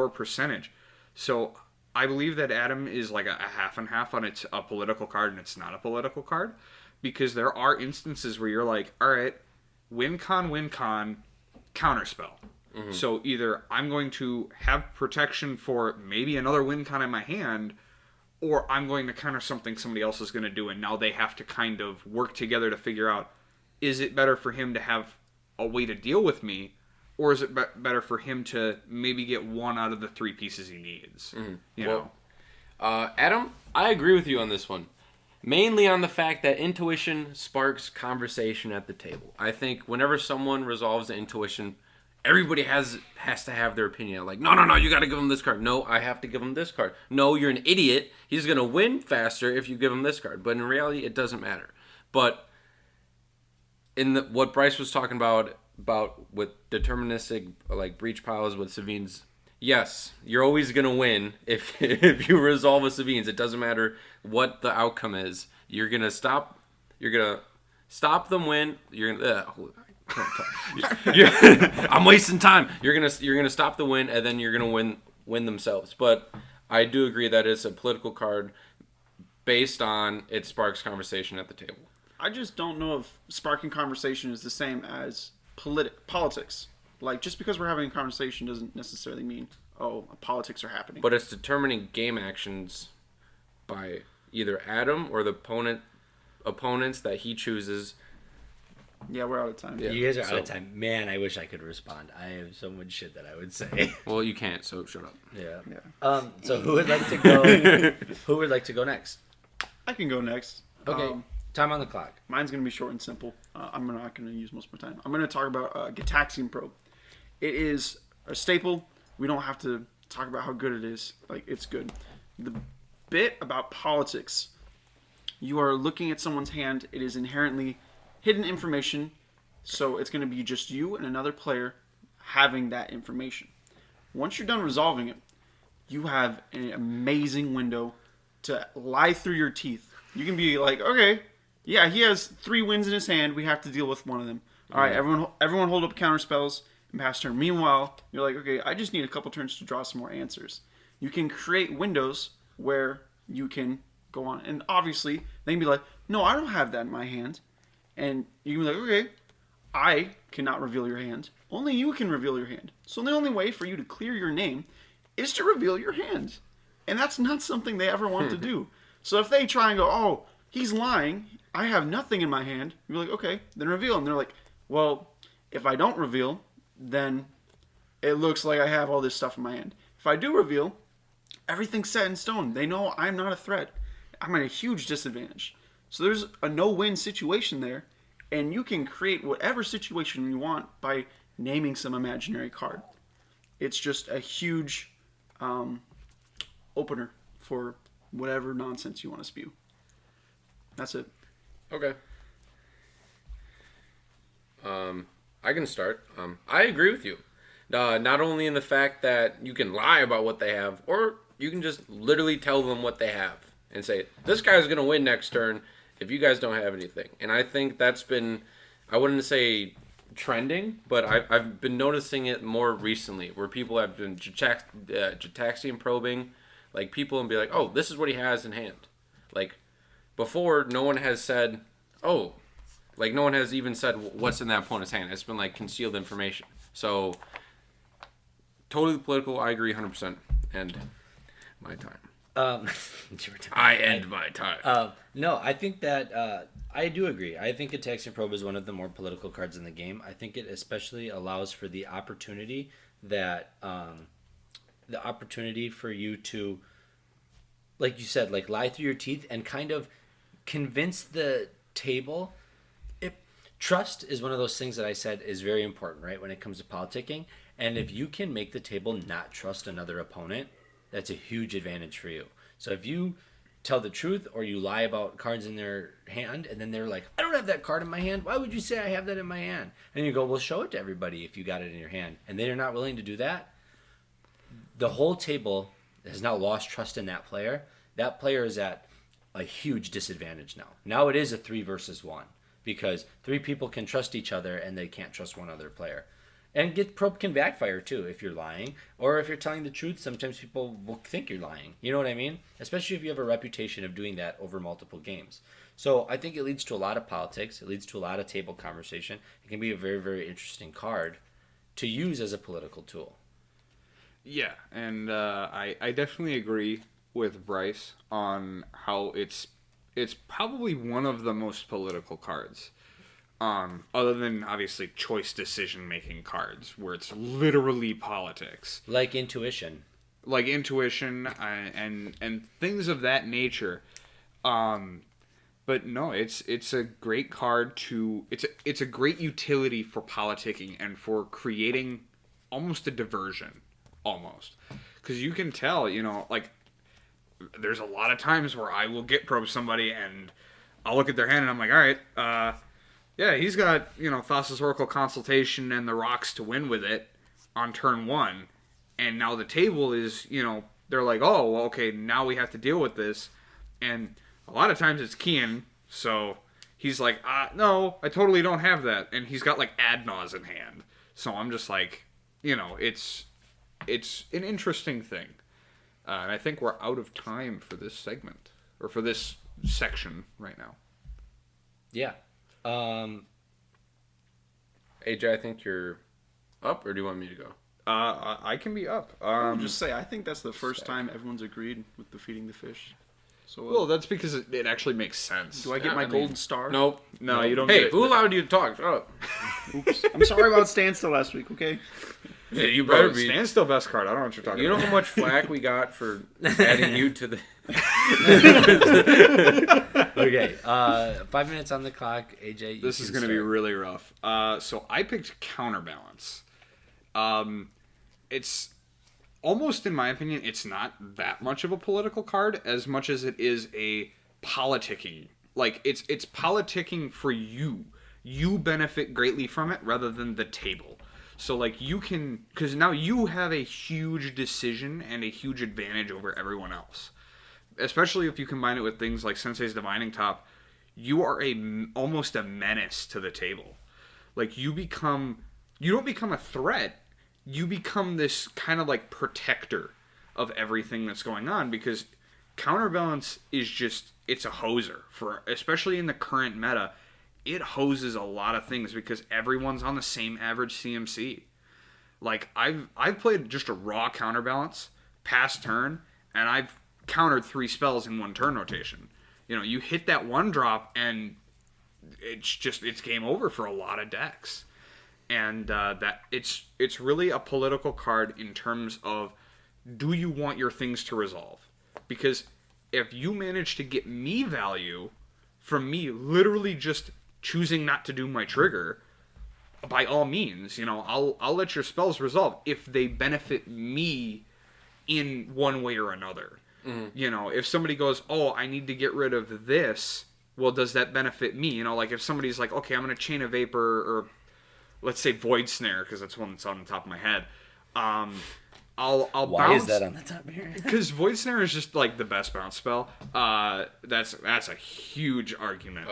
percentage. So, I believe that Adam is a half and half on it's a political card and it's not a political card. Because there are instances where you're like, all right, win con, counterspell. Mm-hmm. So either I'm going to have protection for maybe another win con in my hand, or I'm going to counter something somebody else is going to do, and now they have to kind of work together to figure out, is it better for him to have a way to deal with me, or is it better for him to maybe get one out of the 3 pieces he needs? Mm-hmm. Adam, I agree with you on this one. Mainly on the fact that Intuition sparks conversation at the table. I think whenever someone resolves the Intuition, everybody has to have their opinion. No, you got to give him this card. No, I have to give him this card. No, you're an idiot. He's going to win faster if you give him this card. But in reality, it doesn't matter. But in what Bryce was talking about with deterministic breach piles with Savines, yes, you're always going to win if you resolve a Savines. It doesn't matter what the outcome is. You're going to stop them win. I'm wasting time. You're gonna stop the win, and then you're gonna win themselves. But I do agree that it's a political card based on it sparks conversation at the table. I just don't know if sparking conversation is the same as politics. Like, just because we're having a conversation doesn't necessarily mean, politics are happening. But it's determining game actions by either Adam or the opponents that he chooses. Yeah, we're out of time. You guys are out of time. Man, I wish I could respond. I have so much shit that I would say. Well, you can't, so shut up. Yeah. So who would like to go? Who would like to go next? I can go next. Okay. Time on the clock. Mine's going to be short and simple. I'm not going to use most of my time. I'm going to talk about Gitaxian Probe. It is a staple. We don't have to talk about how good it is. Like, it's good. The bit about politics, you are looking at someone's hand. It is inherently hidden information, so it's going to be just you and another player having that information. Once you're done resolving it, you have an amazing window to lie through your teeth. You can be like, okay, yeah, he has 3 wins in his hand. We have to deal with one of them. All right, everyone hold up counter spells and pass turn. Meanwhile, you're like, okay, I just need a couple turns to draw some more answers. You can create windows where you can go on. And obviously, they can be like, no, I don't have that in my hand. And you can be like, okay, I cannot reveal your hand. Only you can reveal your hand. So the only way for you to clear your name is to reveal your hand. And that's not something they ever want to do. So if they try and go, oh, he's lying, I have nothing in my hand, you're like, okay, then reveal. And they're like, well, if I don't reveal, then it looks like I have all this stuff in my hand. If I do reveal, everything's set in stone. They know I'm not a threat. I'm at a huge disadvantage. So there's a no-win situation there, and you can create whatever situation you want by naming some imaginary card. It's just a huge opener for whatever nonsense you want to spew. That's it. Okay. I can start. I agree with you. Not only in the fact that you can lie about what they have, or you can just literally tell them what they have and say, this guy's going to win next turn if you guys don't have anything. And I think that's been, I wouldn't say trending, but I've been noticing it more recently, where people have been Gitaxian probing, like people, and be like, oh, this is what he has in hand. Like, before, no one has said, oh, like no one has even said what's in that opponent's hand. It's been like concealed information. So, totally political, I agree 100%. And my time. I end my time. No, I think that I do agree. I think Gitaxian Probe is one of the more political cards in the game. I think it especially allows for the opportunity that the opportunity for you to, like you said, like lie through your teeth and kind of convince the table. Trust is one of those things that I said is very important, right, when it comes to politicking. And if you can make the table not trust another opponent, that's a huge advantage for you. So if you tell the truth or you lie about cards in their hand, and then they're like, I don't have that card in my hand. Why would you say I have that in my hand? And you go, well, show it to everybody if you got it in your hand. And they're not willing to do that. The whole table has now lost trust in that player. That player is at a huge disadvantage now. Now it is a 3 versus 1 because 3 people can trust each other and they can't trust one other player. And get probe can backfire too if you're lying, or if you're telling the truth. Sometimes people will think you're lying. You know what I mean? Especially if you have a reputation of doing that over multiple games. So I think it leads to a lot of politics. It leads to a lot of table conversation. It can be a very, very interesting card to use as a political tool. Yeah, and I definitely agree with Bryce on how it's probably one of the most political cards. Other than obviously choice decision making cards where it's literally politics, like intuition and things of that nature. But no, it's a great card to it's a great utility for politicking and for creating almost a diversion, almost, because you can tell, like there's a lot of times where I will get probe somebody and I'll look at their hand and I'm like, all right, yeah, he's got, Thassa's Oracle Consultation and the rocks to win with it on turn 1. And now the table is, they're like, oh, well, okay, now we have to deal with this. And a lot of times it's Kian, so he's like, no, I totally don't have that. And he's got like Naus in hand. So I'm just like, it's an interesting thing. And I think we're out of time for this segment, or for this section right now. Yeah. AJ, I think you're up, or do you want me to go? I can be up. I'll just say, I think that's the first time everyone's agreed with the feeding the fish. So, well, that's because it actually makes sense. do I get my golden star? Nope. No, you don't Hey, get it. who allowed you to talk? Shut up. Oops. I'm sorry about standstill last week, okay? Yeah, you better Bro, be. standstill best card. I don't know what you're talking You know about. how much flack we got for adding you to the... Okay, 5 minutes on the clock. AJ, you This is going to be really rough. So I picked Counterbalance. It's almost, in my opinion, it's not that much of a political card as much as it is a politicking. Like, it's politicking for you. You benefit greatly from it rather than the table. So, like, you can... Because now you have a huge decision and a huge advantage over everyone else. Especially if you combine it with things like Sensei's Divining Top. You are almost a menace to the table. Like, you don't become a threat. You become this kind of like protector of everything that's going on, because Counterbalance is just, it's a hoser for, especially in the current meta. It hoses a lot of things because everyone's on the same average CMC. Like, I've played just a raw Counterbalance past turn, and I've countered 3 spells in 1 turn rotation. You hit that 1 drop and it's game over for a lot of decks. And that it's really a political card in terms of, do you want your things to resolve? Because if you manage to get me value from me literally just choosing not to do my trigger, by all means, I'll let your spells resolve if they benefit me in one way or another. Mm-hmm. If somebody goes, oh, I need to get rid of this, well, does that benefit me? Like, if somebody's like, okay, I'm going to chain a vapor, or let's say Void Snare, because that's one that's on the top of my head. I'll Why bounce. is that on the top of your head? Because Void Snare is just like the best bounce spell. That's a huge argument.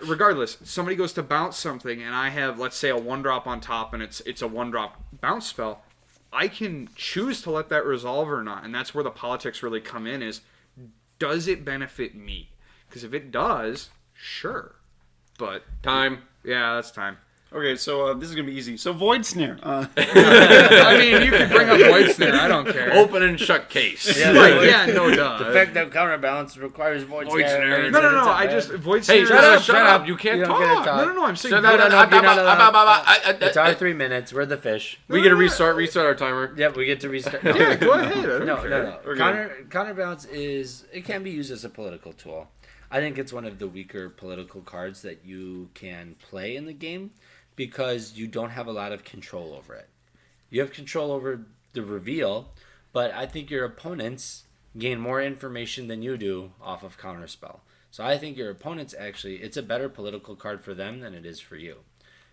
Regardless, somebody goes to bounce something, and I have, let's say, a 1-drop on top, and it's a 1-drop bounce spell. I can choose to let that resolve or not, and that's where the politics really come in. Is, does it benefit me? Because if it does, sure. But Time. yeah, that's time. Okay, so this is going to be easy. So Void Snare. I mean, you can bring up Void Snare. I don't care. Open and shut case. Yeah, Right, no duh. The fact that Counterbalance requires Void Snare. No. I just Void Snare. Hey, shut up. You can't You don't get to talk. talk. No. I'm saying. No, you're not allowed. It's our 3 minutes. We're the fish. We get to restart our timer. Yep, we get to restart. Yeah, go ahead. I don't No. care. Counterbalance it can be used as a political tool. I think it's one of the weaker political cards that you can play in the game, because you don't have a lot of control over it. You have control over the reveal, but I think your opponents gain more information than you do off of Counterspell. So I think your opponents it's a better political card for them than it is for you.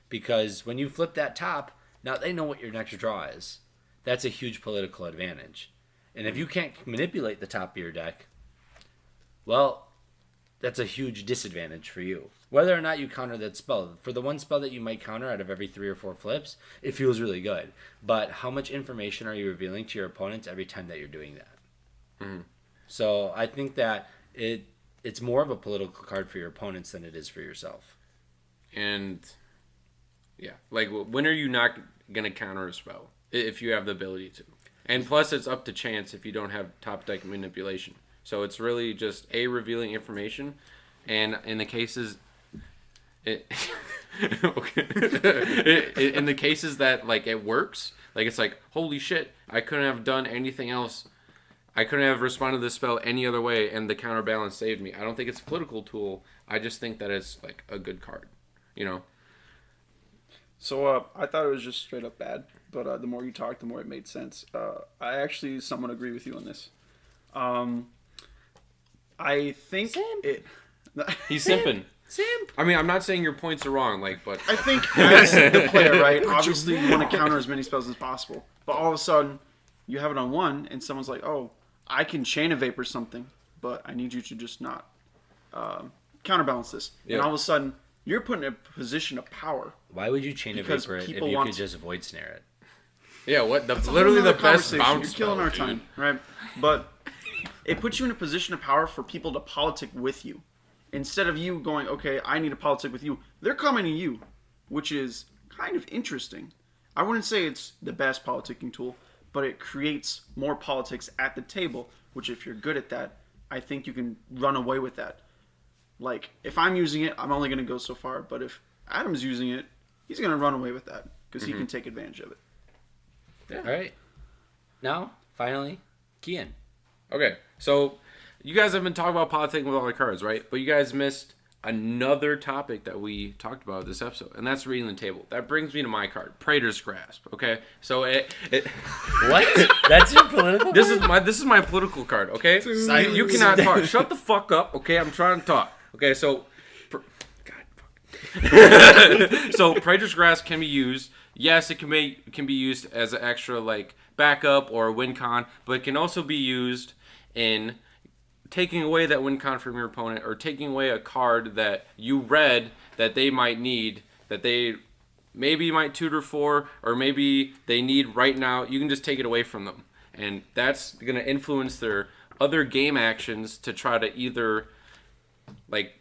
Because when you flip that top, now they know what your next draw is. That's a huge political advantage. And if you can't manipulate the top of your deck, well, that's a huge disadvantage for you. Whether or not you counter that spell, for the one spell that you might counter out of every 3 or 4 flips, it feels really good. But how much information are you revealing to your opponents every time that you're doing that? Mm-hmm. So I think that it's more of a political card for your opponents than it is for yourself. And yeah, like, when are you not going to counter a spell if you have the ability to? And plus, it's up to chance if you don't have top deck manipulation. So it's really just revealing information, and in the cases, in the cases that like it works, like it's like, holy shit, I couldn't have done anything else. I couldn't have responded to this spell any other way, and the Counterbalance saved me. I don't think it's a political tool. I just think that it's like a good card, So I thought it was just straight up bad, but the more you talked, the more it made sense. I actually somewhat agree with you on this. I think He's simping. Simp. I mean, I'm not saying your points are wrong, but I think as the player, right? Obviously, you want to counter as many spells as possible, but all of a sudden, you have it on 1, and someone's like, "Oh, I can chain a vapor something, but I need you to just not counterbalance this. Yeah. And all of a sudden, you're put in a position of power. Why would you chain a Because vapor it if people you want could just void snare it? Yeah, what? That's It's a whole literally the nother best conversation. bounce You're killing spell, our dude. time, right? But it puts you in a position of power for people to politic with you. Instead of you going, okay, I need to politic with you, they're coming to you, which is kind of interesting. I wouldn't say it's the best politicking tool, but it creates more politics at the table, which if you're good at that, I think you can run away with that. Like, if I'm using it, I'm only going to go so far, but if Adam's using it, he's going to run away with that because he can take advantage of it. Yeah. All right. Now, finally, Kian. Okay, so you guys have been talking about politicking with all the cards, right? But you guys missed another topic that we talked about this episode, and that's reading the table. That brings me to my card, Praetor's Grasp. Okay, so What? That's your political? this is my political card. Okay, you cannot talk. Shut the fuck up. Okay, I'm trying to talk. Okay, so so Praetor's Grasp can be used. Yes, it can be used as an extra like backup or a win con, but it can also be used in taking away that win con from your opponent, or taking away a card that you read that they might need, that they maybe might tutor for, or maybe they need right now. You can just take it away from them, and that's going to influence their other game actions to try to either like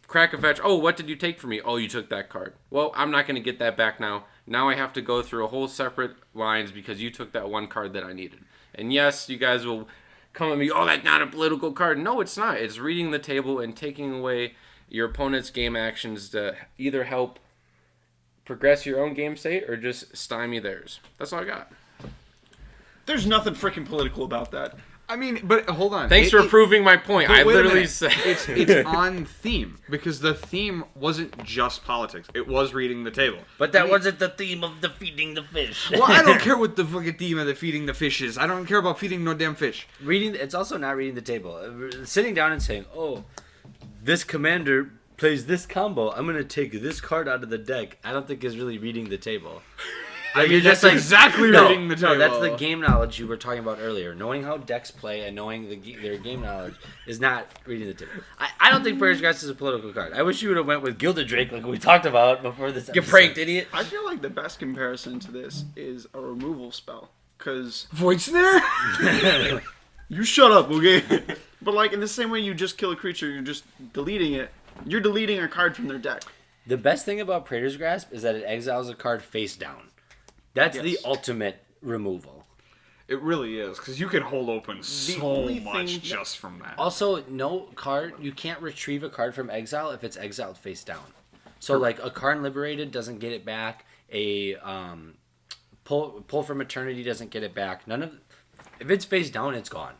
crack a fetch. Oh, what did you take from me? Oh, you took that card. Well, I'm not going to get that back now. Now I have to go through a whole separate lines because you took that one card that I needed. And yes, you guys will come at me, oh, that's not a political card. No, it's not. It's reading the table and taking away your opponent's game actions to either help progress your own game state or just stymie theirs. That's all I got. There's nothing freaking political about that. I mean, but hold on. Thanks for proving my point. But I wait a literally minute. said it's on theme, because the theme wasn't just politics. It was reading the table. But that wasn't the theme of the feeding the fish. Well, I don't care what the fucking theme of the feeding the fish is. I don't care about feeding no damn fish. It's also not reading the table. Sitting down and saying, "Oh, this commander plays this combo. I'm gonna take this card out of the deck." I don't think is really reading the table. You're just like exactly no, reading the table. No, that's the game knowledge you were talking about earlier. Knowing how decks play and knowing their game knowledge is not reading the table. I don't think Praetor's Grasp is a political card. I wish you would have went with Gilded Drake like we talked about before this episode. get pranked, idiot. I feel like the best comparison to this is a removal spell. Because Void Snare? you shut up, okay? But like in the same way you just kill a creature, you're just deleting it. You're deleting a card from their deck. The best thing about Praetor's Grasp is that it exiles a card face down. That's the Yes. ultimate removal. It really is, because you can hold open so only much thing- just from that. Also, no card, you can't retrieve a card from exile if it's exiled face down. So, like, a Karn Liberated doesn't get it back. A pull from Eternity doesn't get it back. If it's face down, it's gone.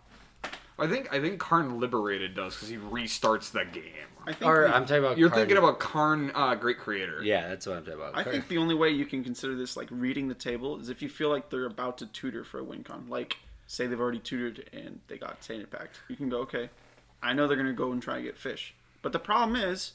I think Karn Liberated does, because he restarts the game. I think Or the- I'm talking about You're Karn- thinking about Karn, Great Creator. Yeah, that's what I'm talking about. I think the only way you can consider this like reading the table is if you feel like they're about to tutor for a win con. Like, say they've already tutored and they got Tainted Pact. You can go, okay, I know they're going to go and try and get fish. But the problem is,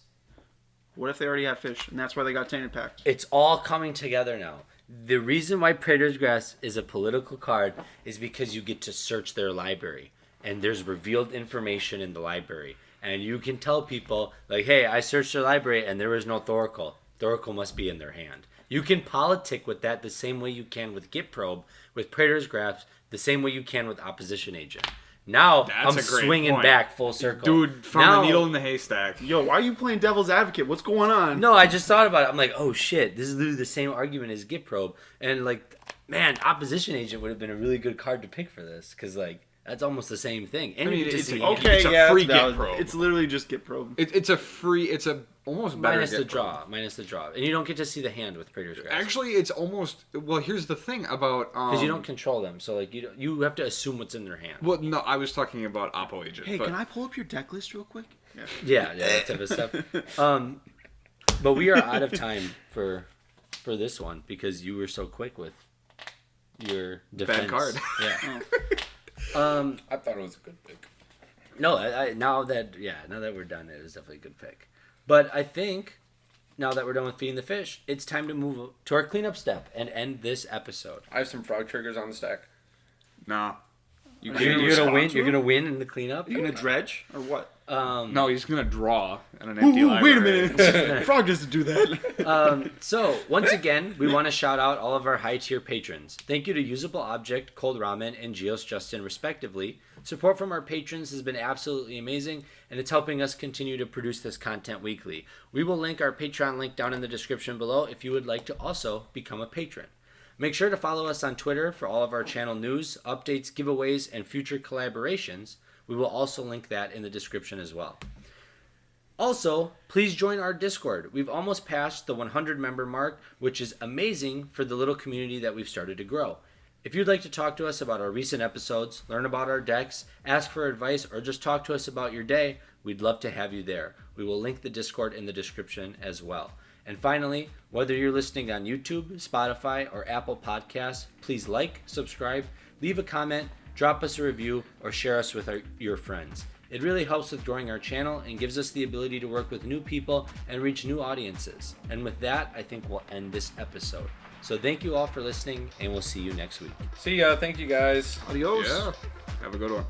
what if they already have fish and that's why they got Tainted Pact? It's all coming together now. The reason why Praetor's Grasp is a political card is because you get to search their library. And there's revealed information in the library. And you can tell people, like, hey, I searched their library and there was no Thoracle. Thoracle must be in their hand. You can politic with that the same way you can with Git Probe, with Praetor's Grasp, the same way you can with Opposition Agent. Now, That's I'm a great swinging point. back full circle. Dude, found Now- a needle in the haystack. Yo, why are you playing devil's advocate? What's going on? No, I just thought about it. I'm like, oh shit, this is literally the same argument as Git Probe. And like, man, Opposition Agent would have been a really good card to pick for this. Because like, that's almost the same thing. And I mean, you get to it's see Okay, It's a yeah, free that's Git valid. Probe. It's literally just Git Probe. It's a almost better minus the Git Probe. draw. Minus the draw. And you don't get to see the hand with Praetor's Grasp. Actually, it's almost. Well, here's the thing about. Because you don't control them. So like, you have to assume what's in their hand. Well, no, I was talking about Oppo Agent. Hey, but can I pull up your deck list real quick? Yeah, that type of stuff. But we are out of time for this one because you were so quick with your defense. Bad card. Yeah. I thought it was a good pick. No, now that we're done, it is definitely a good pick. But I think now that we're done with feeding the fish, it's time to move to our cleanup step and end this episode. I have some frog triggers on the stack. Nah. You You're gonna win. You're gonna win in the cleanup. You gonna dredge or what? No, he's gonna draw at an empty library. Wait a minute. Frog doesn't do that. So, once again, we want to shout out all of our high-tier patrons. Thank you to Usable Object, Cold Ramen, and Geos Justin, respectively. Support from our patrons has been absolutely amazing, and it's helping us continue to produce this content weekly. We will link our Patreon link down in the description below if you would like to also become a patron. Make sure to follow us on Twitter for all of our channel news, updates, giveaways, and future collaborations. We will also link that in the description as well. Also, please join our Discord. We've almost passed the 100 member mark, which is amazing for the little community that we've started to grow. If you'd like to talk to us about our recent episodes, learn about our decks, ask for advice, or just talk to us about your day, we'd love to have you there. We will link the Discord in the description as well. And finally, whether you're listening on YouTube, Spotify, or Apple Podcasts, please like, subscribe, leave a comment, drop us a review, or share us with your friends. It really helps with growing our channel and gives us the ability to work with new people and reach new audiences. And with that, I think we'll end this episode. So thank you all for listening, and we'll see you next week. See ya. Thank you, guys. Adios. Yeah. Have a good one.